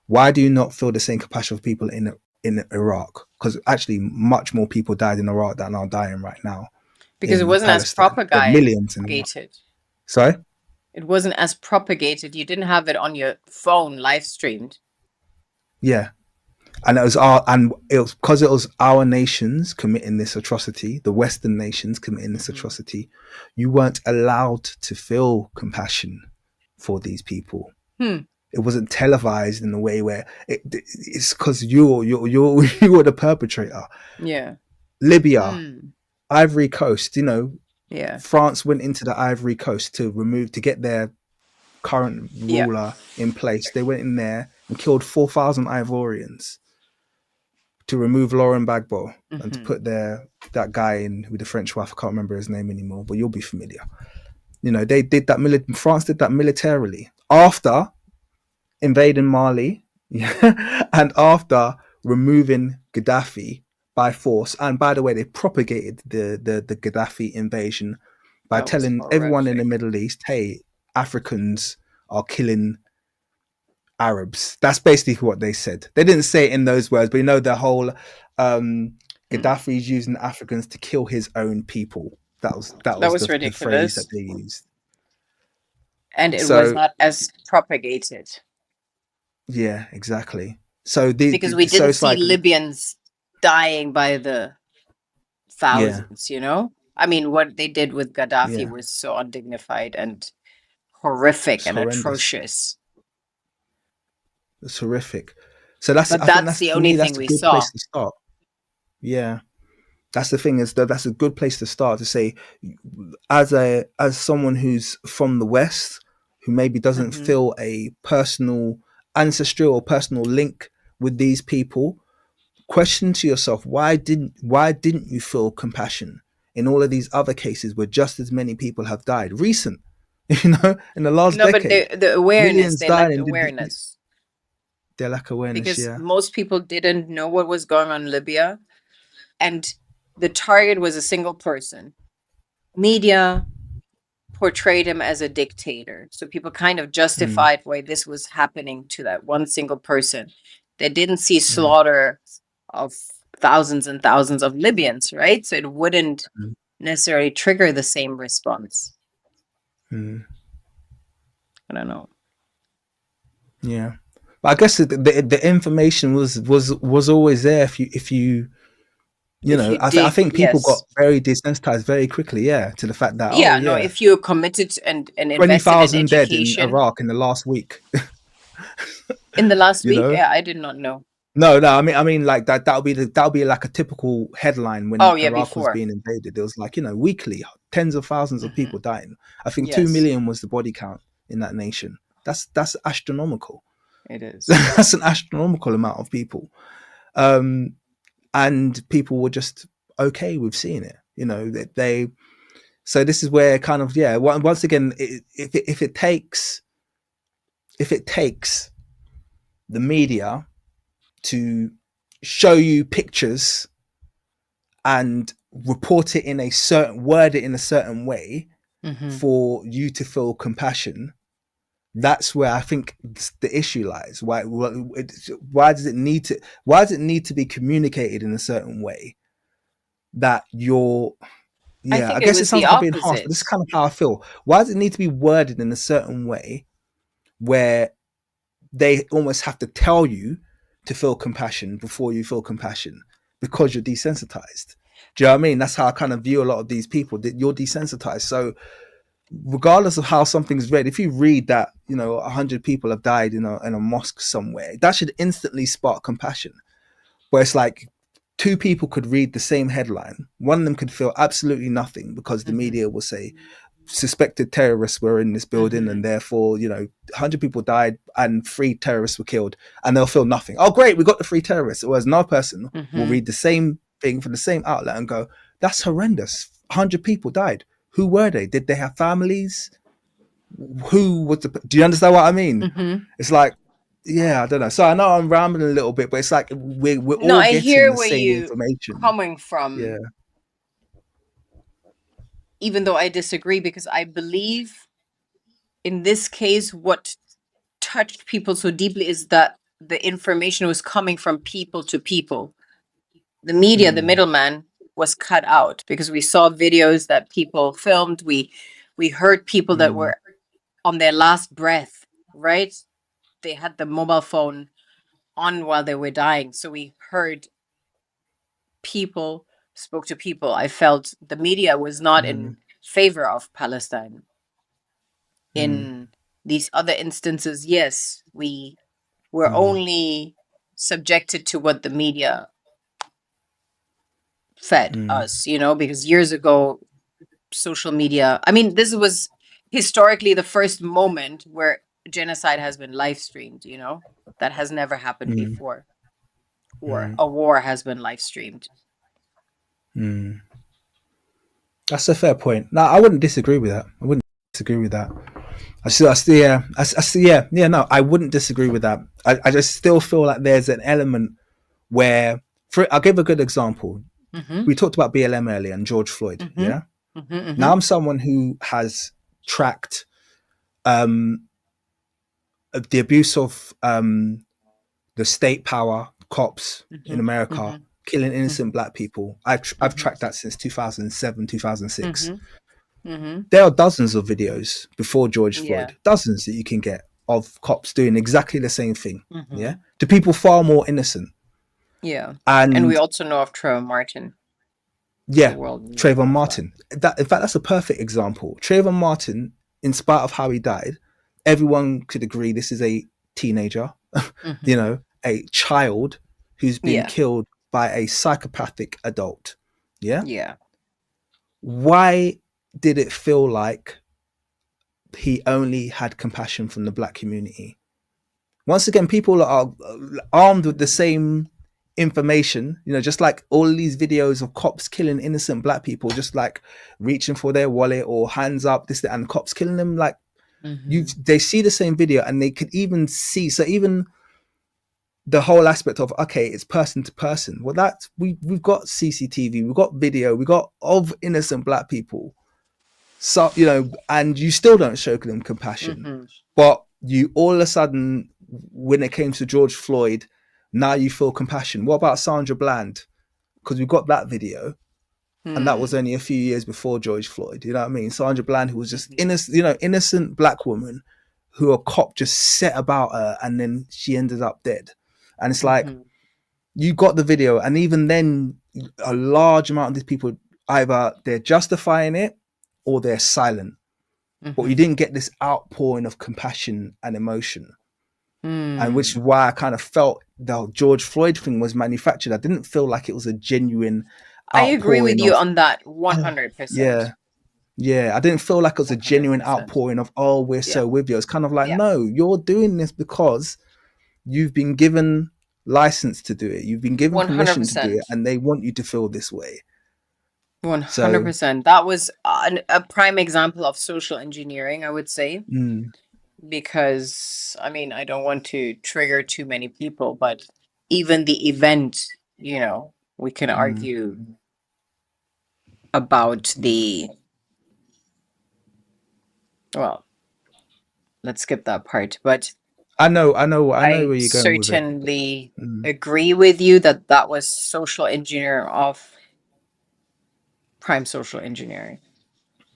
Why do you not feel the same compassion for people in Iraq? Because actually, much more people died in Iraq than are dying right now. Because it wasn't as propagated. Millions Sorry? It wasn't as propagated. You didn't have it on your phone live streamed. Yeah. And it was because it was our nations committing this atrocity, the Western nations committing this atrocity. You weren't allowed to feel compassion for these people. It wasn't televised in a way where it's because you were the perpetrator. Yeah. Libya, Ivory Coast, Yeah. France went into the Ivory Coast to get their current ruler in place. They went in there and killed 4,000 Ivorians to remove Laurent Gbagbo and to put that guy in with the French wife. I can't remember his name anymore, but you'll be familiar. They did that. France did that militarily after invading Mali, and after removing Gaddafi by force. And by the way, they propagated the Gaddafi invasion by telling everyone in the Middle East, hey, Africans are killing Arabs. That's basically what they said. They didn't say it in those words, but the whole Gaddafi's using Africans to kill his own people. That was the phrase that they used. And it was not as propagated. Yeah, exactly. So because we didn't see Libyans dying by the thousands, I mean, what they did with Gaddafi was so undignified and horrific and atrocious. It's horrific. So that's the only thing we saw. Place to start. Yeah, that's the thing, is that's a good place to start, to say, as someone who's from the West, who maybe doesn't feel a personal ancestry or personal link with these people, question to yourself, why didn't you feel compassion in all of these other cases where just as many people have died recent, in the last No, but decade, the awareness, millions they died, lacked and awareness they lack awareness. because Yeah. most people didn't know what was going on in Libya, and the target was a single person. Media portrayed him as a dictator. So people kind of Mm, justified why this was happening to that one single person. They didn't see mm, slaughter of thousands and thousands of Libyans, right? So it wouldn't mm, necessarily trigger the same response. mm. I don't know. Yeah, but I guess the information was always there. If you I dig, think people got yes. very desensitized very quickly. Yeah, to the fact that, oh Yeah, no, yeah, if you're committed and twenty invested in thousand dead in education Iraq in the last week. in the last you week, know, yeah, I did not know. no, I mean, like that would be like a typical headline when Oh, yeah, Iraq was before. being invaded. There was like, weekly tens of thousands of Hmm. people dying. I think two Yes, million was the body count in that nation. That's astronomical. it is. That's an astronomical amount of people. Um, and people were just okay with seeing it. So this is where kind of, yeah. Once again, if it takes the media to show you pictures and word it in a certain way Hmm. for you to feel compassion, that's where I think the issue lies. Why does it need to be communicated in a certain way that you're, I yeah, I think it guess it was the sounds like I'm being harsh, but opposite. this is kind of how I feel. Why does it need to be worded in a certain way where they almost have to tell you to feel compassion before you feel compassion because you're desensitized? Do you know what I mean? That's how I kind of view a lot of these people, that you're desensitized. So regardless of how something's read, if you read that, 100 people have died in a mosque somewhere, that should instantly spark compassion. Where it's like two people could read the same headline. One of them could feel absolutely nothing because the Hmm. media will say suspected terrorists were in this building Hmm. and therefore, 100 people died and 3 terrorists were killed, and they'll feel nothing. Oh, great, we got the 3 terrorists. Whereas another person will Hmm. read the same thing from the same outlet and go, that's horrendous. 100 people died. Who were they? Did they have families? Who was the? Do you understand what I mean? Hmm. It's like, yeah, I don't know. So I know I'm rambling a little bit, but it's like we're No, all I getting hear the where same you information. coming Yeah. from, even though I disagree because I believe in this case, what touched people so deeply is that the information was coming from people to people. The media, the Mm, middleman, was cut out because we saw videos that people filmed. We heard people that mm, were on their last breath, right? They had the mobile phone on while they were dying. So we heard people, spoke to people. I felt the media was not mm, in favor of Palestine. mm, In these other instances, yes, we were mm, only subjected to what the media fed mm, us, because years ago, social media, I mean, this was historically the first moment where genocide has been live streamed, that has never happened mm, before, or mm, a war has been live streamed. mm. That's a fair point. No, I wouldn't disagree with that. I wouldn't disagree with that. Yeah. No, I wouldn't disagree with that. I just still feel like there's an element where, I'll give a good example. Mm-hmm. We talked about BLM earlier and George Floyd. Mm-hmm. Yeah. Mm-hmm. Mm-hmm. Now I'm someone who has tracked um, the abuse of the state power cops in Mm-hmm. America Mm-hmm. killing innocent Mm-hmm. black people. I've Mm-hmm. tracked that since 2007, 2006. Mm-hmm. Mm-hmm. There are dozens of videos before George Yeah. Floyd, dozens that you can get of cops doing exactly the same thing. Mm-hmm. Yeah, to people far more innocent. Yeah. And we And also know of Trevor Martin. The yeah, world knows Trayvon of that. Martin. In fact, that's a perfect example. Trayvon Martin, in spite of how he died, everyone could agree this is a teenager, Mm-hmm. a child who's been Yeah. killed by a psychopathic adult. Yeah. Yeah. Why did it feel like he only had compassion from the black community? once again, people are armed with the same information, just like all these videos of cops killing innocent black people, just like reaching for their wallet or hands up, this, that, and cops killing them. Like they see the same video, and they could even see. So even the whole aspect of, okay, it's person to person. Well, that's we've got CCTV, we've got video, we got of innocent black people. So and you still don't show them compassion, but you all of a sudden, when it came to George Floyd, now you feel compassion. What about Sandra Bland? Because we've got that video, and that was only a few years before George Floyd. You know what I mean? Sandra Bland, who was just innocent black woman, who a cop just set about her, and then she ended up dead. And it's like, you got the video, and even then, a large amount of these people, either they're justifying it or they're silent. But you didn't get this outpouring of compassion and emotion. And which is why I kind of felt the George Floyd thing was manufactured. I didn't feel like it was a genuine outpouring. I agree with you on that 100%. Yeah. I didn't feel like it was a genuine 100%. outpouring of, oh, we're so with you. It's kind of like, no, you're doing this because you've been given license to do it. You've been given permission to do it, and they want you to feel this way. 100%. That was a prime example of social engineering, I would say. Because, I mean, I don't want to trigger too many people, but even the event, we can argue about well, let's skip that part. But I know where you're going with it. Certainly agree with you that was social engineering of prime social engineering.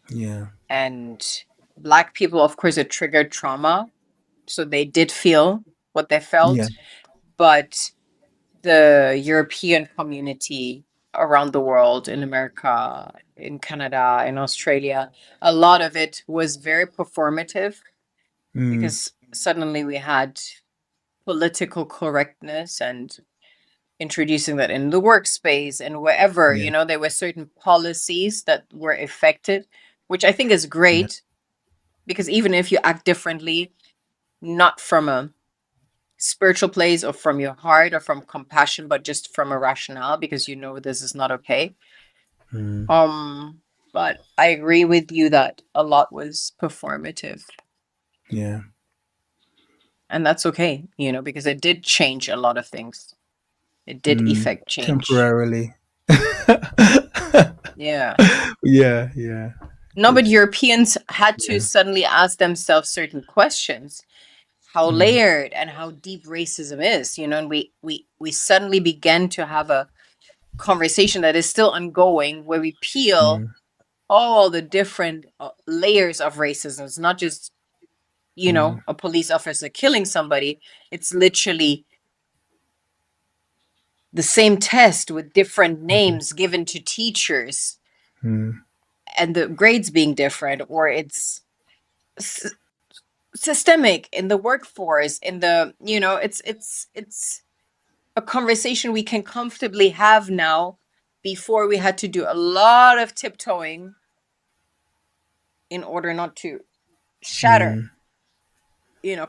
Yeah. And Black people, of course, it triggered trauma. So they did feel what they felt. Yeah. But the European community around the world, in America, in Canada, in Australia, a lot of it was very performative because suddenly we had political correctness and introducing that in the workspace and wherever, there were certain policies that were affected, which I think is great because even if you act differently, not from a spiritual place or from your heart or from compassion, but just from a rationale because this is not okay. But I agree with you that a lot was performative. Yeah. And that's okay, because it did change a lot of things. It did effect change. Temporarily. Yeah. Yeah. No, but Europeans had to suddenly ask themselves certain questions. How layered and how deep racism is, and we suddenly began to have a conversation that is still ongoing where we peel all the different layers of racism. It's not just, a police officer killing somebody. It's literally the same test with different names given to teachers and the grades being different, or it's systemic in the workforce, in the, it's a conversation we can comfortably have now. Before we had to do a lot of tiptoeing in order not to shatter,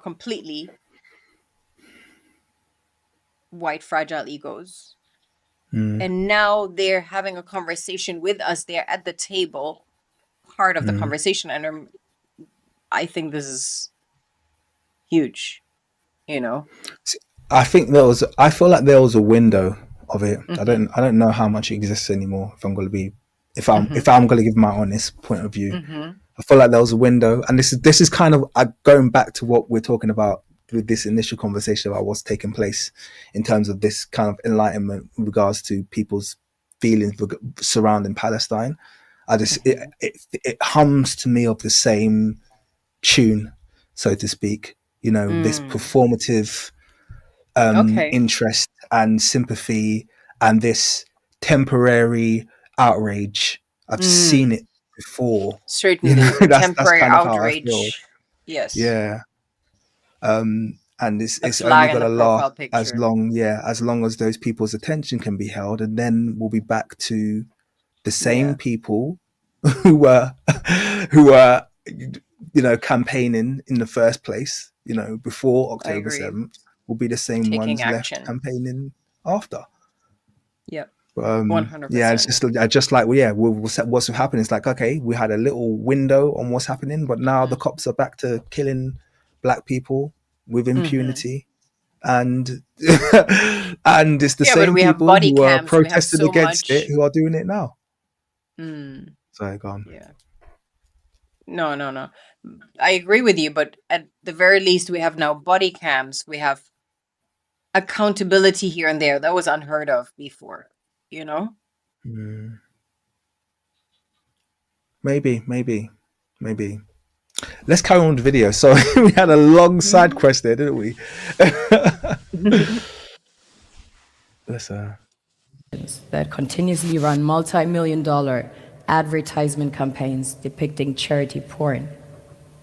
completely white fragile egos. And now they're having a conversation with us. They're at the table, part of the conversation. And I think this is huge, I feel like there was a window of it. I don't know how much it exists anymore. If I'm going to give my honest point of view, I feel like there was a window, and this is kind of going back to what we're talking about with this initial conversation about what's taking place in terms of this kind of enlightenment in regards to people's feelings surrounding Palestine. It hums to me of the same tune, so to speak. This performative interest and sympathy and this temporary outrage. I've seen it before. Certainly, that's temporary kind of outrage. how I feel. Yes. Yeah. And it's flag only got to and the profile last picture. as long as those people's attention can be held, and then we'll be back to the same people who were campaigning in the first place, before I October agree. 7th, will be the same Taking ones left action. campaigning after. Yep. Yeah, it's 100%. just like, well, yeah, what's happening. It's like, okay, we had a little window on what's happening, but now the cops are back to killing black people with impunity. And and it's the Yeah, but same we have people body who are cams. We have protesting so against it much. who are doing it now. Mm, Sorry, go on. yeah. No, no, no. I agree with you, but at the very least, we have now body cams. We have accountability here and there. That was unheard of before, you know? Mm. Maybe. Let's carry on with the video. So we had a long side quest there, didn't we? Let's That continuously run multi-million-dollar advertisement campaigns depicting charity porn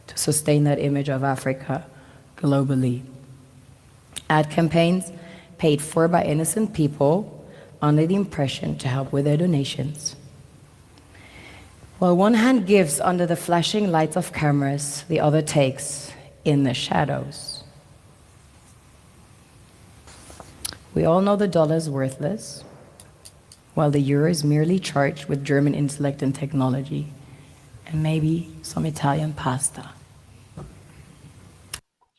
to sustain that image of Africa globally. Ad campaigns paid for by innocent people under the impression to help with their donations. While one hand gives under the flashing lights of cameras, the other takes in the shadows. We all know the dollar is worthless, while the euro is merely charged with German intellect and technology, and maybe some Italian pasta.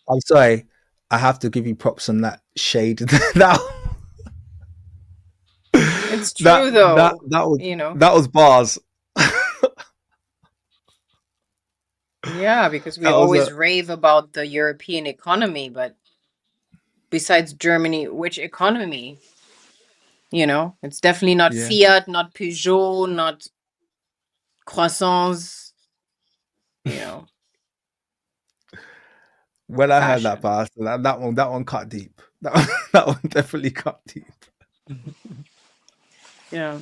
I'm sorry, I have to give you props on that shade. that It's that true, though, that was bars. Yeah, because we That was a always rave about the European economy, but besides Germany, which economy? It's definitely not yeah. Fiat, not Peugeot, not croissants, you know, When I heard that fashion. part, that one cut deep. That one definitely cut deep. Yeah.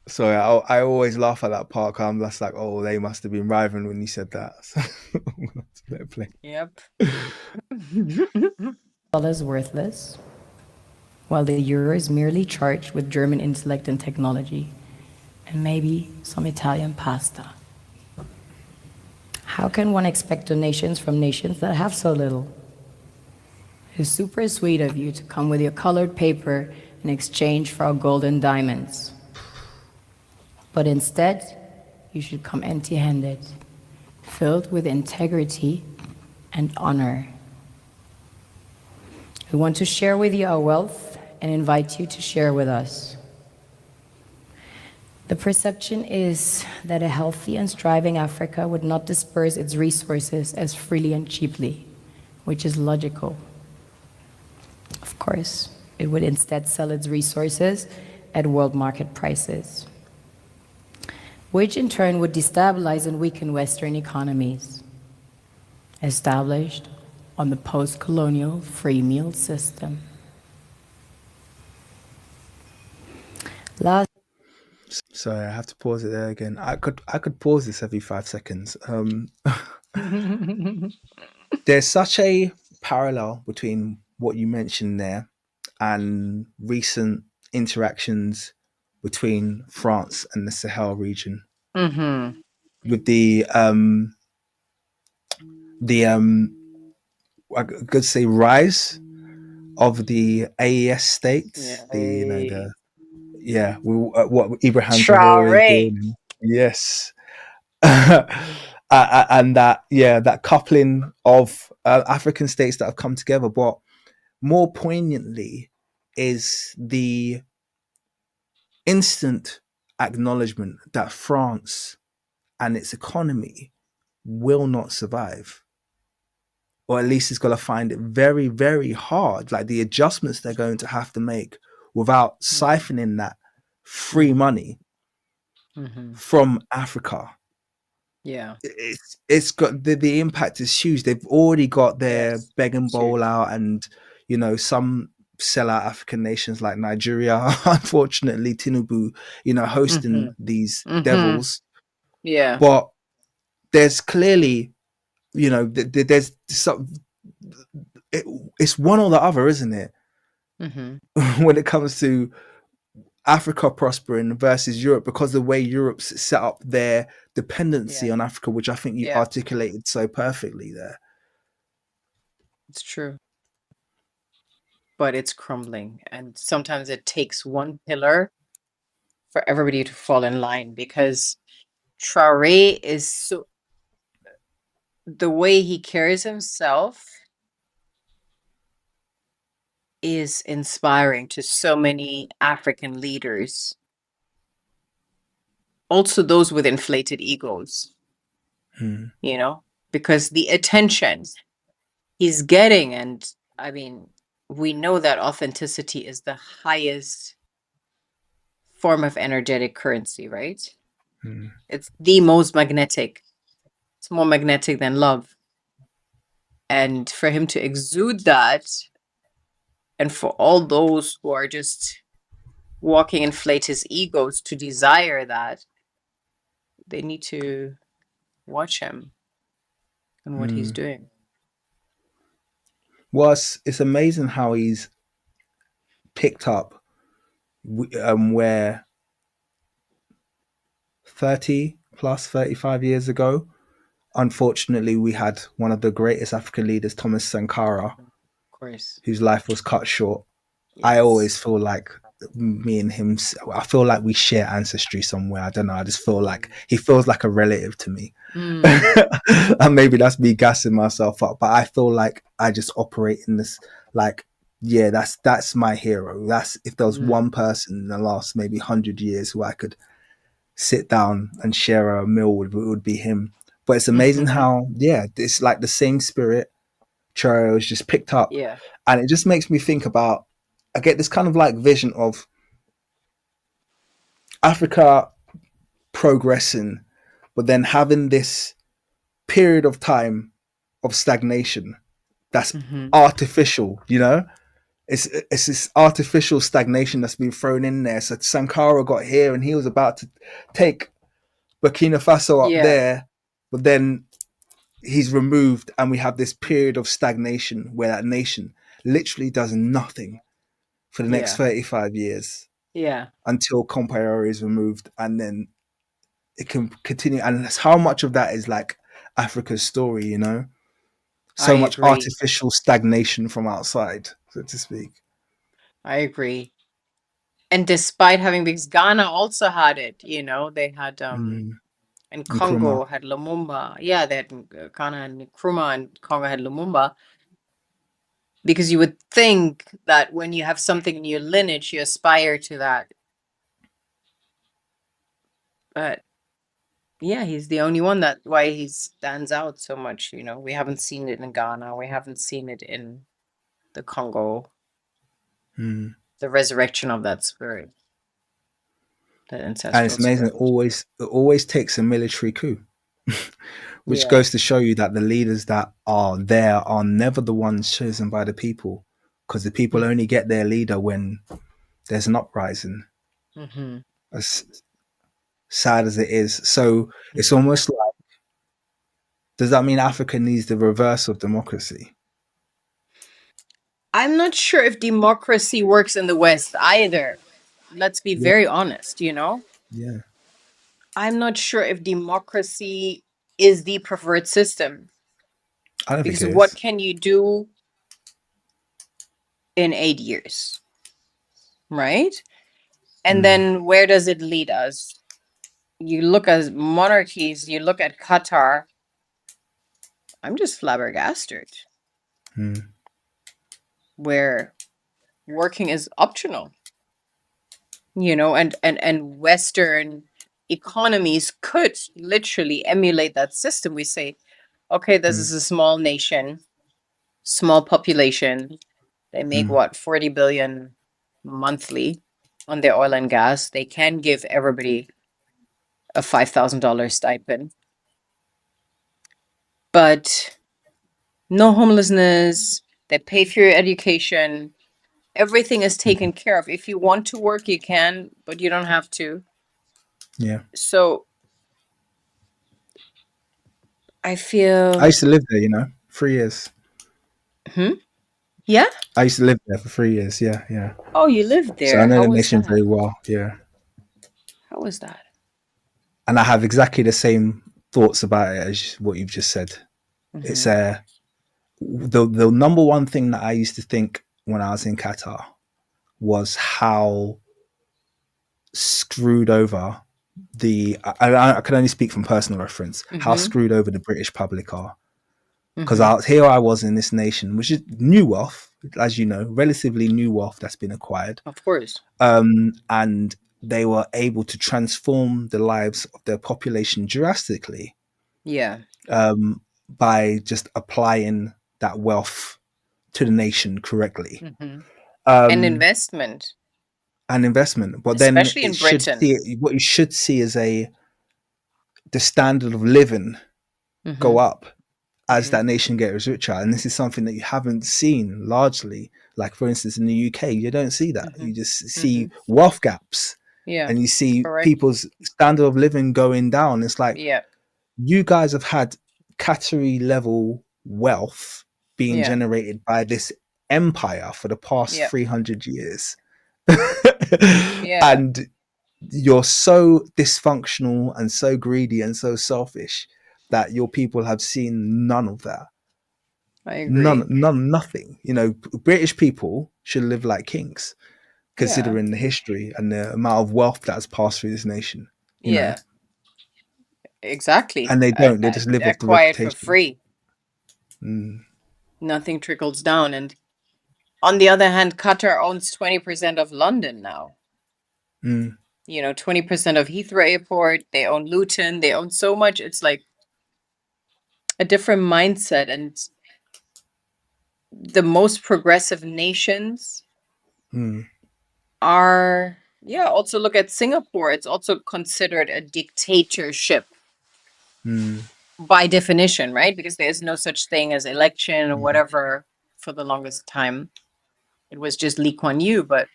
So I always laugh at that part. I'm just like, oh, they must have been riving when you said that. So, let it play. Yep. Dollar is worthless, while the euro is merely charged with German intellect and technology, and maybe some Italian pasta. How can one expect donations from nations that have so little? It's super sweet of you to come with your colored paper in exchange for our gold and diamonds. But instead, you should come empty-handed, filled with integrity and honor. We want to share with you our wealth and invite you to share with us. The perception is that a healthy and striving Africa would not disperse its resources as freely and cheaply, which is logical. Of course, it would instead sell its resources at world market prices, which in turn would destabilize and weaken Western economies, established on the post-colonial free meal system. Sorry, I have to pause it there again. I could pause this every 5 seconds. There's such a parallel between what you mentioned there and recent interactions between France and the Sahel region Mm-hmm. with I could say rise of the AES states. Yeah. What Ibrahim Traore is Traore. doing. Yes. And that coupling of African states that have come together, but more poignantly is the instant acknowledgement that France and its economy will not survive, or at least it's got to find it very, very hard, like the adjustments they're going to have to make without siphoning that free money Mm-hmm. from Africa. Yeah. It's got the impact is huge. They've already got their Yes. beg and It's bowl huge. out, and some sellout African nations like Nigeria. Unfortunately, Tinubu, hosting Mm-hmm. these Mm-hmm. devils. Yeah. But there's clearly, there's some. It's one or the other, isn't it? Mm-hmm. When it comes to Africa prospering versus Europe because of the way Europe's set up their dependency Yeah. on Africa, which I think you Yeah, articulated so perfectly there. it's true. But it's crumbling. And sometimes it takes one pillar for everybody to fall in line because Traore is so, the way he carries himself is inspiring to so many African leaders. Also, those with inflated egos, Mm, you know, because the attention he's getting, and I mean, we know that authenticity is the highest form of energetic currency, right? mm, It's the most magnetic. It's more magnetic than love. And for him to exude that, and for all those who are just walking inflate his egos to desire that, they need to watch him and what he's mm. doing. Well, it's amazing how he's picked up where 30 plus 35 years ago, unfortunately, we had one of the greatest African leaders, Thomas Sankara, Of course. whose life was cut short. I Yes. always feel like me and him, I feel like we share ancestry somewhere. I don't know. I just feel like he feels like a relative to me. Mm, And maybe that's me gassing myself up, but I feel like I just operate in this, like, yeah, that's my hero. That's, if there was mm, one person in the last maybe 100 years who I could sit down and share a meal with, it would be him. But it's amazing mhm. how, yeah, it's like the same spirit Churro was just picked up. Yeah. And it just makes me think about, I get this kind of like vision of Africa progressing, but then having this period of time of stagnation that's Hmm. artificial, you know? It's this artificial stagnation that's been thrown in there. So Sankara got here and he was about to take Burkina Faso up Yeah. there, but then he's removed and we have this period of stagnation where that nation literally does nothing for the next Yeah. 35 years Yeah. until Compaore is removed, and then it can continue. And that's how much of that is like Africa's story, you know? I So much agree. artificial stagnation from outside, so to speak. I agree. And despite having, because Ghana also had it, you know, they had Mm. and Nkrumah. Congo had Lumumba. Yeah, they had Ghana and Nkrumah, and Congo had Lumumba. Because you would think that when you have something in your lineage, you aspire to that. But yeah, he's the only one, that why he stands out so much, you know. We haven't seen it in Ghana, we haven't seen it in the Congo, Mm. the resurrection of that spirit, that And it's ancestral amazing. spirit. It always takes a military coup, which Yeah. goes to show you that the leaders that are there are never the ones chosen by the people, because the people only get their leader when there's an uprising. Mm-hmm. As sad as it is, so it's almost like, does that mean Africa needs the reverse of democracy? I'm not sure if democracy works in the West either. Let's be Yeah, very honest, you know? yeah. I'm not sure if democracy is the preferred system, I don't think because it what is. can you do in 8 years, right? And Mm, then where does it lead us? You look at monarchies, you look at Qatar, I'm just flabbergasted, mm, where working is optional, you know, and Western economies could literally emulate that system. We say, okay, this mm, is a small nation, small population. They make mm, what, 40 billion monthly on their oil and gas. They can give everybody a $5,000 stipend, but no homelessness. They pay for your education. Everything is mm. taken care of. If you want to work, you can, but you don't have to. Yeah, So I I feel, used to live there. 3 years. hmm? Yeah? I used to live there for 3 years. Yeah, yeah. Oh, you lived So I there. know How the was nation that? very well. Yeah, How was that? and I have exactly the same thoughts about it as what you've just said. It's Mm-hmm. the number one thing that I used to think when I was in Qatar was how screwed over I can only speak from personal reference, how Mm-hmm. screwed over the British public are. Because Mm-hmm. here I was in this nation, which is new wealth, as you know, relatively new wealth that's been acquired, Of course. and they were able to transform the lives of their population drastically Yeah. by just applying that wealth to the nation correctly. Mm-hmm. And Um, investment, and investment, but then especially it in should Britain. see what you should see is the standard of living Mm-hmm. go up as Mm-hmm. that nation gets richer. And this is something that you haven't seen largely. Like, for instance, in the UK, you don't see that. Mm-hmm. You just Mm-hmm. see wealth gaps Yeah. and you see Correct. people's standard of living going down. It's like Yeah. you guys have had Qatari level wealth being Yeah. generated by this empire for the past Yeah. 300 years. Yeah. And you're so dysfunctional and so greedy and so selfish that your people have seen none of that. I agree. Nothing. British people should live like kings, Yeah. considering the history and the amount of wealth that has passed through this nation. You know, Yeah. Exactly. and they don't. They just live off the Acquired for reputation. free. Mm, Nothing trickles down. And on the other hand, Qatar owns 20% of London now. mm, 20% of Heathrow Airport. They own Luton. They own so much. It's like a different mindset. And the most progressive nations mm, are, yeah, also look at Singapore. It's also considered a dictatorship mm, by definition, right? Because there's no such thing as election or mm, whatever for the longest time. It was just Lee Kuan Yew, but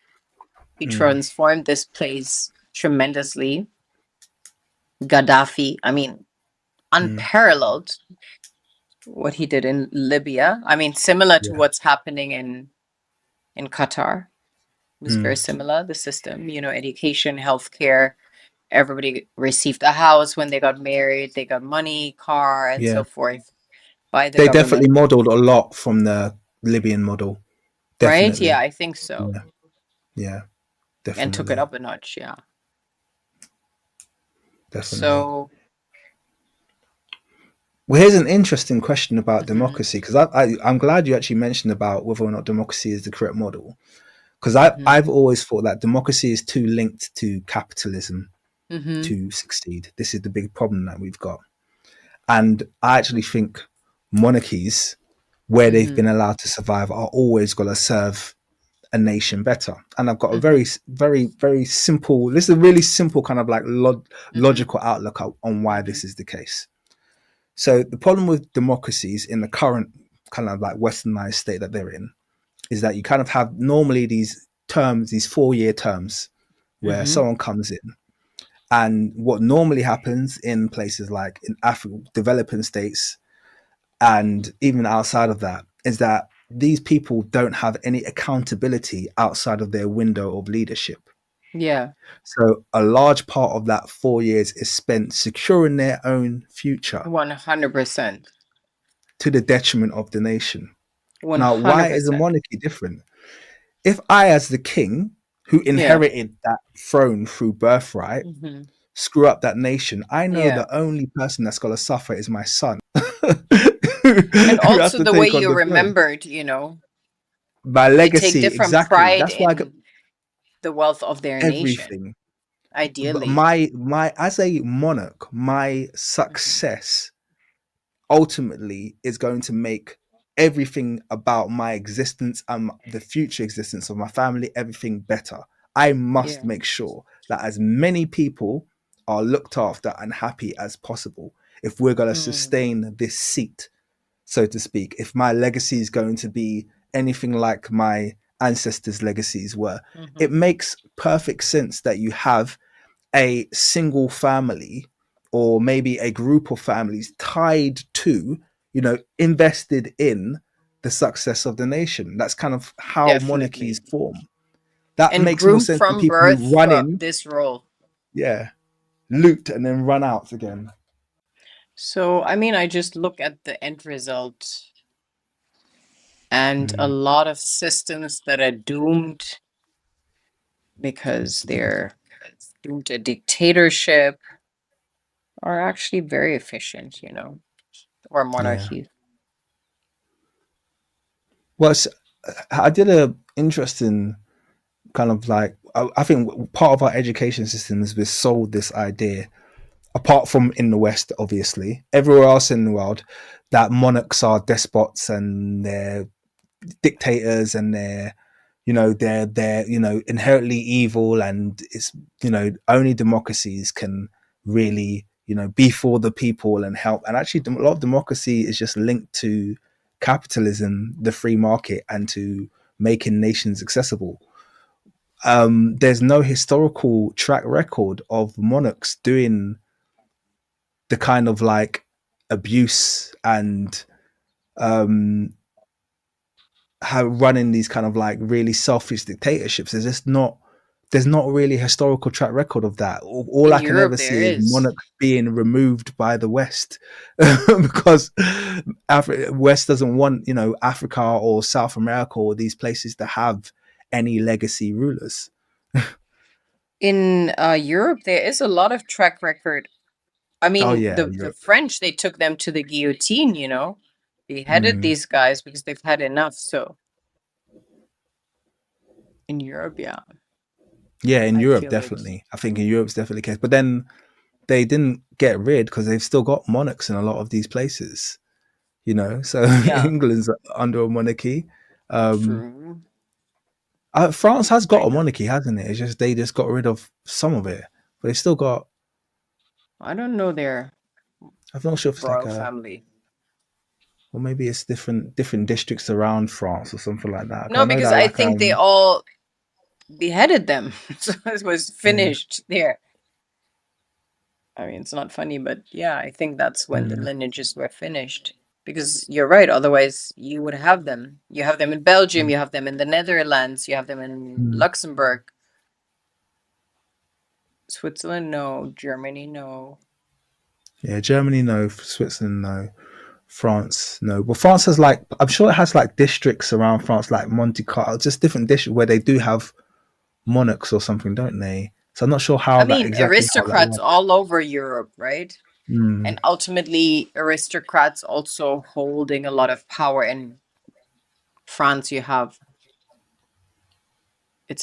he mm, transformed this place tremendously. Gaddafi, I mean, mm. unparalleled what he did in Libya. I mean, similar to Yeah. what's happening in Qatar. It was very Mm, similar. The system, education, healthcare. Everybody received a house when they got married. They got money, car, and yeah. so forth by the They definitely government. modeled a lot from the Libyan model. Right? Yeah, Definitely. I think so. Yeah. Yeah. And took it Definitely. up a notch. Yeah. Definitely. So, Well, here's an interesting question about mhm, democracy, because I'm glad you actually mentioned about whether or not democracy is the correct model. Because mhm, I've always thought that democracy is too linked to capitalism mhm, to succeed. This is the big problem that we've got. And I actually think monarchies, where they've mhm, been allowed to survive, are always going to serve a nation better. And I've got a very, mhm, very, very simple, this is a really simple kind of like mhm, logical outlook on why mhm, this is the case. So the problem with democracies in the current kind of like westernized state that they're in is that you kind of have normally these terms, these 4-year terms, where mhm. someone comes in. And what normally happens in places like in Africa, developing states, and even outside of that, is that these people don't have any accountability outside of their window of leadership. Yeah. So a large part of that 4 years is spent securing their own future 100%. to the detriment of the nation. Now, why is a 100%. monarchy different? If I, as the king, who Yeah. inherited that throne through birthright, Mhm. screw up that nation, I know Yeah. the only person that's going to suffer is my son, And who has also to the way take on you the throne. remembered, My they take legacy, different exactly. pride That's why I got in the wealth of their nation, everything. But ideally. my as a monarch, my Mhm. success ultimately is going to make everything about my existence and the future existence of my family, everything better. I must Yeah. make sure that as many people are looked after and happy as possible if we're going to Mm. sustain this seat, so to speak. If my legacy is going to be anything like my ancestors' legacies were, it Mhm. makes perfect sense that you have a single family or maybe a group of families tied to, invested in the the success of the nation. That's kind of how monarchies Definitely. form. That And makes more groomed sense than from people who birth run for in, this role. yeah, loot and then run out again. So, I mean, I just look at the end result and a Mm, lot of systems that are doomed because they're doomed to dictatorship are actually very efficient, or yeah. monarchy. Well, I did a interesting kind of like I think part of our education system is we've sold this idea, apart from in the West, obviously, everywhere else in the world, that monarchs are despots and they're dictators and they're inherently evil, and it's only democracies can really be for the people and help. And actually a lot of democracy is just linked to capitalism, the free market, and to making nations accessible. There's no historical track record of monarchs doing the kind of like abuse and how running these kind of like really selfish dictatorships. There's not really a historical track record of that. All In I can Europe, ever there see is is. monarchs being removed by the West because West doesn't want Africa or South America or these places to have any legacy rulers. In Europe, there is a lot of track record. I Oh mean, yeah, the Europe. French, they took them to the guillotine. Beheaded Mm. these guys because they've had enough. So in Europe, yeah, Yeah, in I Europe feel it. definitely. I think in Europe's definitely the case. But then they didn't get rid because they've still got monarchs in a lot of these places. So Yeah, England's under a monarchy. um true. France has got I a know. monarchy, hasn't it? It's just they just got rid of some of it, but they still got, I don't know their I'm not sure if it's like royal a, family. or maybe it's different districts around France or something like that. 'Cause I No, know because that I like think they all beheaded them. So it was yeah, finished there. I mean, it's not funny, but yeah, I think that's when the mm, lineages were finished. Because you're right, otherwise you would have them. You have them in Belgium, mm, you have them in the Netherlands, you have them in mm. Luxembourg. Switzerland, no. Germany, no. Yeah, Germany no, Switzerland no, France no. But France has like, I'm sure it has like districts around France, like Monte Carlo, just different districts where they do have monarchs or something, don't they? So I'm not sure I how that mean, exactly how that aristocrats works. all over Europe, right? Mm, And ultimately, aristocrats also holding a lot of power. In France, it's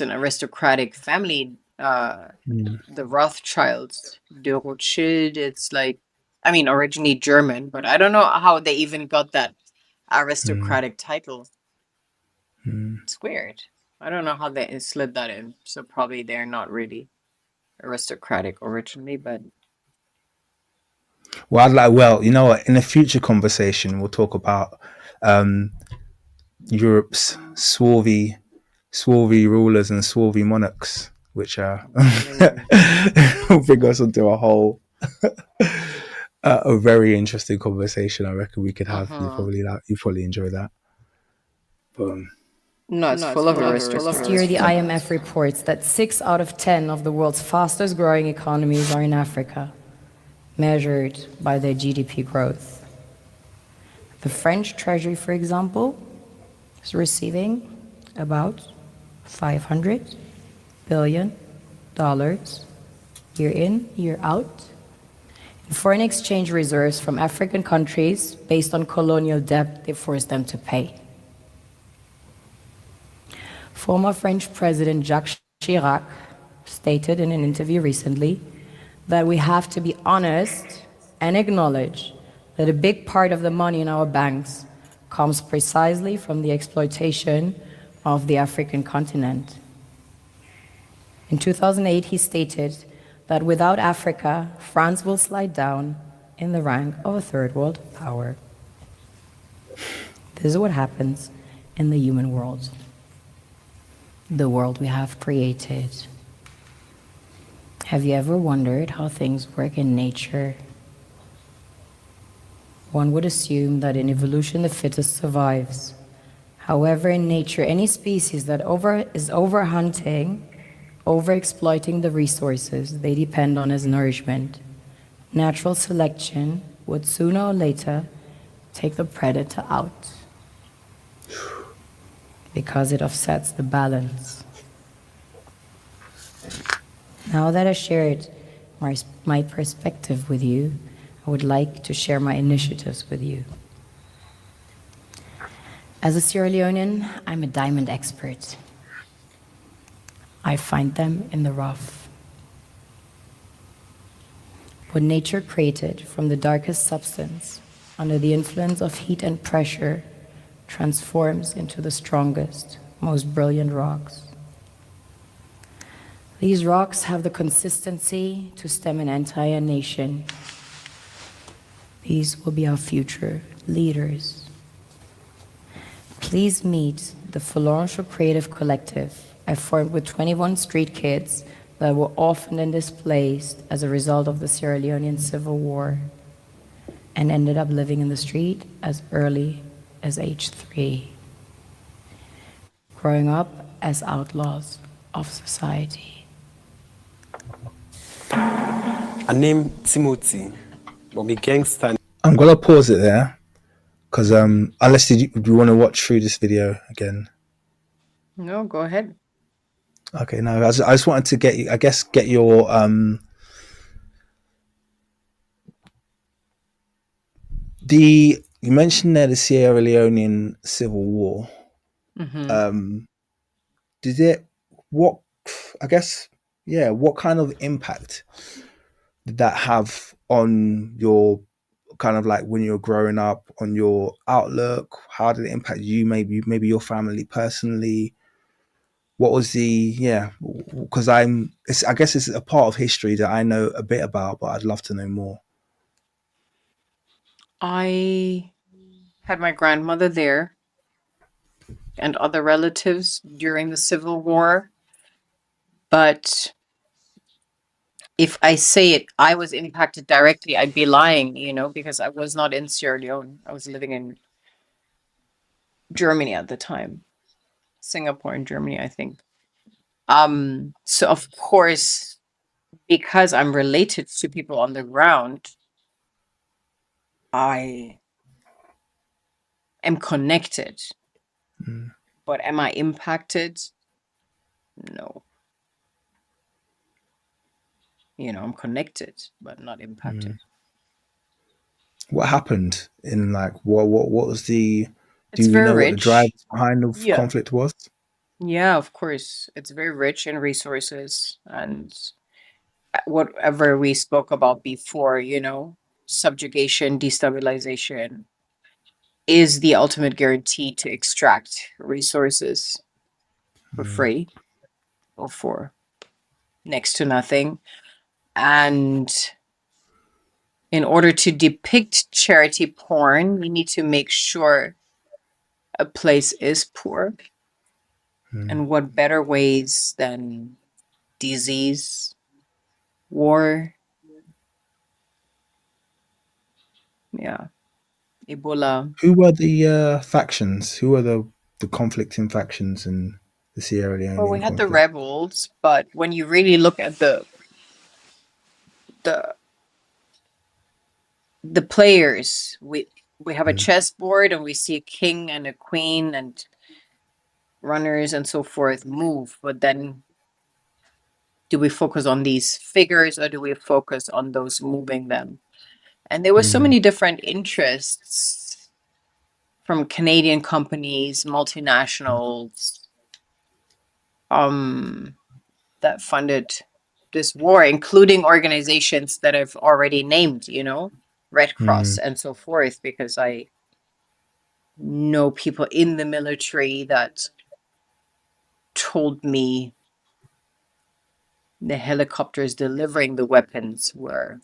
an aristocratic family. mm, The Rothschilds, de Rothschild, it's like, I mean, originally German, but I don't know how they even got that mm, aristocratic title. mm. It's weird. I don't know how they slid that in. So probably they're not really aristocratic originally, but Well, I'd like, well, you know what? In a future conversation, we'll talk about um, Europe's swarthy rulers and swarthy monarchs, which mm, will bring us into a whole a very interesting conversation. I reckon we could have. uh-huh. You probably enjoy that. But, No, it's full of Last year, the aristocrats. IMF reports that 6 out of 10 of the world's fastest growing economies are in Africa, measured by their GDP growth. The French Treasury, for example, is receiving about $500 billion year in, year out in foreign exchange reserves from African countries based on colonial debt they forced them to pay. Former French President Jacques Chirac stated in an interview recently that we have to be honest and acknowledge that a big part of the money in our banks comes precisely from the exploitation of the African continent. In 2008, he stated that without Africa, France will slide down in the rank of a third world power. This is what happens in the human world, the world we have created. Have you ever wondered how things work in nature? One would assume that in evolution the fittest survives, However, in nature, any species that is overhunting, overexploiting the resources they depend on as nourishment, natural selection would sooner or later take the predator out because it offsets the balance. Now that I shared my perspective with you, I would like to share my initiatives with you. As a Sierra Leonean, I'm a diamond expert. I find them in the rough. What nature created from the darkest substance, under the influence of heat and pressure, transforms into the strongest, most brilliant rocks. These rocks have the consistency to stem an entire nation. These will be our future leaders. Please meet the Philanthropist Creative Collective I formed with 21 street kids that were orphaned and displaced as a result of the Sierra Leonean Civil War and ended up living in the street as early as age 3, growing up as outlaws of society. I name Timothy, but me gangster. I'm gonna pause it there because unless do you want to watch through this video again? No, go ahead. Okay, no, I just wanted to get your you mentioned there the Sierra Leonean Civil War. Did it what kind of impact did that have on your kind of like when you were growing up, on your outlook? How did it impact you, maybe your family personally? What was because I guess it's a part of history that I know a bit about, but I'd love to know more. I had my grandmother there and other relatives during the Civil War. But if I say it, I was impacted directly, I'd be lying, because I was not in Sierra Leone. I was living in Germany at the time, Singapore and Germany, I think. So of course, because I'm related to people on the ground, I am connected. But am I impacted? No. I'm connected, but not impacted. What happened in what was the? It's Do we very know what the rich. drivers behind the Yeah. conflict was? Yeah, of course. It's very rich in resources and whatever we spoke about before, subjugation, destabilization is the ultimate guarantee to extract resources for free or for next to nothing. And in order to depict charity porn, we need to make sure a place is poor. And what better ways than disease, war, Ebola. Who were the factions? Who were the conflicting factions in the Sierra Well, we Leonean had the conflict? rebels, but when you really look at the players, we have a chessboard and we see a king and a queen and runners and so forth move, but then do we focus on these figures or do we focus on those moving them? And there were so many different interests from Canadian companies, multinationals, that funded this war, including organizations that I've already named, Red Cross and so forth, because I know people in the military that told me the helicopters delivering the weapons were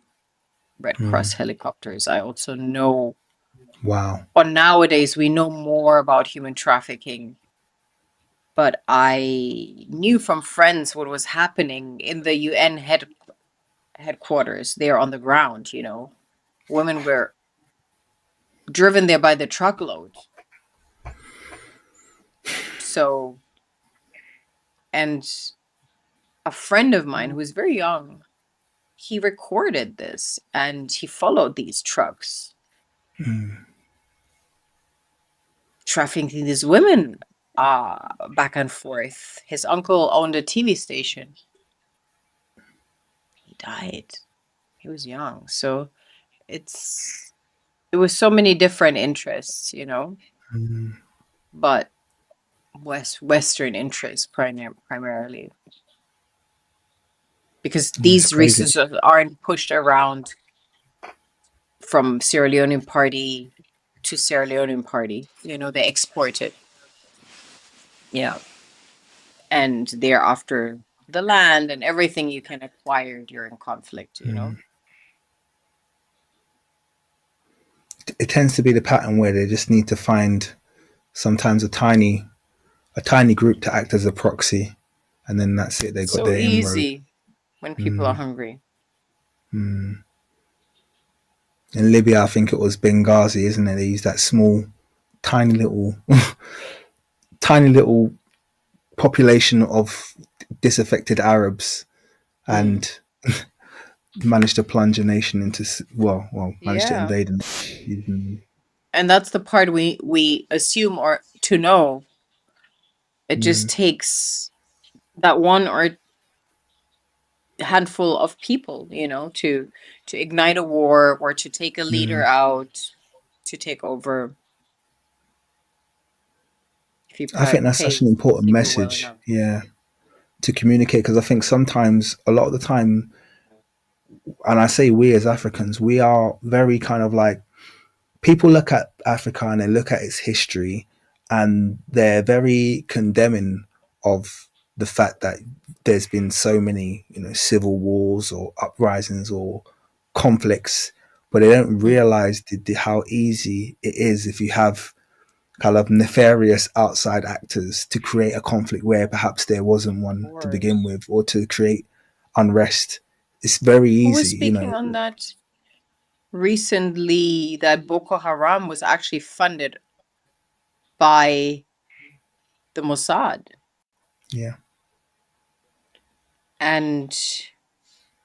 Red Cross helicopters. I also know. Wow. Or nowadays, we know more about human trafficking. But I knew from friends what was happening in the UN headquarters there on the ground, Women were driven there by the truckload. So, and a friend of mine who was very young, he recorded this and he followed these trucks, trafficking these women back and forth. His uncle owned a TV station. He died. He was young. So it was so many different interests, you know, but Western interests primarily. Because It's these crazy. resources aren't pushed around from Sierra Leonean party to Sierra Leonean party. You know, they export it. Yeah. And they're after the land and everything you can acquire during conflict, you know? It tends to be the pattern where they just need to find sometimes a tiny group to act as a proxy, and then that's it. They got So their inroad. easy when people are hungry. In Libya, I think it was Benghazi, isn't it? They used that small, tiny little, tiny little population of disaffected Arabs, and managed to plunge a nation into managed to Yeah. invade a nation. And that's the part we assume or to know. It just takes that one or handful of people, you know, to ignite a war or to take a leader out to take over. If you I think that's such pay an important people well message, enough. yeah, to communicate, because I think sometimes, a lot of the time, and I say we as Africans, we are very kind of like, people look at Africa and they look at its history and they're very condemning of the fact that there's been so many, civil wars or uprisings or conflicts, but they don't realize how easy it is if you have kind of nefarious outside actors to create a conflict where perhaps there wasn't one to begin with, or to create unrest. It's very Who was easy, speaking on that recently, that Boko Haram was actually funded by the Mossad. Yeah. And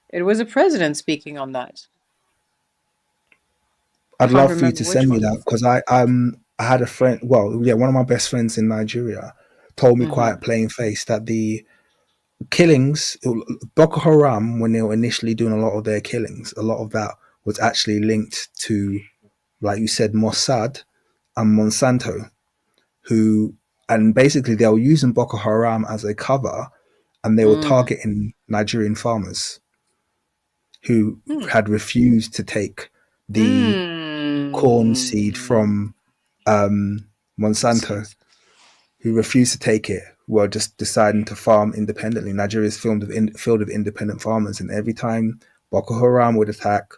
it was a president speaking on that. I'd Can't love for you remember to which send me one. that, because I had a friend. Well, yeah, one of my best friends in Nigeria told me quite plain face that the killings, Boko Haram, when they were initially doing a lot of their killings, a lot of that was actually linked to, like you said, Mossad and Monsanto, and basically they were using Boko Haram as a cover, and they were targeting Nigerian farmers who had refused to take the corn seed from Monsanto, who refused to take it, were just deciding to farm independently. Nigeria is filled of independent farmers, and every time Boko Haram would attack,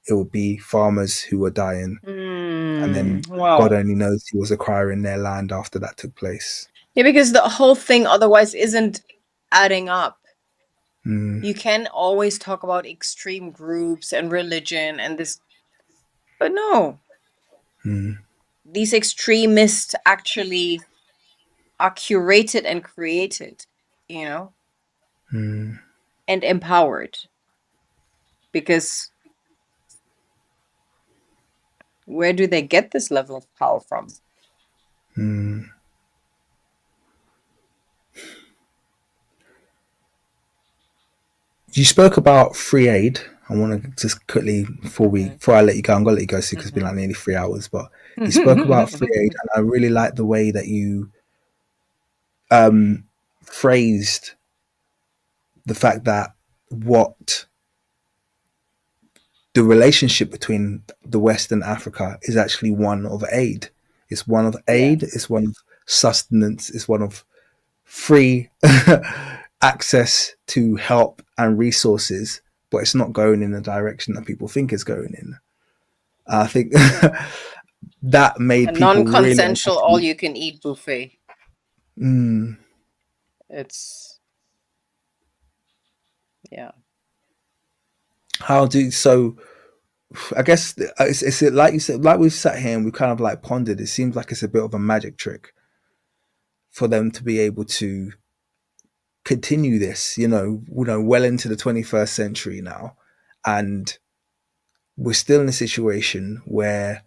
it would be farmers who were dying. And then God Wow. only knows who was acquiring their land after that took place. Yeah, because the whole thing otherwise isn't adding up. You can always talk about extreme groups and religion and this, but no. These extremists actually are curated and created, you know, and empowered. Because where do they get this level of power from? You spoke about free aid. I want to just quickly, before I let you go, I'm going to let you go soon because it's been like nearly 3 hours. But you spoke about free aid, and I really like the way that you phrased the fact that what the relationship between the West and Africa is actually one of aid. It's one of aid. Yes. It's one of sustenance. It's one of free access to help and resources, but it's not going in the direction that people think it's going in. I think that made A people really non-consensual uncomfortable. all-you-can-eat buffet. It's, yeah. How do so? I guess it's like you said, like we've sat here and we've kind of like pondered. It seems like it's a bit of a magic trick for them to be able to continue this, well into the 21st century now. And we're still in a situation where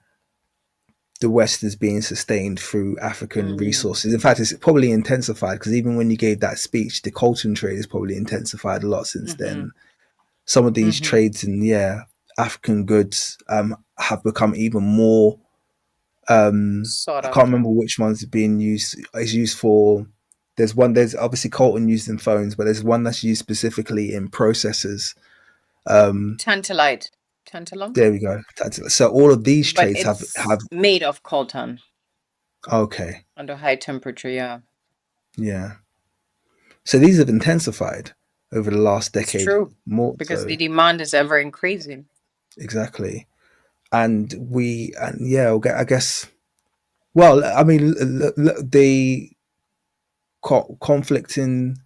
the West is being sustained through African resources. In fact, it's probably intensified, because even when you gave that speech, the coltan trade has probably intensified a lot since then. Some of these trades in African goods have become even more. Sought I can't after. remember which ones are being used. It's used for. There's obviously coltan used in phones, but there's one that's used specifically in processors. Tantalite. Tantalum? There we go. So all of these But trades have it's made of coltan okay. under high temperature, yeah. Yeah. So these have intensified over the last It's decade, true. more Because so. the demand is ever increasing. Exactly. And I guess. Well, I mean, the conflict in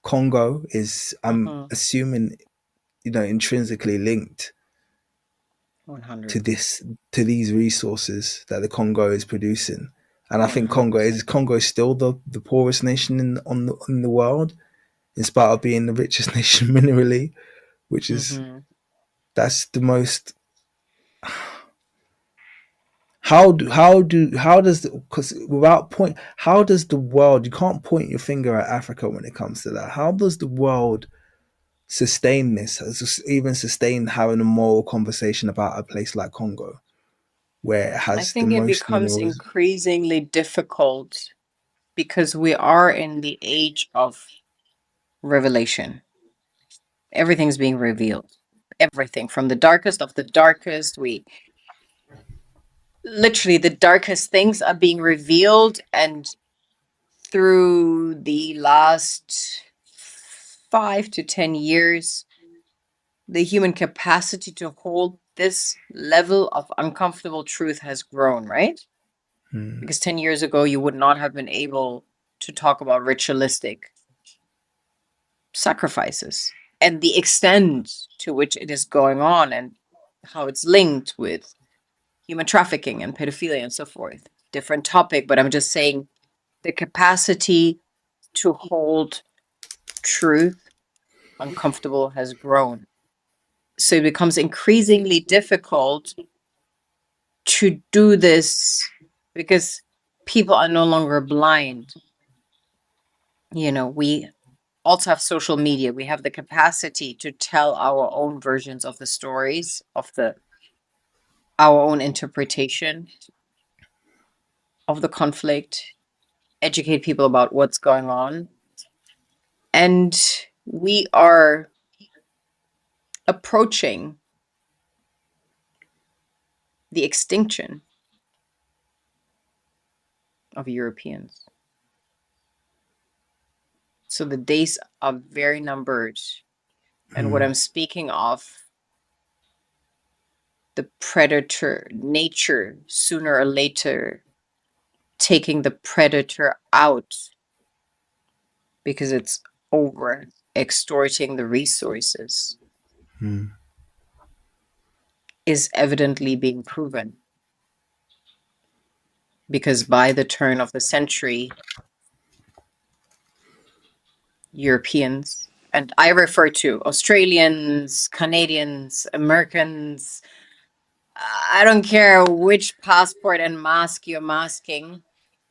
Congo is, I'm assuming, intrinsically linked 100. to these resources that the Congo is producing. And I think 100%. Congo is still the poorest nation in the world, in spite of being the richest nation minerally, which is that's the most. How does, because without point, how does the world, you can't point your finger at Africa when it comes to that. How does the world sustain this, even sustain having a moral conversation about a place like Congo, where it I has the think it most becomes minerals? increasingly difficult because we are in the age of revelation. Everything's being revealed. Everything from the darkest of the darkest. Literally, the darkest things are being revealed, and through the last 5 to 10 years, the human capacity to hold this level of uncomfortable truth has grown, right? Because 10 years ago, you would not have been able to talk about ritualistic sacrifices and the extent to which it is going on and how it's linked with human trafficking and pedophilia and so forth. Different topic, but I'm just saying the capacity to hold truth uncomfortable has grown. So it becomes increasingly difficult to do this because people are no longer blind. We also have social media. We have the capacity to tell our own versions of the stories, of our own interpretation of the conflict, educate people about what's going on. And we are approaching the extinction of Europeans. So the days are very numbered. And what I'm speaking of, the predator nature, sooner or later, taking the predator out because it's over extorting the resources, is evidently being proven. Because by the turn of the century, Europeans, and I refer to Australians, Canadians, Americans, I don't care which passport and mask you're masking,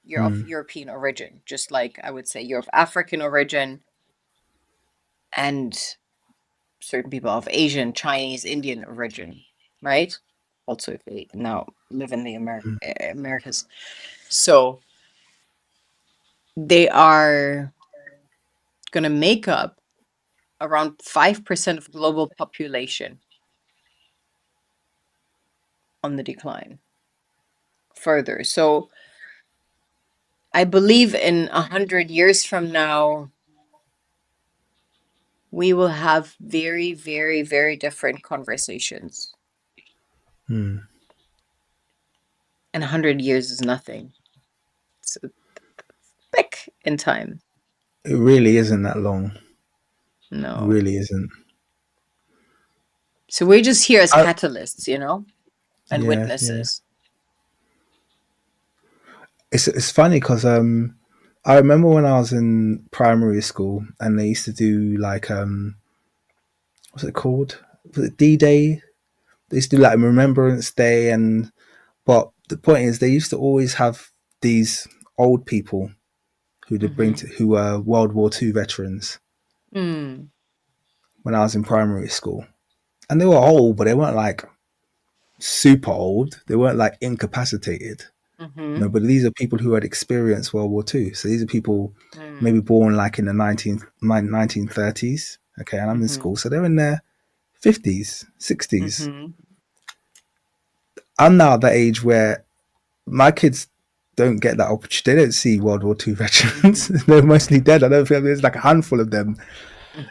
you're of European origin. Just like I would say you're of African origin, and certain people of Asian, Chinese, Indian origin, right? Also, if they now live in the Americas. So they are going to make up around 5% of global population on the decline further. So I believe in 100 years from now, we will have very, very, very different conversations. And 100 years is nothing. It's a speck in time. It really isn't that long. It No. really isn't. So we're just here as catalysts, and Yeah. witnesses. It's funny because I remember when I was in primary school and they used to do like what's it called? Was it D-Day? They used to do like Remembrance Day, and but the point is they used to always have these old people who they bring to, who were World War II veterans Mm. when I was in primary school. And they were old, but they weren't like super old. They weren't like incapacitated. Mm-hmm. No, but these are people who had experienced World War II. So these are people Mm. maybe born like in the 1930s. Okay, and I'm in Mm-hmm. school. So they're in their 50s, 60s. Mm-hmm. I'm now at that age where my kids don't get that opportunity. They don't see World War II veterans. Mm-hmm. They're mostly dead. I don't think there's like a handful of them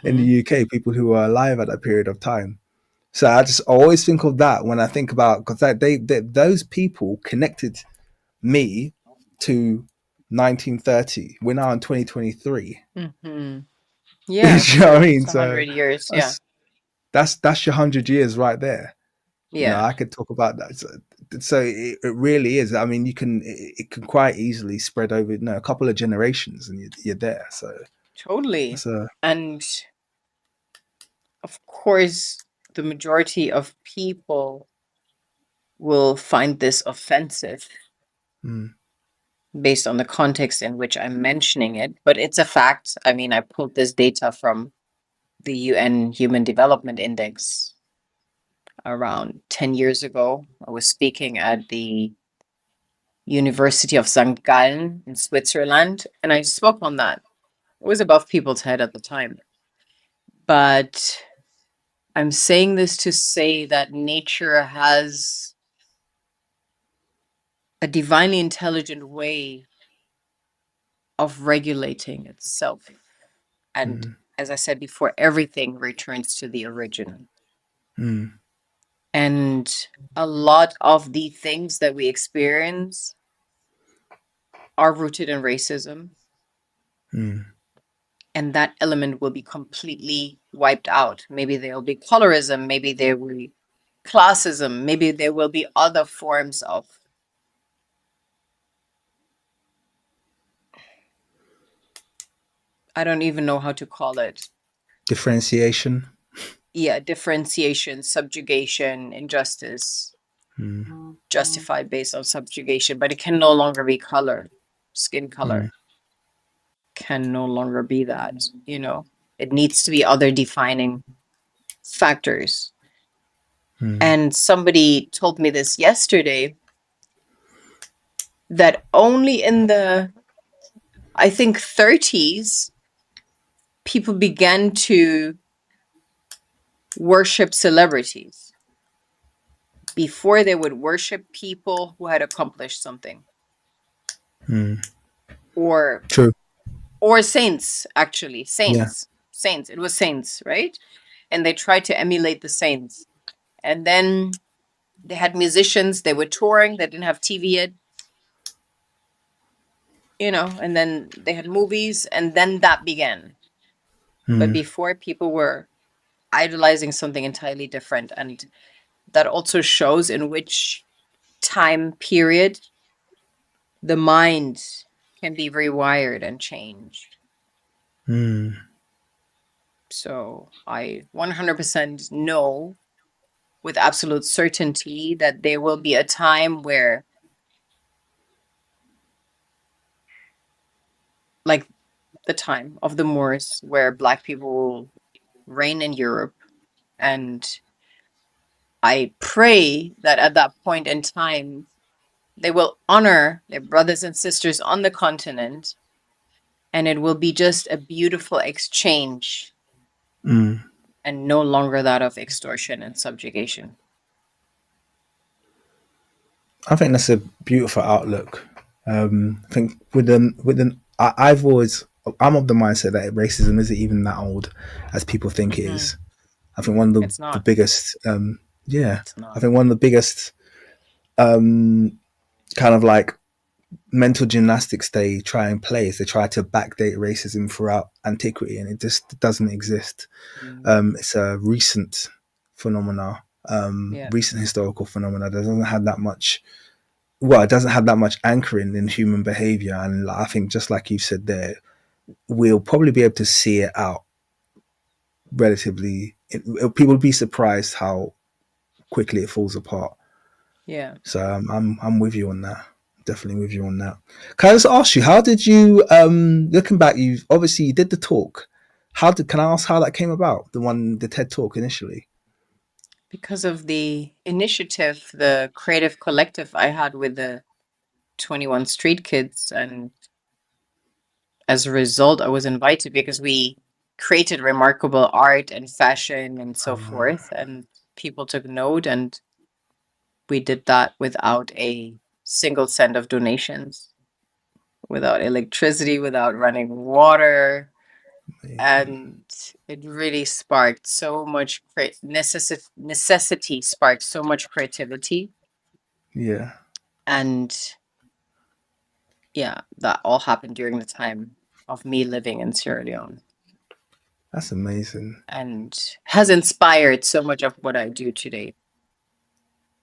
in the Mm-hmm. UK, people who are alive at that period of time. So I just always think of that when I think about, because they those people connected me to 1930. We're now in 2023. Mm-hmm. Do Yeah, you know what I true. mean? It's a So 100 years. Yeah. that's that's your 100 years right there. You know, Yeah. I could talk about that. So it really is. I mean, it can quite easily spread over a couple of generations, and you're there. So Totally. that's a And of course, the majority of people will find this offensive mm, based on the context in which I'm mentioning it, but it's a fact. I mean, I pulled this data from the UN Human Development Index around 10 years ago. I was speaking at the University of St. Gallen in Switzerland, and I spoke on that. It was above people's head at the time. But I'm saying this to say that nature has a divinely intelligent way of regulating itself. And mm, as I said before, everything returns to the original. mm, And a lot of the things that we experience are rooted in racism. mm, And that element will be completely wiped out. Maybe there will be colorism, maybe there will be classism, maybe there will be other forms of, I don't even know how to call it. differentiation. Yeah, differentiation, subjugation, injustice, Mm, justified based on subjugation, but it can no longer be color, skin mm, color can no longer be that, you know. It needs to be other defining factors. mm, And somebody told me this yesterday that only in the, I think, 30s, people began to worship celebrities. Before they would worship people who had accomplished something, mm. or True. saints, actually, Yeah. saints. It was saints, right? And they tried to emulate the saints. And then they had musicians, they were touring, they didn't have TV yet, you know, and then they had movies, and then that began. But Mm, before, people were idolizing something entirely different. And that also shows in which time period the mind can be rewired and changed. mm, So I 100% know with absolute certainty that there will be a time where, like the time of the Moors, where Black people will reign in Europe. And I pray that at that point in time, they will honor their brothers and sisters on the continent, and it will be just a beautiful exchange mm. and no longer that of extortion and subjugation. I think that's a beautiful outlook. I think I've always I'm of the mindset that racism isn't even that old as people think it Mm-hmm. is. I think one of It's the not. biggest yeah, It's I not. think one of the biggest kind of like mental gymnastics they try and play is they try to backdate racism throughout antiquity, and it just doesn't exist. Mm. It's a recent phenomena, Yeah. recent historical phenomena that doesn't have that much well, it doesn't have that much anchoring in human behavior. And I think just like you said there, we'll probably be able to see it out relatively. People will be surprised how quickly it falls apart. Yeah. So I'm with you on that. Definitely with you on that. Can I just ask you, how did you looking back? You obviously you did the talk. Can I ask how that came about? The TED talk initially. Because of the initiative, the creative collective I had with the 21 Street Kids, and as a result, I was invited because we created remarkable art and fashion and so forth, and people took note, and we did that without a single cent of donations, without electricity, without running water, and it really sparked so much necessity sparked so much creativity, Yeah, and yeah, that all happened during the time of me living in Sierra Leone, that's amazing. and has inspired so much of what I do today.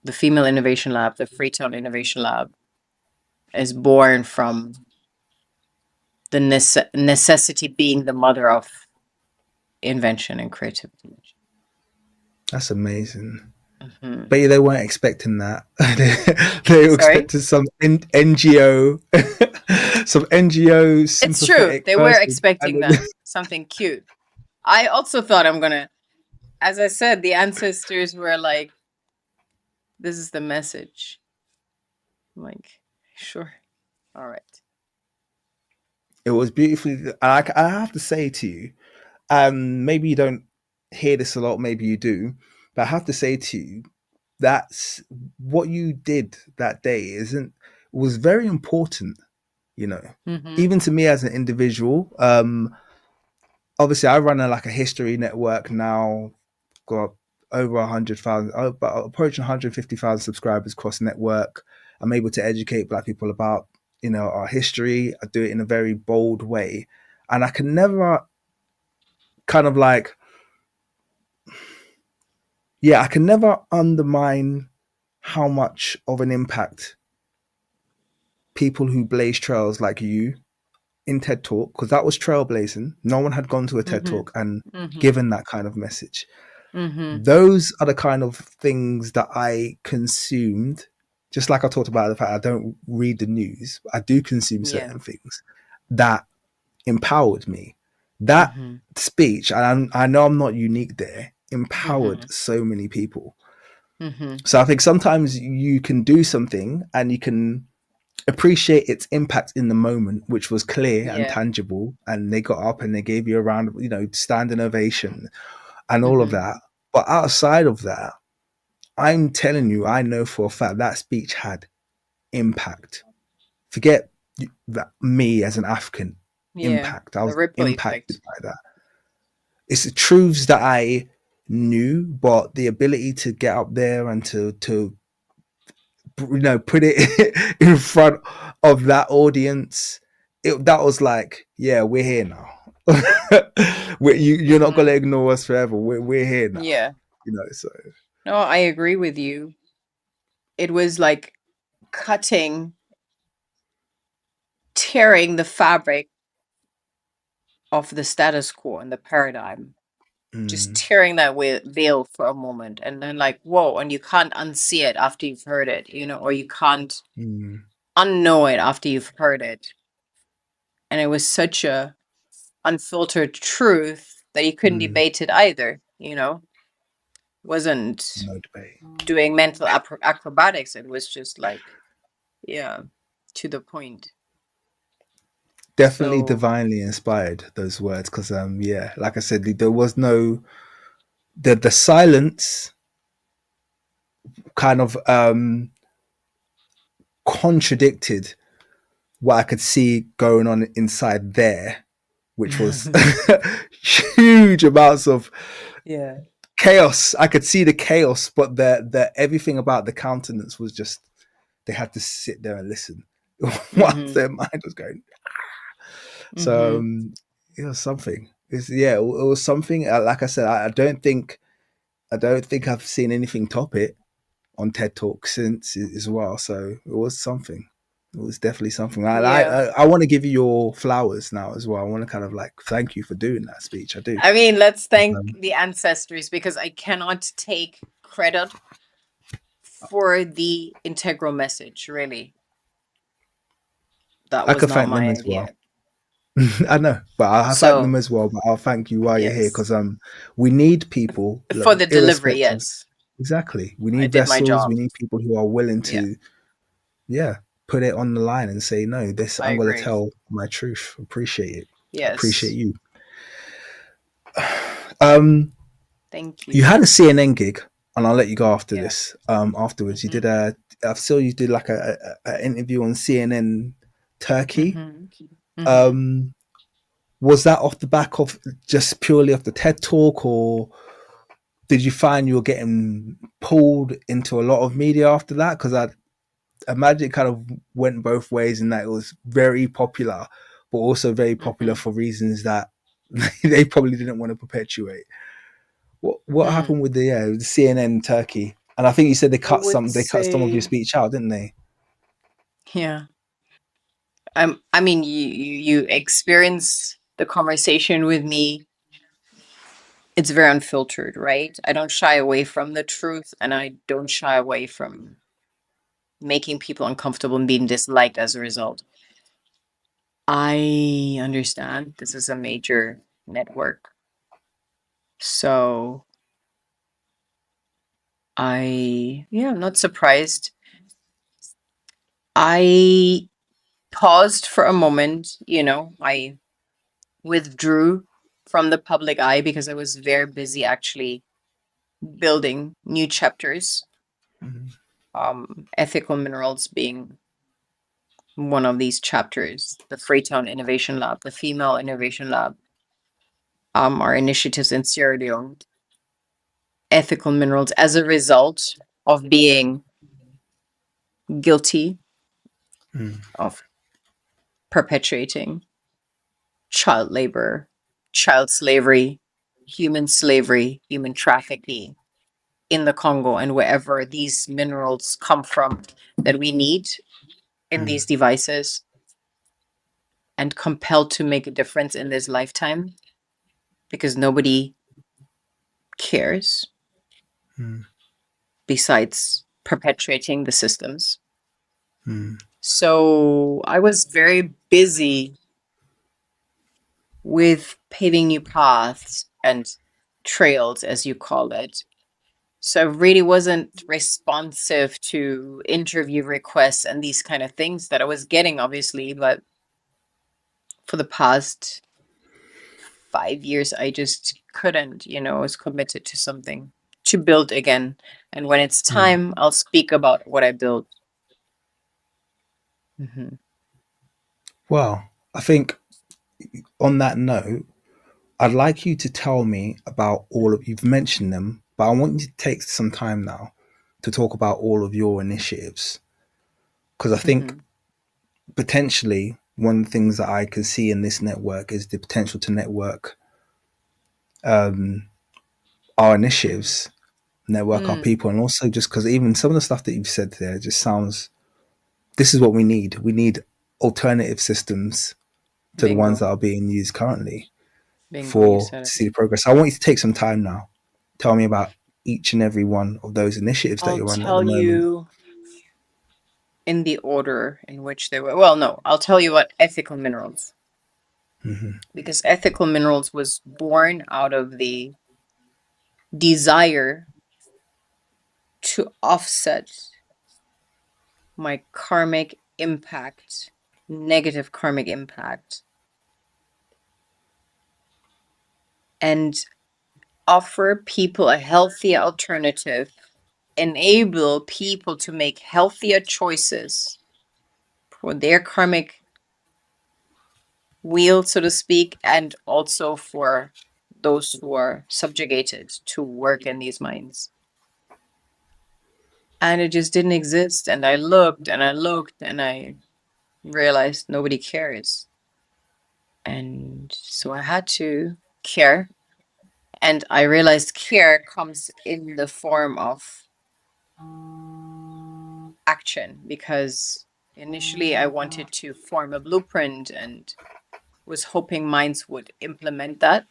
The Female Innovation Lab, the FREETOWN Innovation Lab, is born from the necessity being the mother of invention and creativity. That's amazing. Mm-hmm. But yeah, they weren't expecting that. They were expecting some NGO, some NGO. It's true. They were expecting that. Something cute. I also thought as I said, the ancestors were like, this is the message. I'm like, sure. All right. It was beautifully. I have to say to you, maybe you don't hear this a lot, maybe you do, but I have to say to you, that's what you did that day was very important, you know, even to me as an individual. Obviously I run a history network now, got over 100,000, about approaching 150,000 subscribers across the network. I'm able to educate Black people about, our history. I do it in a very bold way, and I can never kind of I can never undermine how much of an impact people who blaze trails like you in TED Talk, because that was trailblazing. No one had gone to a TED Talk and given that kind of message. Those are the kind of things that I consumed. Just like I talked about the fact I don't read the news, I do consume certain things that empowered me. That speech, and I know I'm not unique there, empowered so many people. So I think sometimes you can do something and you can appreciate its impact in the moment, which was clear and tangible, and they got up and they gave you a round of, standing ovation and all of that. But outside of that, I'm telling you, I know for a fact that speech had impact. Forget that me as an African impact. I was impacted by that. It's the truths that I knew, but the ability to get up there and to put it in front of that audience, that was like, yeah, we're here now. You're not gonna ignore us forever. We're here now. Yeah. So no, I agree with you. It was like tearing the fabric of the status quo and the paradigm, just tearing that veil for a moment, and then like, whoa, and you can't unsee it after you've heard it, or you can't unknow it after you've heard it. And it was such a unfiltered truth that you couldn't debate it either, wasn't no debate. doing mental acrobatics. It was just like, to the point. Definitely divinely inspired, those words, because like I said, there was no the silence kind of contradicted what I could see going on inside there, which was huge amounts of chaos. I could see the chaos, but the everything about the countenance was just, they had to sit there and listen while their mind was going. So it was something. It was something. Like I said, I don't think I've seen anything top it. on TED Talk since as well. So it was something. It was definitely something. Yeah. I want to give you your flowers now as well. I want to kind of like thank you for doing that speech. I do. I mean, let's thank Um, the ancestors because I cannot take credit for the integral message, really. That I was could not thank them my as well. idea. I know, but I'll thank them So, as well. But I'll thank you while you're here yes. because we need people, look, For the delivery, irrespective. yes. Exactly, we I need did my vessels. job. We need people who are willing Yeah, to, yeah, put it on the line and say no. This I I'm going to agree. tell my truth. Appreciate it. I appreciate Yes. you. Um, Thank you you. had a CNN gig, and I'll let you go after Yeah. this. Afterwards, you Mm-hmm. did I saw you did like a interview on CNN Turkey. Mm-hmm. Mm-hmm. Um, was that off the back of just purely off the TED Talk, or did you find you were getting pulled into a lot of media after that? Because I imagine it kind of went both ways, in that it was very popular, but also very popular Mm-hmm. for reasons that they probably didn't want to perpetuate. What Hmm. happened with the CNN Turkey? And I think you said I would they cut some of your say, speech out, didn't they? yeah. I mean, you experience the conversation with me. It's very unfiltered, right? I don't shy away from the truth, and I don't shy away from making people uncomfortable and being disliked as a result. I understand this is a major network. So I'm not surprised. I paused for a moment, I withdrew from the public eye because I was very busy actually building new chapters, Mhm. ethical minerals being one of these chapters, the FREETOWN Innovation Lab, the Female Innovation Lab, our initiatives in Sierra Leone, ethical minerals as a result of being guilty Mm, of perpetuating child labor, child slavery, human trafficking in the Congo and wherever these minerals come from that we need in mm, these devices, and compelled to make a difference in this lifetime because nobody cares mm, besides perpetuating the systems. mm, So I was very busy with paving new paths and trails, as you call it. So I really wasn't responsive to interview requests and these kind of things that I was getting, obviously. But for the past 5 years, I just couldn't, I was committed to something to build again. And when it's mm. time, I'll speak about what I built. Hmm. Well, I think on that note, I'd like you to tell me about all of you've mentioned them, but I want you to take some time now to talk about all of your initiatives because I think Hmm. potentially one of the things that I can see in this network is the potential to network our initiatives, network our Mm, people, and also just because even some of the stuff that you've said there just sounds. This is what we need. We need alternative systems to the ones that bingo. are being used currently Bingo, you for said to it. see the progress. So I want you to take some time now. Tell me about each and every one of those initiatives that I'll you're running at the tell moment. you in the order in which they were. Well, no, I'll tell you what ethical minerals, Hmm. because ethical minerals was born out of the desire to offset my karmic impact, negative karmic impact, and offer people a healthier alternative, enable people to make healthier choices for their karmic wheel, so to speak, and also for those who are subjugated to work in these mines. And it just didn't exist. And I looked and I looked and I realized nobody cares. And so I had to care. And I realized care comes in the form of action, because initially I wanted to form a blueprint and was hoping mines would implement that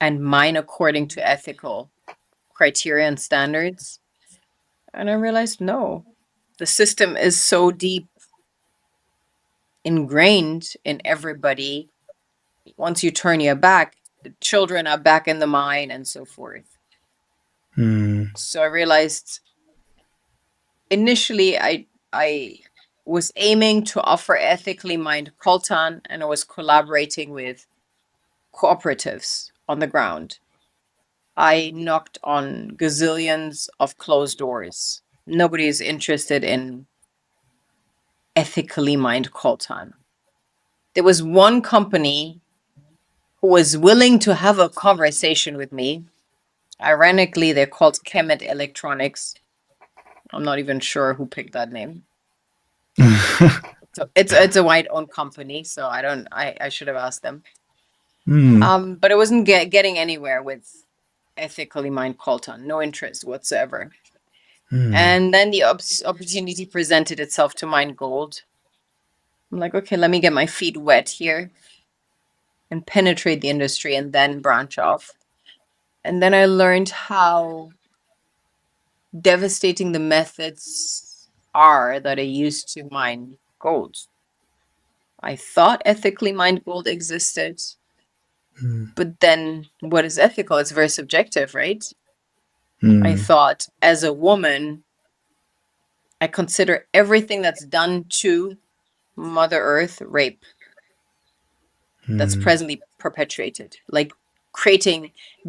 and mine according to ethical criteria and standards. And I realized no, the system is so deep ingrained in everybody. Once you turn your back, the children are back in the mine and so forth. So I realized initially I was aiming to offer ethically mined coltan, and I was collaborating with cooperatives on the ground. I knocked on gazillions of closed doors. Nobody is interested in ethically mined coltan. There was one company who was willing to have a conversation with me. Ironically, they're called Kemet Electronics. I'm not even sure who picked that name. So it's a white-owned company, so I should have asked them. But it wasn't getting anywhere with ethically mined coltan. No interest whatsoever. And then the opportunity presented itself to mine gold. I'm like, okay, let me get my feet wet here and penetrate the industry and then branch off. And then I learned how devastating the methods are that I used to mine gold. I thought ethically mined gold existed, but then what is ethical? It's very subjective, right? I thought as a woman, I consider everything that's done to Mother Earth rape that's presently perpetuated, like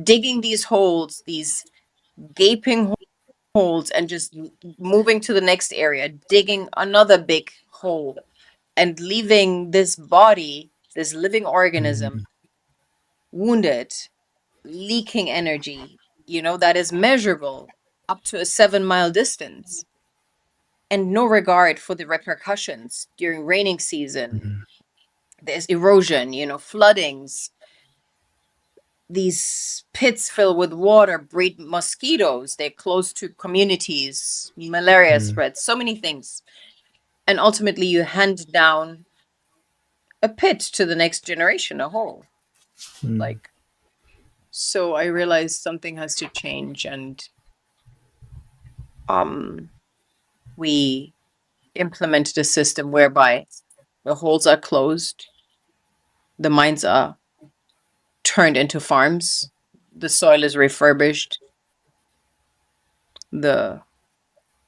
digging these holes, these gaping holes, and just moving to the next area, digging another big hole, and leaving this body, this living organism, wounded, leaking energy, that is measurable up to a 7-mile distance, and no regard for the repercussions during raining season. There's erosion, floodings. These pits filled with water breed mosquitoes. They're close to communities. Malaria spreads. So many things. And ultimately, you hand down a pit to the next generation, a hole. So I realized something has to change, and we implemented a system whereby the holes are closed, the mines are turned into farms, the soil is refurbished, the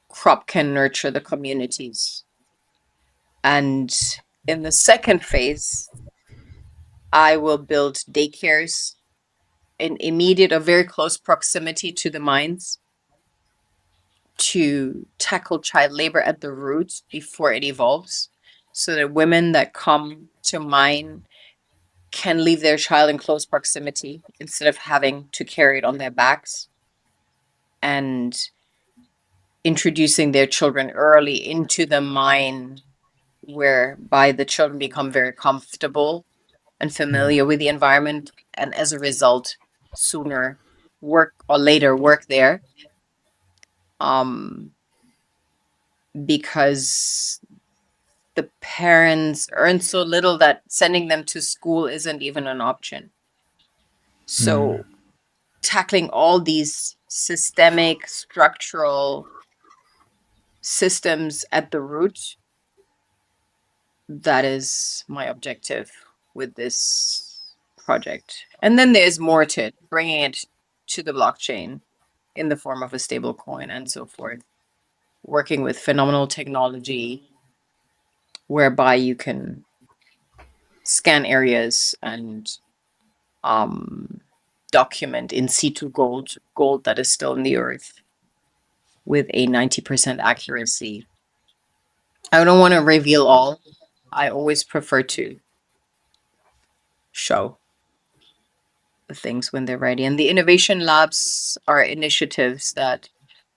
crop can nurture the communities. And in the second phase, I will build daycares in immediate or very close proximity to the mines to tackle child labor at the root before it evolves, so that women that come to mine can leave their child in close proximity instead of having to carry it on their backs, and introducing their children early into the mine, whereby the children become very comfortable and familiar with the environment, and as a result, sooner work or later work there. Because the parents earn so little that sending them to school isn't even an option. So tackling all these systemic, structural systems at the root, that is my objective with this project. And then there's more to it, bringing it to the blockchain in the form of a stable coin and so forth. Working with phenomenal technology whereby you can scan areas and document in situ gold that is still in the earth with a 90% accuracy. I don't want to reveal all. I always prefer to show the things when they're ready. And the innovation labs are initiatives that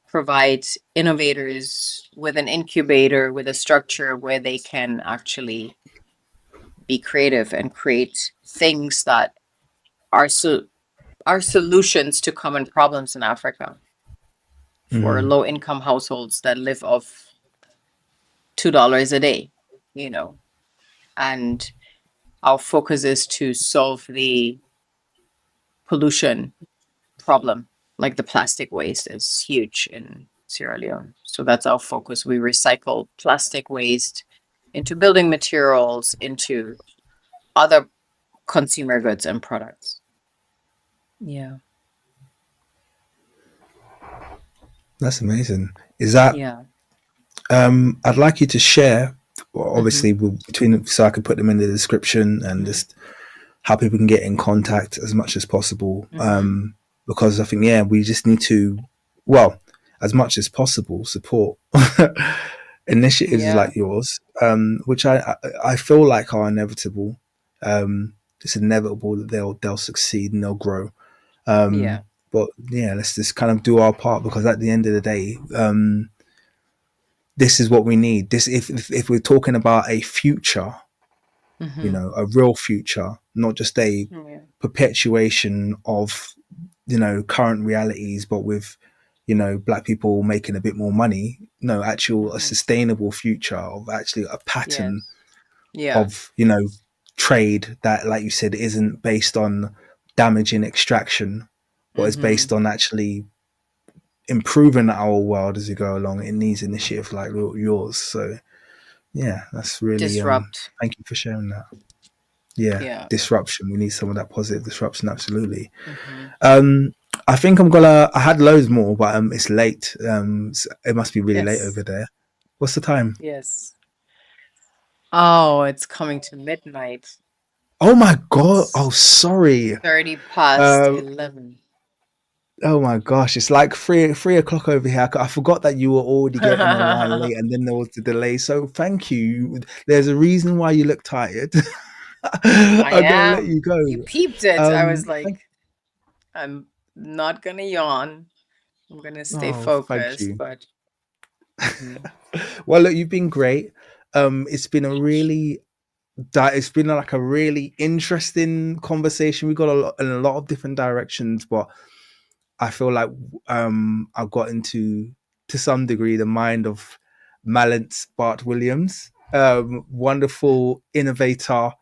provide innovators with an incubator, with a structure where they can actually be creative and create things that are solutions to common problems in Africa. for low income households that live off $2 a day, you know. And our focus is to solve the pollution problem. Like the plastic waste is huge in Sierra Leone. So that's our focus. We recycle plastic waste into building materials, into other consumer goods and products. Yeah. That's amazing. Is that Yeah. I'd like you to share, well, obviously, between, so I could put them in the description and just how people can get in contact as much as possible. Because I think, yeah, we just need to, well, as much as possible, support initiatives Yeah. like yours, which I feel like are inevitable. It's inevitable that they'll succeed and they'll grow. Yeah. But yeah, let's just kind of do our part, because at the end of the day, this is what we need. This, if we're talking about a future, you know, a real future, not just a perpetuation of, you know, current realities, but with, you know, Black people making a bit more money. No, actual a sustainable future of actually a pattern of, you know, trade that, like you said, isn't based on damaging extraction, but is based on actually improving our world as we go along. It needs initiative like yours. So yeah, that's really Disrupt. thank you for sharing that. Yeah, disruption. We need some of that positive disruption. Absolutely. I think I had loads more, but it's late. So it must be really late over there. What's the time? Yes. Oh, it's coming to midnight. Oh my God. Oh, sorry. 30 past 11. Oh my gosh. It's like three o'clock over here. I forgot that you were already getting online late, and then there was the delay. So thank you. There's a reason why you look tired. I'm gonna let you go. You peeped it. I was Thank like, I'm not gonna yawn. I'm gonna stay Oh, thank focused, you. but Well, look, you've been great. It's been it's been like a really interesting conversation. We got a lot in a lot of different directions, but I feel like I've got into, to some degree, the mind of Mallence Bart Williams, wonderful innovator,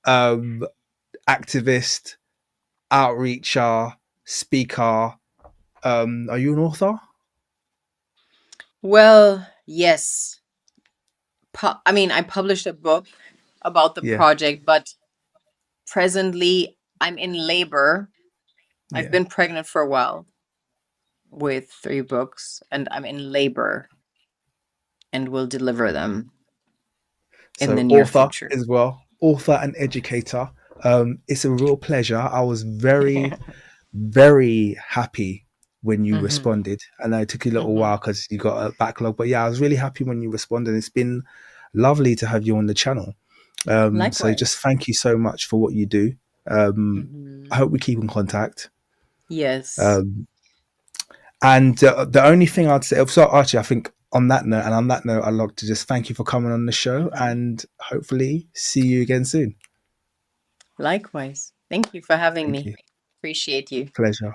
activist, outreacher, speaker. Are you an author? well, yes. I mean, I published a book about the Yeah. project, but presently I'm in labor. I've Yeah. been pregnant for a while with 3 books, and I'm in labor and will deliver them in the near Author future. as well, author and educator. It's a real pleasure. I was very, very happy when you responded. I know it took you a little while because you got a backlog, but yeah, I was really happy when you responded. It's been lovely to have you on the channel. So Likewise. just thank you so much for what you do. I hope we keep in contact. Yes. And the only thing I'd say, so Archie, I think on that note, I'd like to just thank you for coming on the show, and hopefully see you again soon. Likewise. Thank you for having Thank me. you. Appreciate you. Pleasure.